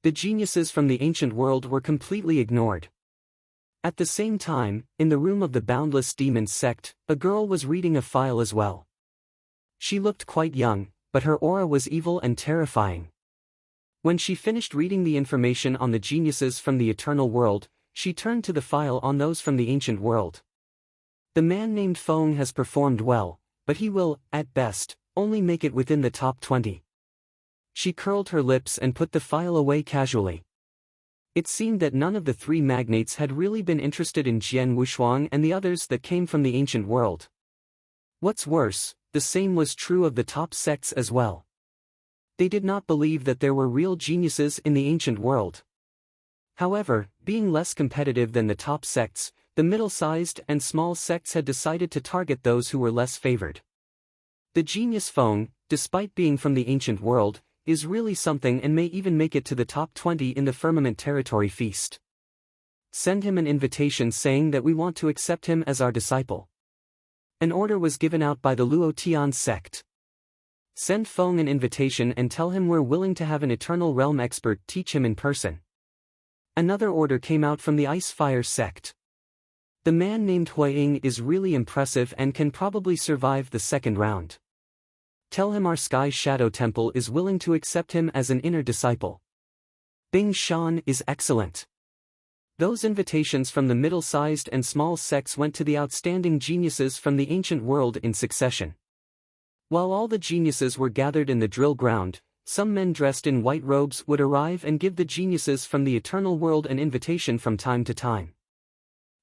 S1: The geniuses from the Ancient World were completely ignored. At the same time, in the room of the Boundless Demons sect, a girl was reading a file as well. She looked quite young, but her aura was evil and terrifying. When she finished reading the information on the geniuses from the Eternal World, she turned to the file on those from the Ancient World. The man named Feng has performed well, but he will, at best, only make it within the top 20. She curled her lips and put the file away casually. It seemed that none of the 3 magnates had really been interested in Jian Wushuang and the others that came from the Ancient World. What's worse, the same was true of the top sects as well. They did not believe that there were real geniuses in the Ancient World. However, being less competitive than the top sects, The middle-sized and small sects had decided to target those who were less favored. The genius Feng, despite being from the ancient world, is really something and may even make it to the top 20 in the Firmament Territory feast. Send him an invitation saying that we want to accept him as our disciple. An order was given out by the Luo Tian sect. Send Feng an invitation and tell him we're willing to have an Eternal Realm expert teach him in person. Another order came out from the Ice Fire sect. The man named Huiying is really impressive and can probably survive the second round. Tell him our Sky Shadow Temple is willing to accept him as an inner disciple. Bing Shan is excellent. Those invitations from the middle-sized and small sects went to the outstanding geniuses from the ancient world in succession. While all the geniuses were gathered in the drill ground, some men dressed in white robes would arrive and give the geniuses from the eternal world an invitation from time to time.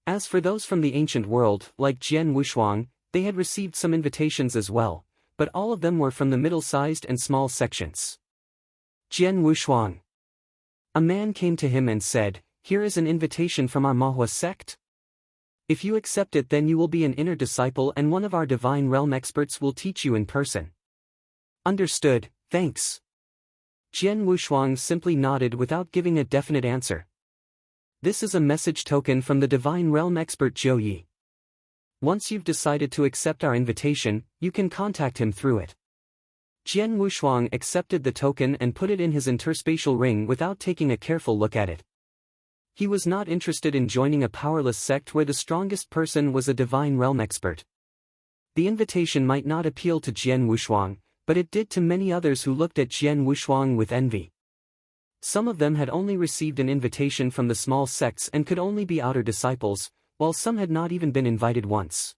S1: As for those from the ancient world, like Jian Wushuang, they had received some invitations as well, but all of them were from the middle-sized and small sections. Jian Wushuang. A man came to him and said, "Here is an invitation from our Mahua sect. If you accept it, then you will be an inner disciple and one of our Divine Realm experts will teach you in person." Understood, thanks. Jian Wushuang simply nodded without giving a definite answer. This is a message token from the Divine Realm expert Zhou Yi. Once you've decided to accept our invitation, you can contact him through it. Jian Wushuang accepted the token and put it in his interspatial ring without taking a careful look at it. He was not interested in joining a powerless sect where the strongest person was a Divine Realm expert. The invitation might not appeal to Jian Wushuang, but it did to many others who looked at Jian Wushuang with envy. Some of them had only received an invitation from the small sects and could only be outer disciples, while some had not even been invited once.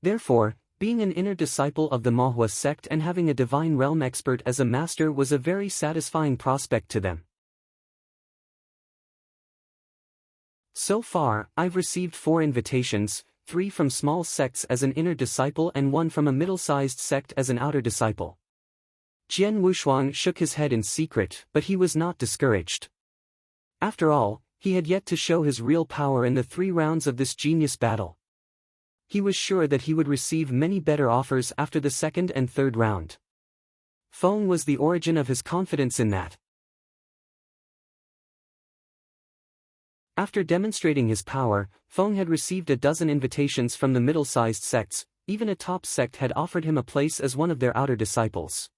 S1: Therefore, being an inner disciple of the Mahua sect and having a Divine Realm expert as a master was a very satisfying prospect to them. So far, I've received 4 invitations, 3 from small sects as an inner disciple and 1 from a middle-sized sect as an outer disciple. Jian Wushuang shook his head in secret, but he was not discouraged. After all, he had yet to show his real power in the 3 rounds of this genius battle. He was sure that he would receive many better offers after the second and third round. Feng was the origin of his confidence in that. After demonstrating his power, Feng had received a dozen invitations from the middle-sized sects, even a top sect had offered him a place as one of their outer disciples.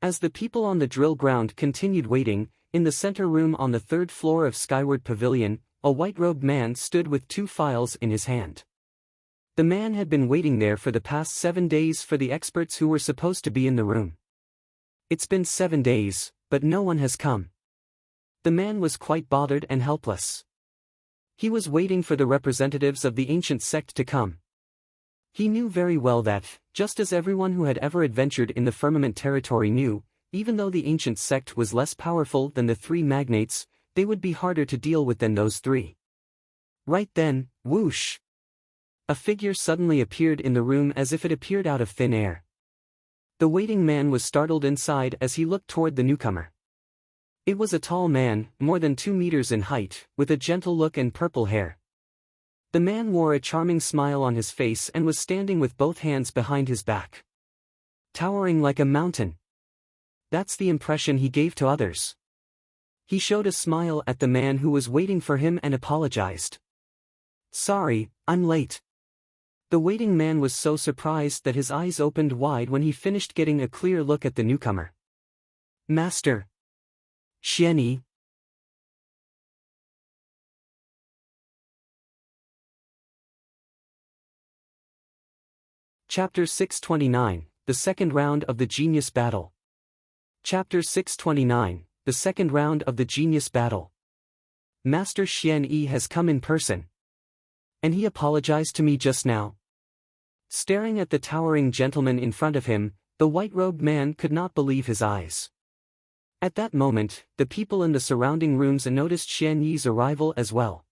S1: As the people on the drill ground continued waiting, in the center room on the 3rd floor of Skyward Pavilion, a white-robed man stood with 2 files in his hand. The man had been waiting there for the past 7 days for the experts who were supposed to be in the room. It's been 7 days, but no one has come. The man was quite bothered and helpless. He was waiting for the representatives of the ancient sect to come. He knew very well that, just as everyone who had ever adventured in the Firmament Territory knew, even though the ancient sect was less powerful than the 3 magnates, they would be harder to deal with than those 3. Right then, whoosh! A figure suddenly appeared in the room as if it appeared out of thin air. The waiting man was startled inside as he looked toward the newcomer. It was a tall man, more than 2 meters in height, with a gentle look and purple hair. The man wore a charming smile on his face and was standing with both hands behind his back. Towering like a mountain. That's the impression he gave to others. He showed a smile at the man who was waiting for him and apologized. "Sorry, I'm late." The waiting man was so surprised that his eyes opened wide when he finished getting a clear look at the newcomer. "Master Xianyi." Chapter 629, The Second Round of the Genius Battle. Chapter 629, The Second Round of the Genius Battle. Master Xianyi has come in person. And he apologized to me just now. Staring at the towering gentleman in front of him, the white-robed man could not believe his eyes. At that moment, the people in the surrounding rooms noticed Xianyi's arrival as well.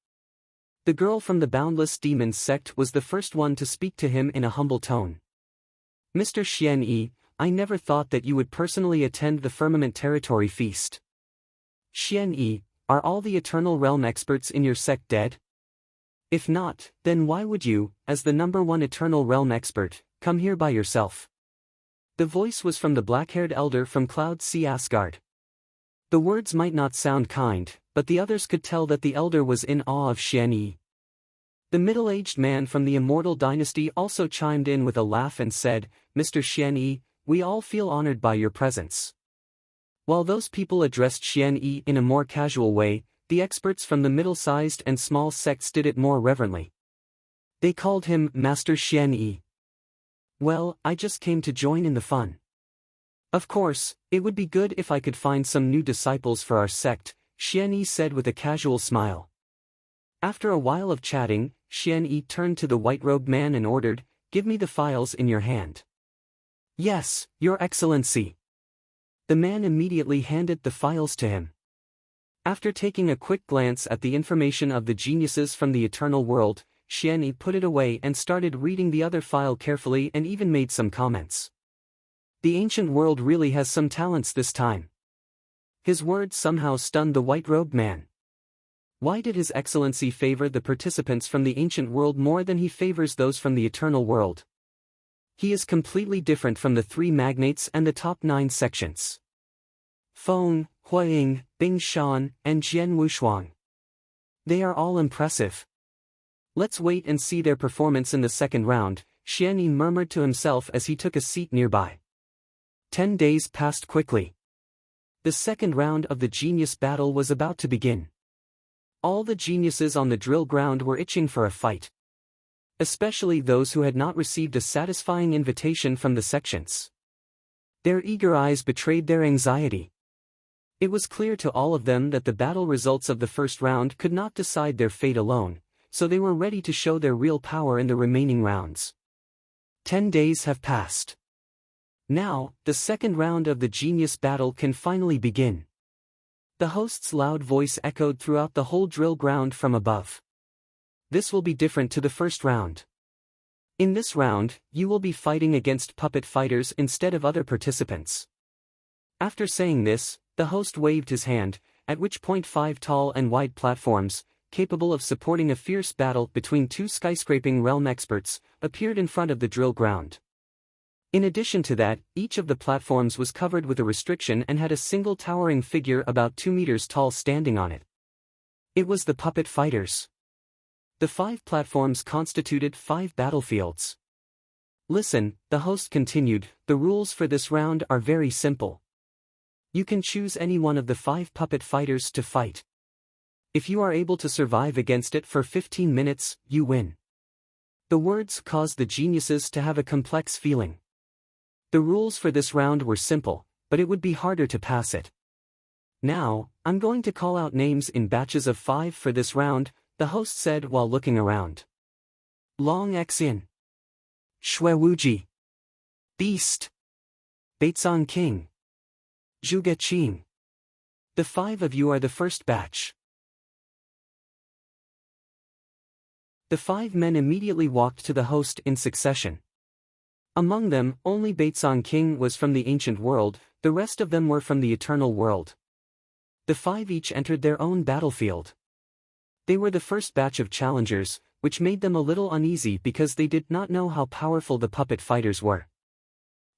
S1: The girl from the Boundless Demons sect was the first one to speak to him in a humble tone. "Mr. Xianyi, I never thought that you would personally attend the Firmament Territory feast." "Xianyi, are all the Eternal Realm experts in your sect dead?" If not, then why would you, as the #1 Eternal Realm expert, come here by yourself? The voice was from the black-haired elder from Cloud Sea Asgard. The words might not sound kind, but the others could tell that the elder was in awe of Xian Yi. The middle-aged man from the Immortal Dynasty also chimed in with a laugh and said, "Mr. Xian Yi, we all feel honored by your presence." While those people addressed Xian Yi in a more casual way, the experts from the middle-sized and small sects did it more reverently. They called him Master Xian Yi. "Well, I just came to join in the fun. Of course, it would be good if I could find some new disciples for our sect," Xian Yi said with a casual smile. After a while of chatting, Xian Yi turned to the white-robed man and ordered, "Give me the files in your hand." "Yes, Your Excellency." The man immediately handed the files to him. After taking a quick glance at the information of the geniuses from the Eternal World, Xian Yi put it away and started reading the other file carefully and even made some comments. The ancient world really has some talents this time. His words somehow stunned the white-robed man. Why did His Excellency favor the participants from the ancient world more than he favors those from the eternal world? He is completely different from the 3 magnates and the top 9 sections. Feng, Huaying, Bing Shan, and Jian Wushuang. They are all impressive. Let's wait and see their performance in the second round, Xian Yi murmured to himself as he took a seat nearby. 10 days passed quickly. The second round of the genius battle was about to begin. All the geniuses on the drill ground were itching for a fight. Especially those who had not received a satisfying invitation from the sections. Their eager eyes betrayed their anxiety. It was clear to all of them that the battle results of the first round could not decide their fate alone, so they were ready to show their real power in the remaining rounds. 10 days have passed. Now, the second round of the genius battle can finally begin. The host's loud voice echoed throughout the whole drill ground from above. This will be different to the first round. In this round, you will be fighting against puppet fighters instead of other participants. After saying this, the host waved his hand, at which point 5 tall and wide platforms, capable of supporting a fierce battle between 2 skyscraping realm experts, appeared in front of the drill ground. In addition to that, each of the platforms was covered with a restriction and had a single towering figure about 2 meters tall standing on it. It was the puppet fighters. The 5 platforms constituted 5 battlefields. "Listen," the host continued, "the rules for this round are very simple. You can choose any one of the 5 puppet fighters to fight. If you are able to survive against it for 15 minutes, you win." The words caused the geniuses to have a complex feeling. The rules for this round were simple, but it would be harder to pass it. "Now, I'm going to call out names in batches of 5 for this round," the host said while looking around. Long Xin, Shui Wuji, Beast, Beizong King, Zhu Geqing. The 5 of you are the first batch. The 5 men immediately walked to the host in succession. Among them, only Beizong King was from the ancient world, the rest of them were from the eternal world. The 5 each entered their own battlefield. They were the first batch of challengers, which made them a little uneasy because they did not know how powerful the puppet fighters were.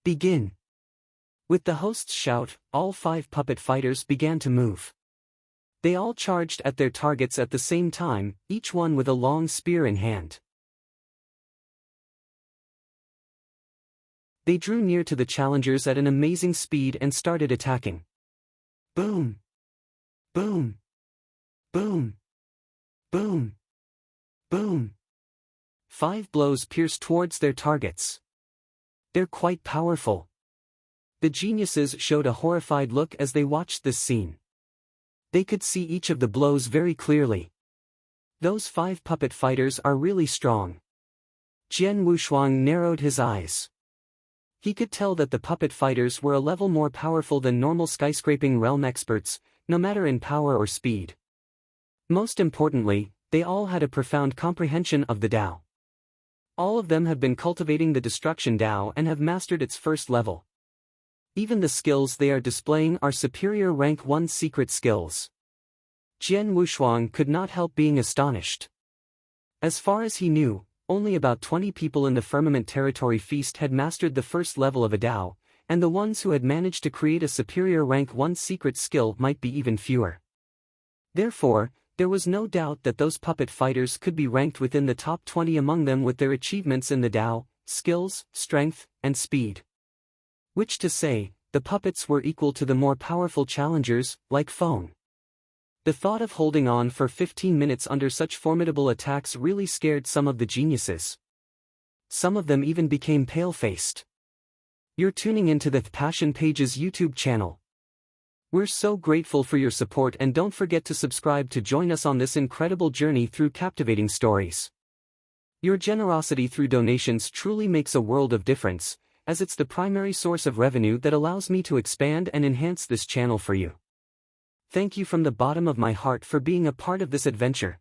S1: "Begin." With the host's shout, all 5 puppet fighters began to move. They all charged at their targets at the same time, each one with a long spear in hand. They drew near to the challengers at an amazing speed and started attacking. Boom! Boom! Boom! Boom! Boom! 5 blows pierced towards their targets. They're quite powerful. The geniuses showed a horrified look as they watched this scene. They could see each of the blows very clearly. Those 5 puppet fighters are really strong. Jian Wushuang narrowed his eyes. He could tell that the puppet fighters were a level more powerful than normal skyscraping realm experts, no matter in power or speed. Most importantly, they all had a profound comprehension of the Tao. All of them have been cultivating the destruction Tao and have mastered its first level. Even the skills they are displaying are superior rank 1 secret skills. Jian Wushuang could not help being astonished. As far as he knew, only about 20 people in the Firmament Territory Feast had mastered the first level of a Dao, and the ones who had managed to create a superior rank 1 secret skill might be even fewer. Therefore, there was no doubt that those puppet fighters could be ranked within the top 20 among them with their achievements in the Dao, skills, strength, and speed. Which to say, the puppets were equal to the more powerful challengers, like Phone. The thought of holding on for 15 minutes under such formidable attacks really scared some of the geniuses. Some of them even became pale-faced. You're tuning into the Passion Pages YouTube channel. We're so grateful for your support, and don't forget to subscribe to join us on this incredible journey through captivating stories. Your generosity through donations truly makes a world of difference, as it's the primary source of revenue that allows me to expand and enhance this channel for you. Thank you from the bottom of my heart for being a part of this adventure.